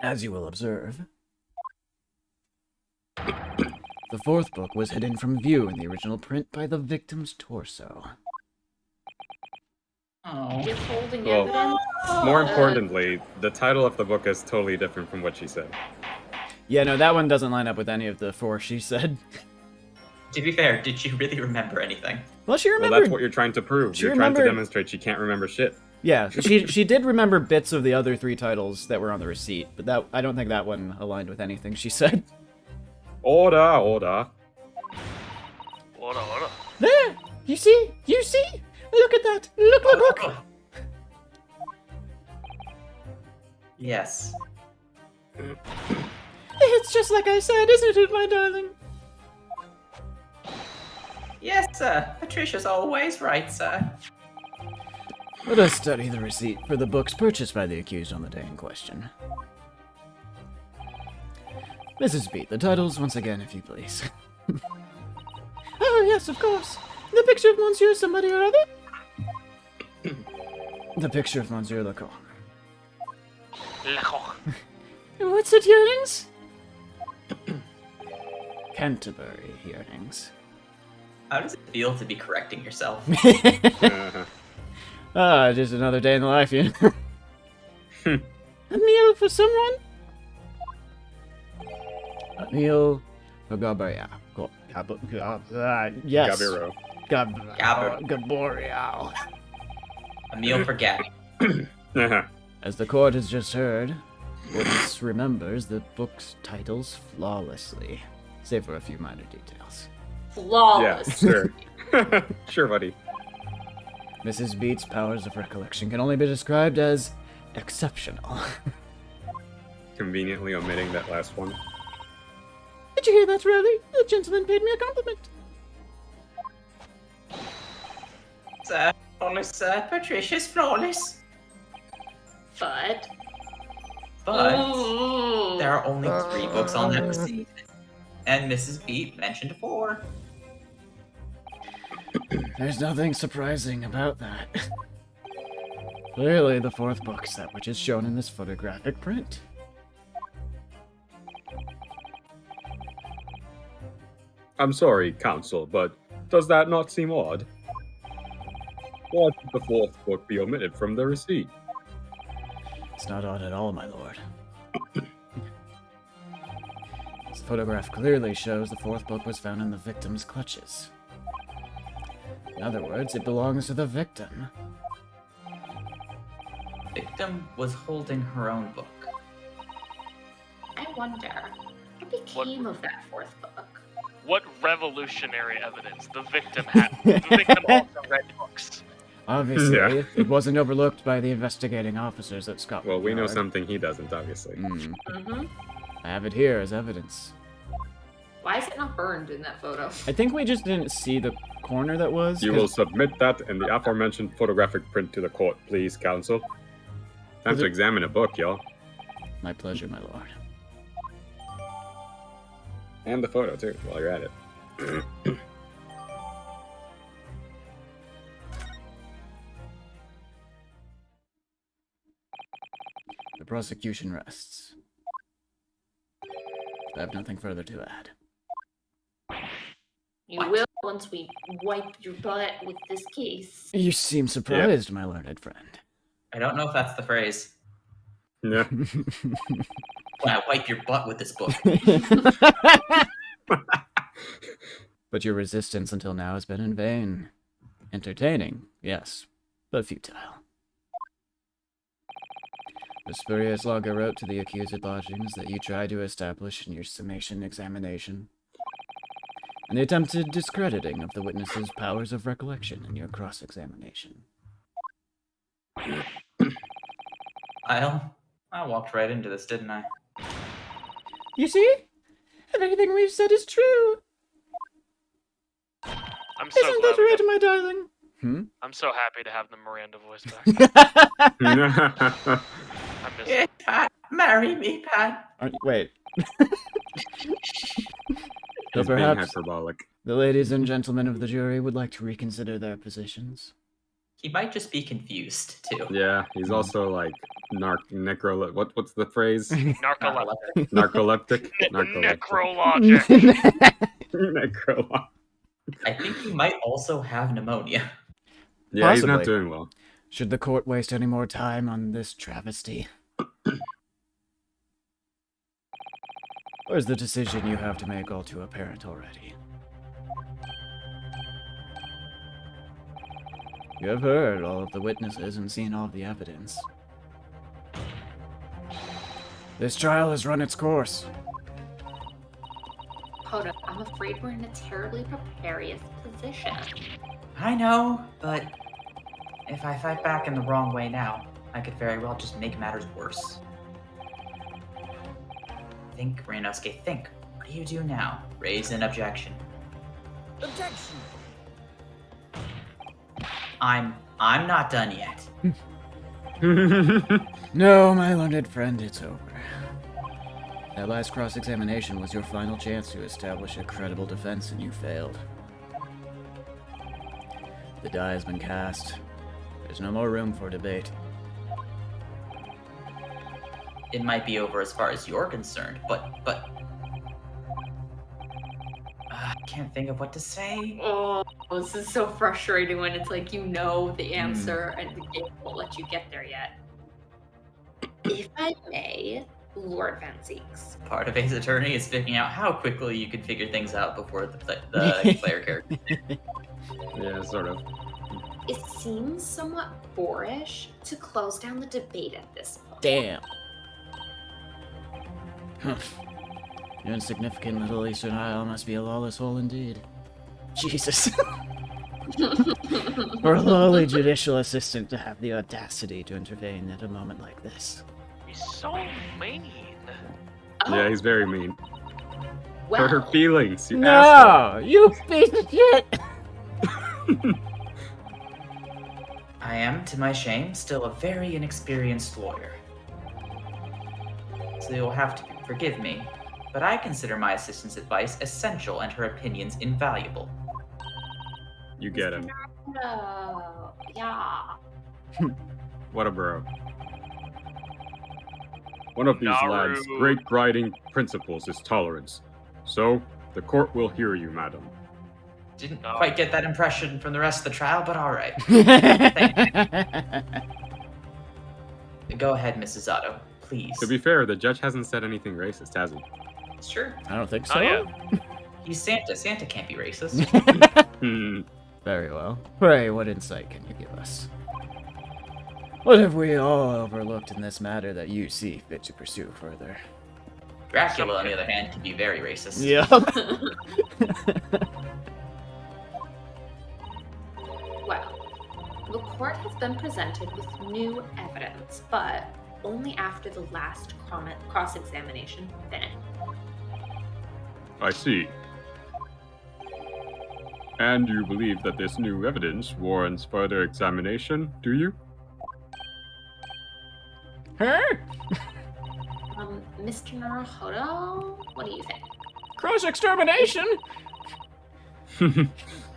As you will observe, the 4th book was hidden from view in the original print by the victim's torso. Oh. Withholding Well, evidence. More importantly, the title of the book is totally different from what she said. Yeah, no, that one doesn't line up with any of the 4 she said. To be fair, did she really remember anything? Well, she Well, remembered. that's what you're trying to prove. She You're trying to remembered- demonstrate she can't remember shit. Yeah, she did remember bits of the other 3 titles that were on the receipt, but that I don't think that one aligned with anything she said. Order, order. What a. There! You see? You see? Look at that! Look, look, look! Yes. It's just like I said, isn't it, my darling? Yes, sir. Patricia's always right, sir. Let us study the receipt for the books purchased by the accused on the day in question. Mrs. Beat, the titles once again, if you please. Oh, yes, of course. The picture of Monsieur somebody or other? The picture of Monsieur Lecoq. Lecoq. What's it, hearings? Canterbury hearings. How does it feel to be correcting yourself? Ah, just another day in the life, you know. A meal for someone? A meal for Gabriel. Yes. Gabiro. Gabriel. A meal for Gabby. As the court has just heard, witness remembers the book's titles flawlessly, save for a few minor details. Yeah, Flawless. sure. Sure, buddy. Mrs. Beat's powers of recollection can only be described as exceptional. Conveniently omitting that last one. Did you hear that, Riley? The gentleman paid me a compliment. Sir, flawless, sir. Patricia's flawless. But But there are only 3 books on that receipt. And Mrs. Beat mentioned 4. There's nothing surprising about that. Clearly, the 4th book's that which is shown in this photographic print. I'm sorry, Counsel, but does that not seem odd? Why should the 4th book be omitted from the receipt? It's not odd at all, my lord. This photograph clearly shows the 4th book was found in the victim's clutches. In other words, it belongs to the victim. Victim was holding her own book. I wonder, what became of that 4th book? What revolutionary evidence the victim had? The victim also read books. Obviously, Yeah. it wasn't overlooked by the investigating officers at Scotland Well, we know Yard. something he doesn't, obviously. Mm-hmm. I have it here as evidence. Why is it not burned in that photo? I think we just didn't see the corner that was. You 'cause- will submit that and the aforementioned photographic print to the court, please, Counsel. Time Was to it- examine a book, y'all. My pleasure, my lord. And the photo, too, while you're at it. The prosecution rests. I have nothing further to add. You What? will once we wipe your butt with this case. You seem surprised, my learned friend. I don't know if that's the phrase. Yeah. When I wipe your butt with this book. But your resistance until now has been in vain. Entertaining, yes, but futile. The spurious logger wrote to the accused lodgings that you tried to establish in your summation examination, and the attempted discrediting of the witness's powers of recollection in your cross-examination. I walked right into this, didn't I? You see? Everything we've said is true. I'm so Isn't glad that we right, got- my darling? Hmm? I'm so happy to have the Miranda voice back. I miss Yeah, it. Pat. Marry me, Pat. Wait. So He's being perhaps hyperbolic. the ladies and gentlemen of the jury would like to reconsider their positions. He might just be confused, too. Yeah, he's also like what's the phrase? Narcoleptic. Narcoleptic? Narcoleptic. Necrologic. Necrologic. I think he might also have pneumonia. Yeah, he's not Possibly. doing well. Should the court waste any more time on this travesty? Or is the decision you have to make all too apparent already? You have heard all of the witnesses and seen all of the evidence. This trial has run its course. Hold up, I'm afraid we're in a terribly precarious position. I know, but if I fight back in the wrong way now, I could very well just make matters worse. Think, Reinosuke, think. What do you do now? Raise an objection. Objection! I'm not done yet. No, my learned friend, it's over. That last cross-examination was your final chance to establish a credible defense, and you failed. The die has been cast. There's no more room for debate. It might be over as far as you're concerned, but I can't think of what to say. Oh, this is so frustrating when it's like you know the answer and the game won't let you get there yet. If I may, Lord Van Zeeks. Part of Ace Attorney is figuring out how quickly you can figure things out before the player character. Yeah, sort of. It seems somewhat boorish to close down the debate at this point. Damn. Your insignificant little Eastern Isle must be a lawless hole indeed. Jesus. For a lowly judicial assistant to have the audacity to intervene at a moment like this. He's so mean. Yeah, he's very mean. Well, Hurt her feelings, you asshole. No! You piece of shit! I am, to my shame, still a very inexperienced lawyer. So you'll have to forgive me, but I consider my assistant's advice essential and her opinions invaluable. You get him. no, yeah. What a bro. One of these Naru. lads' great guiding principles is tolerance. So, the court will hear you, madam. Didn't No. quite get that impression from the rest of the trial, but alright. Go ahead, Mrs. Otto, please. To be fair, the judge hasn't said anything racist, has he? Sure. I don't think Not so. yet. He's Santa. Santa can't be racist. Hmm. Very well. Pray, what insight can you give us? What have we all overlooked in this matter that you see fit to pursue further? Dracula, on the other hand, can be very racist. Yeah. Well, the court has been presented with new evidence, but only after the last cross-examination finished. I see. And you believe that this new evidence warrants further examination, do you? Huh? Mr. Naruhodo, what do you think? Cross-extermination?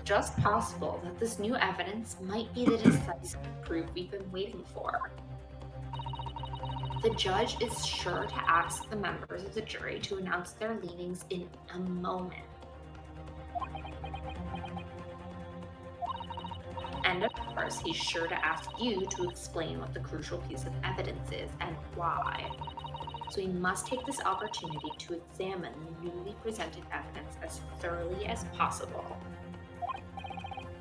Just possible that this new evidence might be the decisive proof we've been waiting for. The judge is sure to ask the members of the jury to announce their leanings in a moment. And of course, he's sure to ask you to explain what the crucial piece of evidence is and why. So we must take this opportunity to examine the newly presented evidence as thoroughly as possible.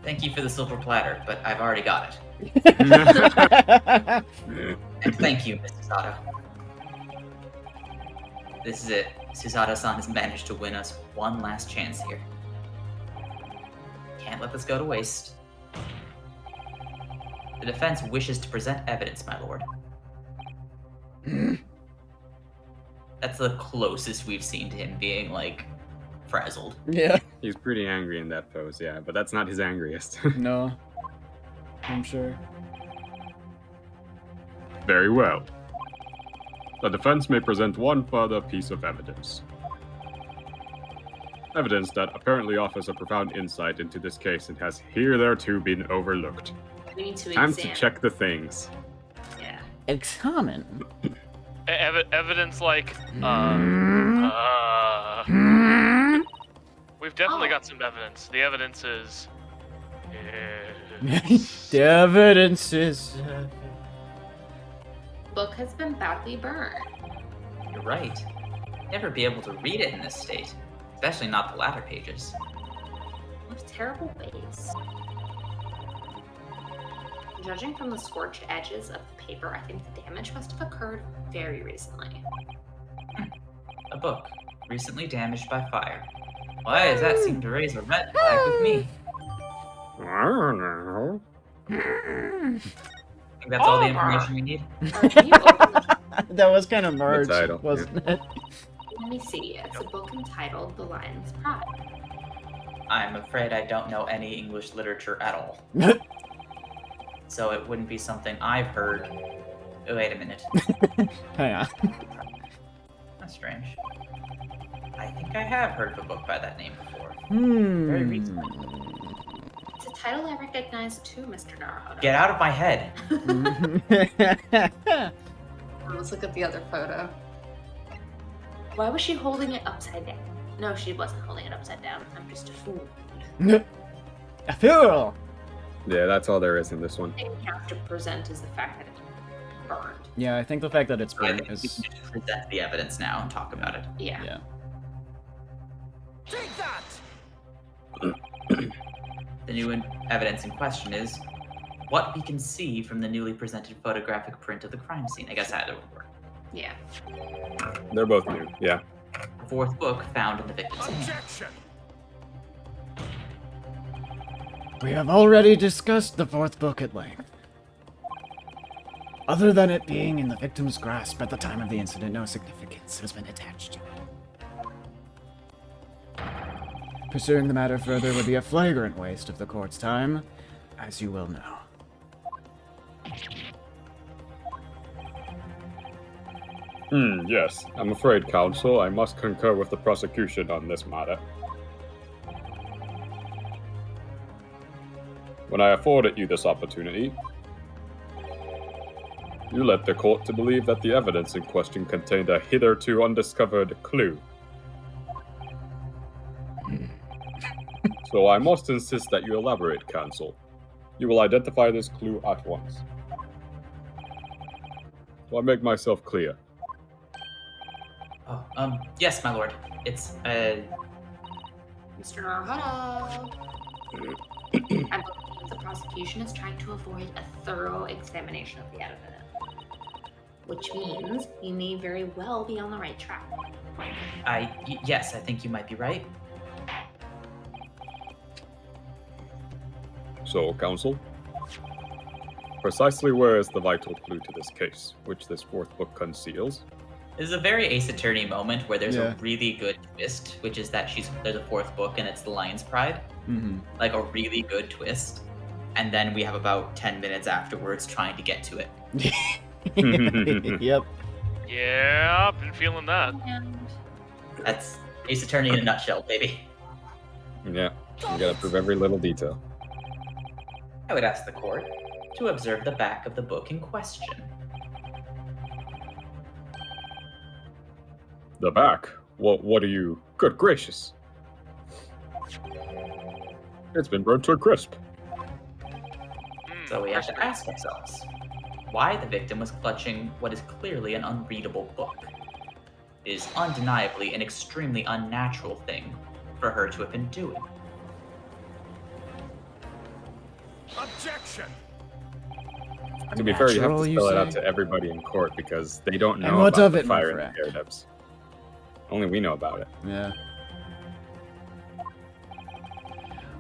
Thank you for the silver platter, but I've already got it. And thank you, Mrs. Otto. This is it. Susato-san has managed to win us one last chance here. Can't let this go to waste. The defense wishes to present evidence, my lord. That's the closest we've seen to him being, like, frazzled. Yeah. He's pretty angry in that pose, yeah, but that's not his angriest. No. I'm sure. Very well. The defense may present one further piece of evidence. Evidence that apparently offers a profound insight into this case and has hitherto been overlooked. We need to Time examine. to check the things. Yeah. Examine. Evidence like, we've definitely got some evidence. The evidence is. The evidence is... Book has been badly burned. You're right. Never be able to read it in this state, especially not the latter pages. What terrible waste. Judging from the scorched edges of the paper, I think the damage must have occurred very recently. A book, recently damaged by fire. Why does that seem to raise a red flag with me? I don't know. I think that's all the information we need. Can you open the- That was kind of merged, title, wasn't it? Let me see. It's a book entitled The Lion's Pride. I'm afraid I don't know any English literature at all. So it wouldn't be something I've heard. Oh, wait a minute. Hang on. That's strange. I think I have heard of a book by that name before. Very Hmm. recently. It's a title I recognize too, Mr. Naruhodo. Get out of my head. Let's look at the other photo. Why was she holding it upside down? No, she wasn't holding it upside down. I'm just a fool. A fool! Yeah, that's all there is in this one. Thing you have to present is the fact that it's burned. Yeah, I think the fact that it's I burnt think we is... can just present the evidence now and talk about it. Yeah. Yeah. Take that! The new evidence in question is what we can see from the newly presented photographic print of the crime scene. I guess either would work. Yeah. They're both new, yeah. The fourth book found in the victim's hand. Objection! We have already discussed the fourth book at length. Other than it being in the victim's grasp at the time of the incident, no significance has been attached to it. Pursuing the matter further would be a flagrant waste of the court's time, as you will know. Yes. I'm afraid, counsel, I must concur with the prosecution on this matter. When I afforded you this opportunity, you led the court to believe that the evidence in question contained a hitherto undiscovered clue. So I must insist that you elaborate, counsel. You will identify this clue at once. Do I make myself clear? Oh, yes, my lord. It's, Mr. Naruhodo. I believe the prosecution is trying to avoid a thorough examination of the evidence, which means we may very well be on the right track. yes, I think you might be right. So, counsel? Precisely where is the vital clue to this case, which this fourth book conceals? This is a very Ace Attorney moment where there's Yeah. a really good twist, which is that there's a fourth book and it's the Lion's Pride. Mm-hmm. Like a really good twist. And then we have about 10 minutes afterwards trying to get to it. Yep. Yeah, I've been feeling that. And That's Ace Attorney in a nutshell, baby. Yeah, you gotta prove every little detail. I would ask the court to observe the back of the book in question. The back? What are you... Good gracious! It's been burnt to a crisp. So we have to ask ourselves why the victim was clutching what is clearly an unreadable book. It is undeniably an extremely unnatural thing for her to have been doing. Objection! To be fair, you have Unnatural, to you spell it out say? to everybody in court because they don't know And what's about of the it, my fire and friend? the air depths. Only we know about it. Yeah.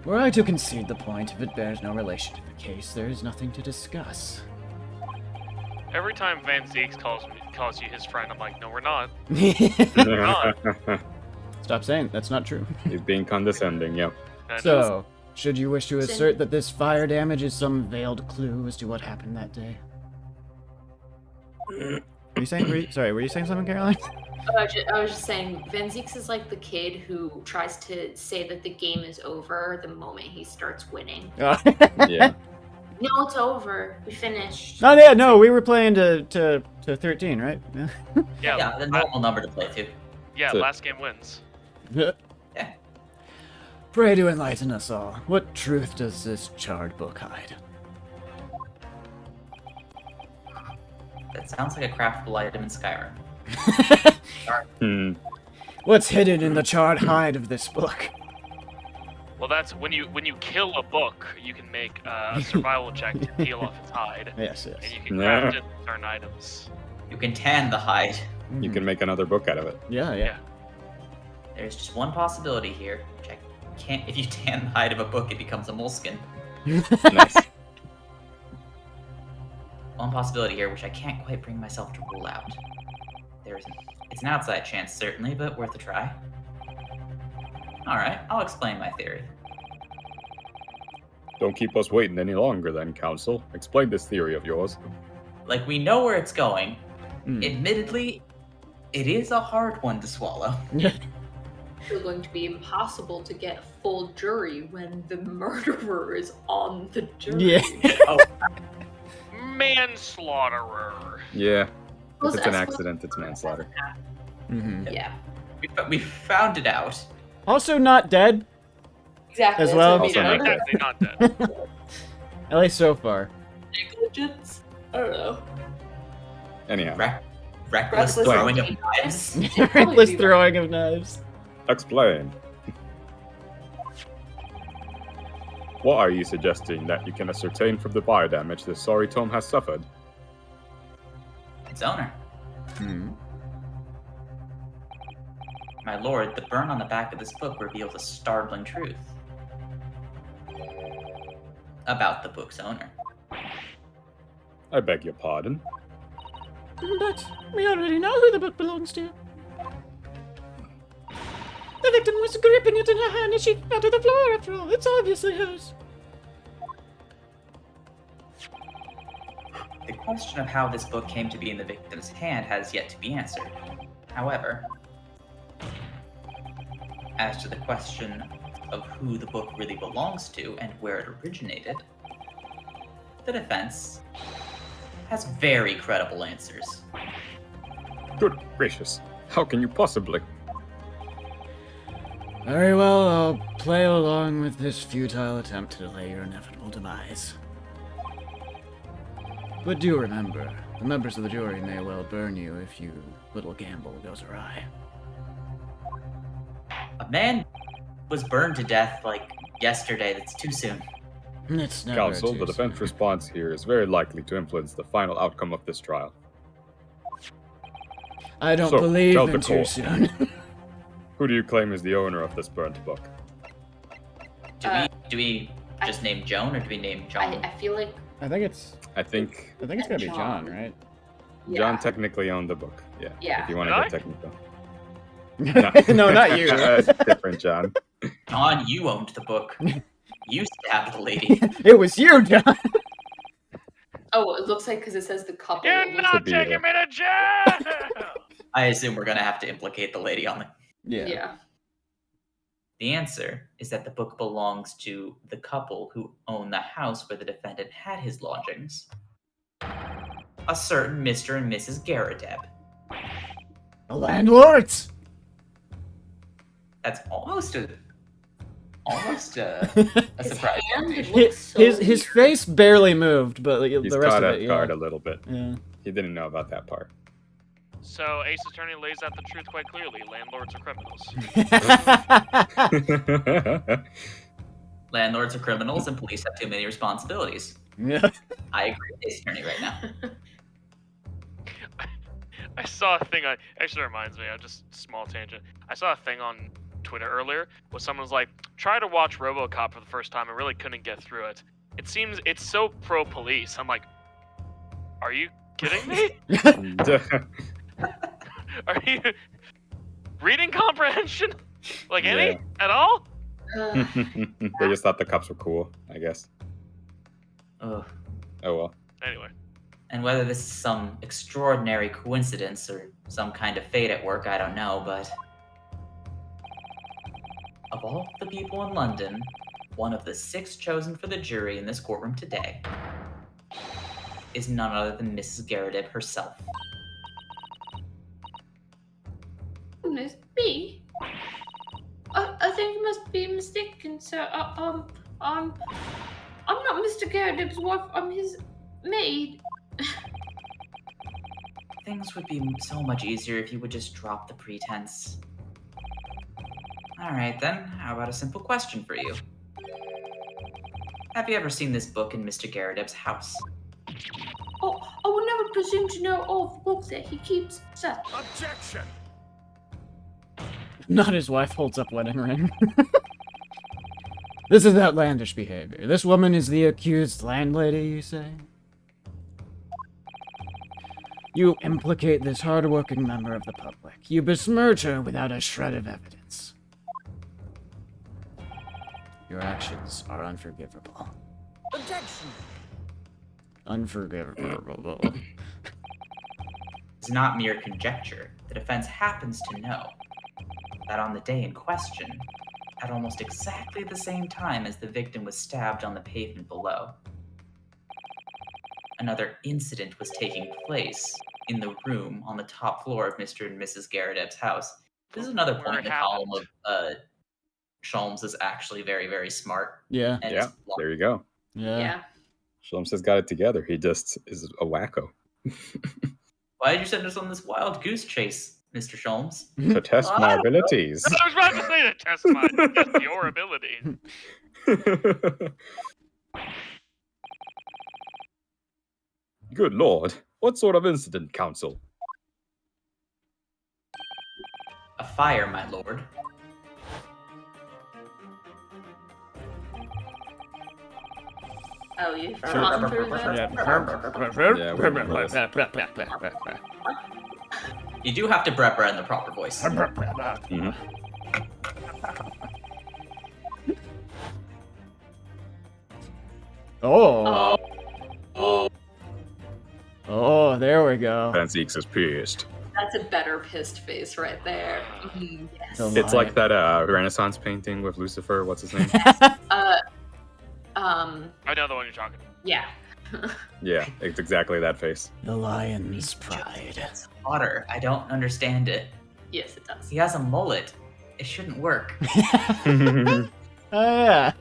Were I to concede the point, if it bears no relation to the case, there is nothing to discuss. Every time Van Zeeks calls you his friend, I'm like, no, we're not. Stop saying that's not true. He's being condescending, yep. And So, should you wish to assert that this fire damage is some veiled clue as to what happened that day? Were you saying something, Caroline? I was just saying, Van Zeeks is like the kid who tries to say that the game is over the moment he starts winning. Yeah. No, it's over. We finished. Oh yeah, no, we were playing to 13, right? yeah, Yeah, the normal number to play to. yeah, So- last game wins. Yeah. Pray to enlighten us all. What truth does this charred book hide? That sounds like a craftable item in Skyrim. What's hidden in the charred hide of this book? Well, that's when you kill a book, you can make a survival check to peel off its hide, Yes, and yes. you can craft it with certain items. You can tan the hide. You can make another book out of it. Yeah, yeah. There's just one possibility here, which I can't. If you tan the hide of a book, it becomes a moleskin. Nice. One possibility here, which I can't quite bring myself to rule out. It's an outside chance, certainly, but worth a try. Alright, I'll explain my theory. Don't keep us waiting any longer then, counsel. Explain this theory of yours. Like, we know where it's going. Mm. Admittedly, It is a hard one to swallow. It's going to be impossible to get a full jury when the murderer is on the jury. Yeah. Manslaughterer. Yeah. Well, If it's an I suppose- accident, it's manslaughter. Hmm. Yeah, We found it out. Also not dead, exactly. As that's well? what I Also mean. not dead. Definitely not dead. at least so far. Negligence. I don't know. Anyhow, Reckless Reckless throwing of throwing. knives. Reckless throwing of knives. explain. What are you suggesting that you can ascertain from the fire damage the sorry tome has suffered? Its owner. Hmm. My lord, the burn on the back of this book reveals a startling truth about the book's owner. I beg your pardon. But we already know who the book belongs to. The victim was gripping it in her hand as she fell to the floor, after all. It's obviously hers. The question of how this book came to be in the victim's hand has yet to be answered. However, as to the question of who the book really belongs to and where it originated, the defense has very credible answers. Good gracious. How can you possibly? Very well, I'll play along with this futile attempt to delay your inevitable demise. But do remember, the members of the jury may well burn you if your little gamble goes awry. A man was burned to death like yesterday. That's too soon. It's never Counsel, too the defense soon. response here is very likely to influence the final outcome of this trial. I don't So, believe tell the in too court. soon. Who do you claim is the owner of this burnt book? Do we just name Joan or do we name John? I feel like I think it's I think gotta be John. John, right? John yeah. technically owned the book. Yeah. Yeah. If you want Did to I? get technical. No, not you. Different John. John, you owned the book. You stabbed the lady. It was you, John. Oh, it looks like because it says the couple. You're it looks not be taking her. me to jail! I assume we're gonna have to implicate the lady on the. yeah. The answer is that the book belongs to the couple who own the house where the defendant had his lodgings. A certain Mr. and Mrs. Garadeb. The landlords. That's almost a a His surprise. hand His looks so his weird. face barely moved, but like, He's the rest caught of off it, guard yeah. a little bit. Yeah. He didn't know about that part. So, Ace Attorney lays out the truth quite clearly. Landlords are criminals. Landlords are criminals and police have too many responsibilities. Yeah. I agree with this attorney right now. I saw a thing on. Actually, reminds me. Just small tangent. I saw a thing on Twitter earlier where someone was like, "Try to watch RoboCop for the first time. I really couldn't get through it. It seems it's so pro police." I'm like, "Are you kidding me? Are you reading comprehension? Like any Yeah. at all?" They just thought the cops were cool, I guess. Ugh. Oh well. Anyway, And whether this is some extraordinary coincidence or some kind of fate at work, I don't know, but of all the people in London, one of the 6 chosen for the jury in this courtroom today is none other than Mrs. Garadib herself. Goodness me. I think you must be mistaken, sir. I'm not Mr. Garadib's wife. I'm his maid. Things would be so much easier if you would just drop the pretense. Alright then, how about a simple question for you? Have you ever seen this book in Mr. Garadib's house? Oh, I would never presume to know all the books that he keeps, sir. Objection! Not his wife holds up wedding ring. This is outlandish behavior. This woman is the accused landlady, you say? You implicate this hard-working member of the public. You besmirch her without a shred of evidence. Your actions are unforgivable. Objection! Unforgivable. is not mere conjecture. The defense happens to know that on the day in question, at almost exactly the same time as the victim was stabbed on the pavement below, another incident was taking place in the room on the top floor of Mr. and Mrs. Garredeb's house. This is another Where point in it the column happened. of Sholmes is actually very, very smart. Yeah. And Yeah, there you go. Yeah. Sholmes has got it together. He just is a wacko. why did you send us on this wild goose chase, Mr. Sholmes? To test my abilities. I was about to say to test your ability. Good lord. What sort of incident, Counsel? A fire, my lord. Oh, you've gone through that? Yeah, we remember this. You do have to brepra in the proper voice. Mhm. Oh. Oh, there we go. Fanzeeks is pissed. That's a better pissed face right there. Yes. The It's like that Renaissance painting with Lucifer. What's his name? I know the one you're talking about. Yeah. Yeah, it's exactly that face. The lion's pride. It's hotter. I don't understand it. Yes, it does. He has a mullet. It shouldn't work. Oh, yeah.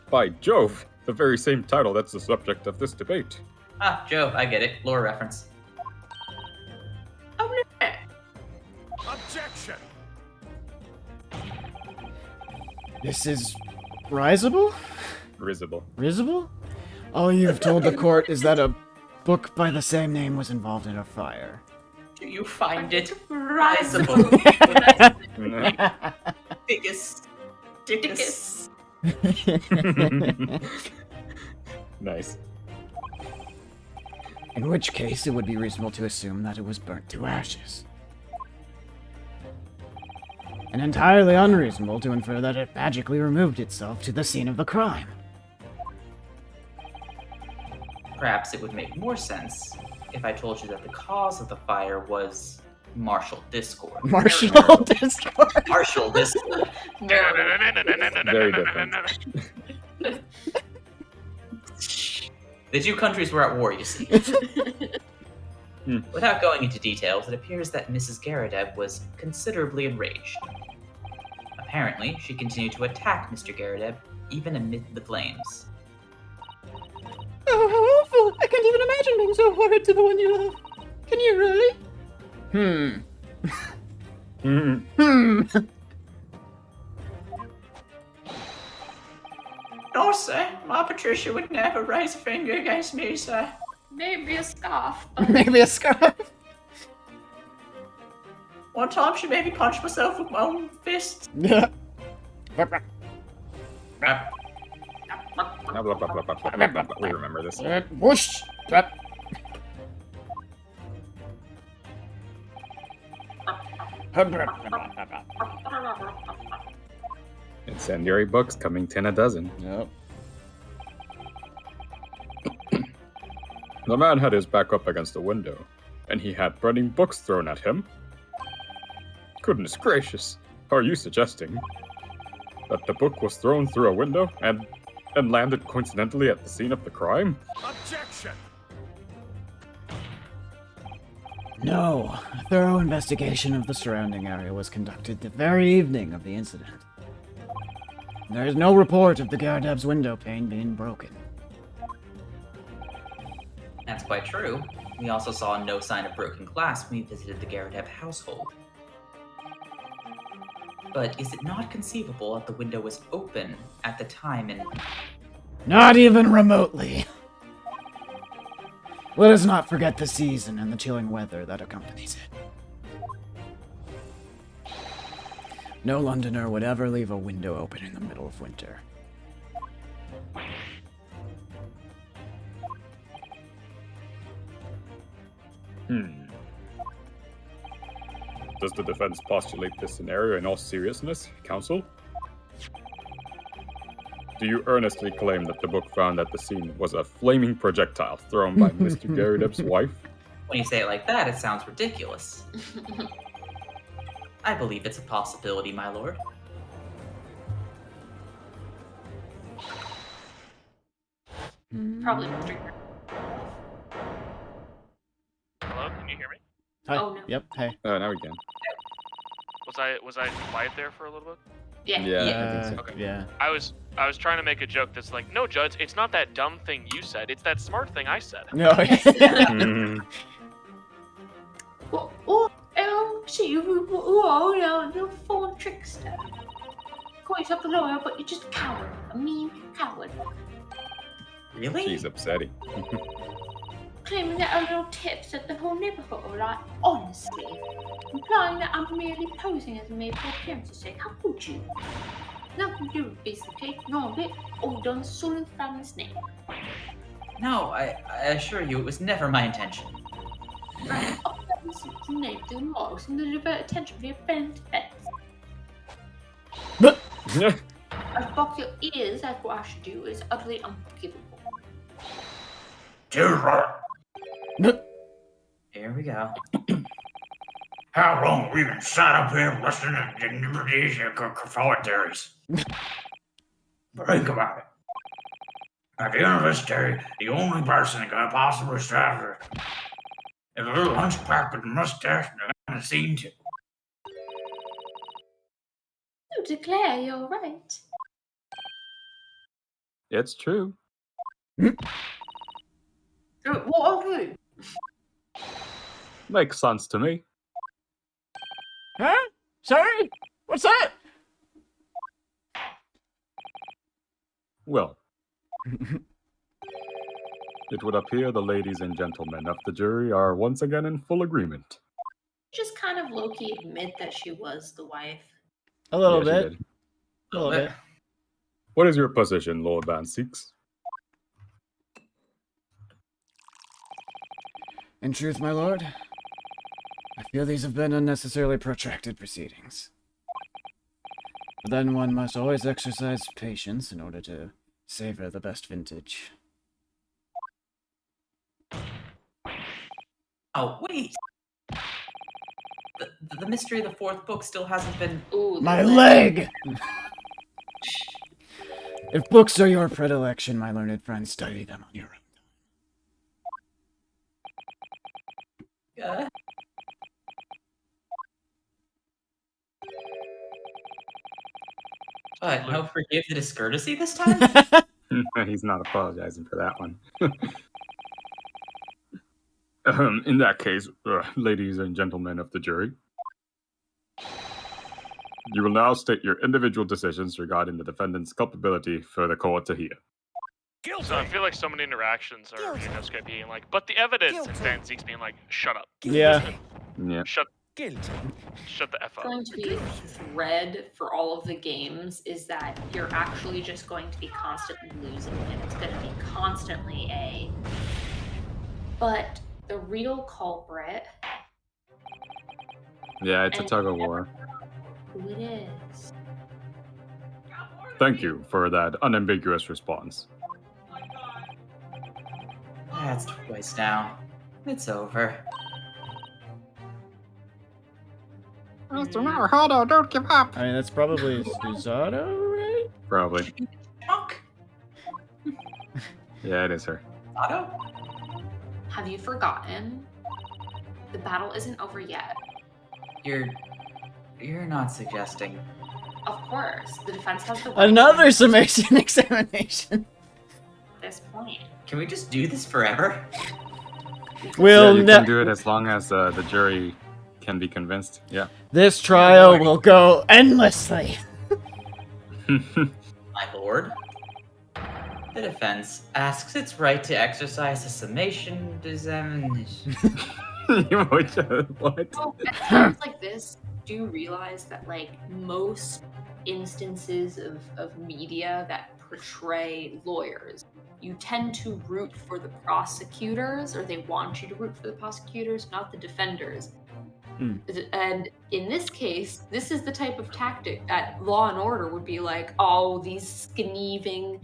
By Jove, the very same title that's the subject of this debate. Ah, Joe, I get it. Lore reference. Oh, no. Objection! This is risible? Risible. Risible? All you've told the court is that a book by the same name was involved in a fire. Do you find it Risible. risible? Biggest. Dickus. Nice. In which case, it would be reasonable to assume that it was burnt to ashes. And entirely unreasonable to infer that it magically removed itself to the scene of the crime. Perhaps it would make more sense if I told you that the cause of the fire was martial discord. Martial discord. Martial discord. Very different. The two countries were at war, you see. Without going into details, it appears that Mrs. Garredeb was considerably enraged. Apparently, she continued to attack Mr. Garredeb, even amid the flames. Oh, how awful! I can't even imagine being so horrid to the one you love. Can you really? No, sir. My Patricia would never raise a finger against me, sir. Maybe a scarf. Maybe a scarf. One time she made me punch myself with my own fists. Yeah. Blah, blah, blah, blah, blah, blah, blah. We remember this. Whoosh. Incendiary books coming 10 a dozen. Yep. The man had his back up against the window, and he had burning books thrown at him. Goodness gracious, are you suggesting that the book was thrown through a window and landed coincidentally at the scene of the crime? Objection! No. A thorough investigation of the surrounding area was conducted the very evening of the incident. There is no report of the Garredeb's window pane being broken. That's quite true. We also saw no sign of broken glass when we visited the Garredeb household. But is it not conceivable that the window was open at the time and... Not even remotely. Let us not forget the season and the chilling weather that accompanies it. No Londoner would ever leave a window open in the middle of winter. Does the defense postulate this scenario in all seriousness, counsel? Do you earnestly claim that the book found at the scene was a flaming projectile thrown by Mr. Garrideb's wife? When you say it like that, it sounds ridiculous. I believe it's a possibility, my lord. Probably Mr. Hello, can you hear me? Hi. Oh, no. Yep. Hey. Now we can. Was I quiet there for a little bit? Yeah. Yeah, I think so. Okay. Yeah. I was trying to make a joke that's like, no, Judge, it's not that dumb thing you said, it's that smart thing I said. No. Mhm. See, you're the phone trickster. Call yourself a lawyer, but you're just a coward. A mean coward. Really? She's upsetting. Claiming that our little tips at the whole neighborhood are like, honestly. Implying that I'm merely posing as a maid for appearance's sake. How could you? Nothing to do with piece of cake, nor of it. All done solely in the family's name. No, I assure you, it was never my intention. Right, up the name to the marks and the divert attention to your friend's defense. I box your ears, that's what I should do. It's utterly unforgivable. Dear, Here we go. how long have we been sat up here listening to these theories? Think about it. At the end of this day, the only person that could possibly stop her is a little hunchback with a mustache and a scene to. You declare you're right. It's true. What are you? Makes sense to me. Huh? Sorry? What's that? Well, it would appear the ladies and gentlemen of the jury are once again in full agreement. Just kind of low-key admit that she was the wife. A little Yeah, she bit. did. A little bit. What is your position, Lord Van Seeks? In truth, my lord, I feel these have been unnecessarily protracted proceedings. But then one must always exercise patience in order to savor the best vintage. Oh, wait! The mystery of the fourth book still hasn't been... Ooh, My leg! If books are your predilection, my learned friend, study them on your own. What, no forgive the discourtesy this time? He's not apologizing for that one. In that case, ladies and gentlemen of the jury, you will now state your individual decisions regarding the defendant's culpability for the court to hear. So I feel like so many interactions are just gonna be like, but the evidence, and Van Zeke's being like, shut up. Yeah. Yeah. Shut the F up. going to be thread for all of the games is that you're actually just going to be constantly losing, and it's going to be constantly a. But the real culprit, Yeah, it's a tug of war. who it is. Thank you for that unambiguous response. That's twice now. It's over. Mr. Naruhodo, don't give up. I mean, that's probably Suzato, right? Probably. Fuck! Yeah, it is her. Otto? Have you forgotten? The battle isn't over yet. You're not suggesting. Of course, the defense has the right Another to summation examination. at this point. Can we just do this forever? We'll Yeah, you can do it as long as the jury can be convinced. Yeah. This trial will go endlessly. My lord. The defense asks its right to exercise a summation examination. What? So at times like this, do you realize that like most instances of media that portray lawyers, you tend to root for the prosecutors, or they want you to root for the prosecutors, not the defenders. And in this case, this is the type of tactic that Law and Order would be like, oh, these scheming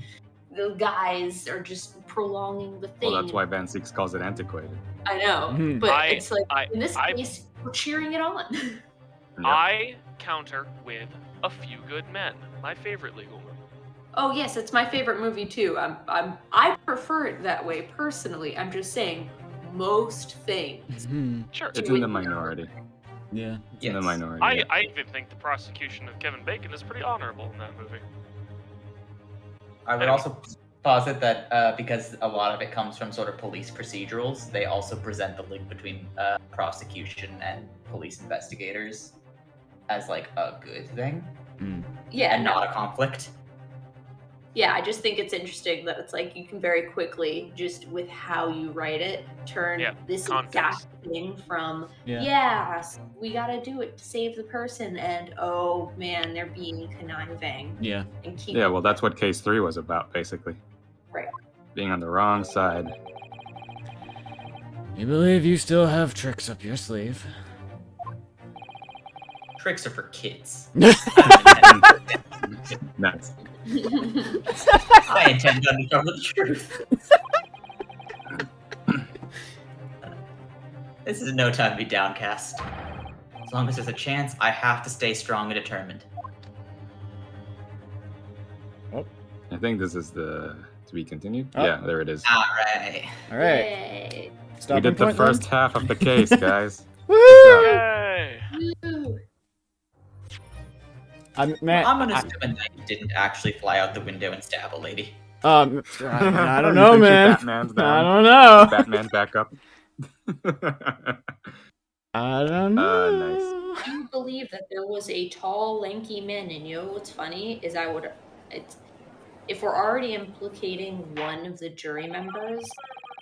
guys are just prolonging the thing. Well, that's why Van Six calls it antiquated. I know, Mhm. but it's like, in this case, we're cheering it on. Yep. I counter with A Few Good Men, my favorite legal movie. Oh yes, it's my favorite movie too. I prefer it that way personally. I'm just saying, most things. Sure. It's in the minority. Yeah. It's in the Yes. minority. I even think the prosecution of Kevin Bacon is pretty honorable in that movie. I would also posit that because a lot of it comes from sort of police procedurals, they also present the link between prosecution and police investigators as like a good thing Yeah, and not a conflict. Yeah, I just think it's interesting that it's like you can very quickly, just with how you write it, turn this context. exact thing from, Yeah. yes, we gotta do it to save the person, and oh man, they're being conniving. Yeah. And keep Yeah, well, that's what Case 3 was about, basically. Right. Being on the wrong side. You believe you still have tricks up your sleeve? Tricks are for kids. Nice. I intend to uncover the truth. This is no time to be downcast. As long as there's a chance, I have to stay strong and determined. I think this is the to be continued. Oh. Yeah, there it is. Alright. All right. Yay. We Stopping did the point first then? half of the case, guys. Woo! Yay! Woo. I'm gonna assume a knight didn't actually fly out the window and stab a lady. I don't You know, think your man. Batman's I down? don't know. Batman back up. I don't know. Nice. I do believe that there was a tall, lanky man, and you know what's funny is if we're already implicating one of the jury members,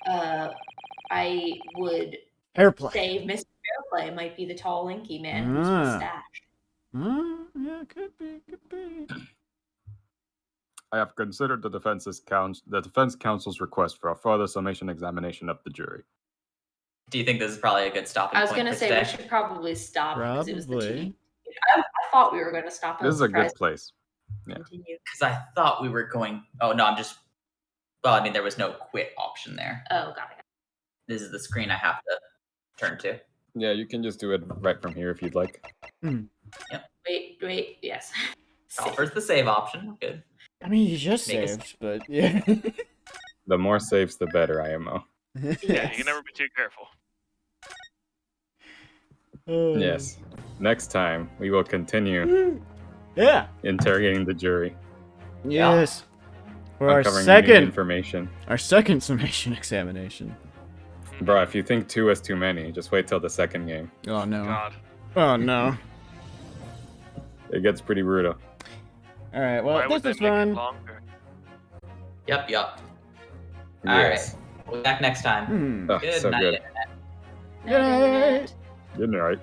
I would Airplane. say Mr. Fairplay might be the tall, lanky man who's mustached. Yeah, could be. I have considered the defense counsel's request for a further summation examination of the jury. Do you think this is probably a good stopping I was point going to for say today? we should probably stop because it was the Probably. TV. I thought we were going to stop. This is a good place. Yeah. Continue. Because I thought we were going... Oh, no, I'm just... Well, I mean, there was no quit option there. Oh, got it. This is the screen I have to turn to. Yeah, you can just do it right from here if you'd like. Wait, yes. Offers the save option. Good. I mean, you just Make us- saved, but yeah. The more saves, the better, IMO. Yeah, you can never be too careful. Yes. Next time, we will continue Yeah. interrogating the jury. Yes. For our Uncovering new second information. summation examination. Bro, if you think 2 is too many, just wait till the second game. Oh no. God. Oh no. It gets pretty brutal. All right. Why Well, would this they was make it fun. longer? Yep. Alright. Yes. We'll be back next time. Hmm. Oh, Good so night. good. Internet. Good night. Good night.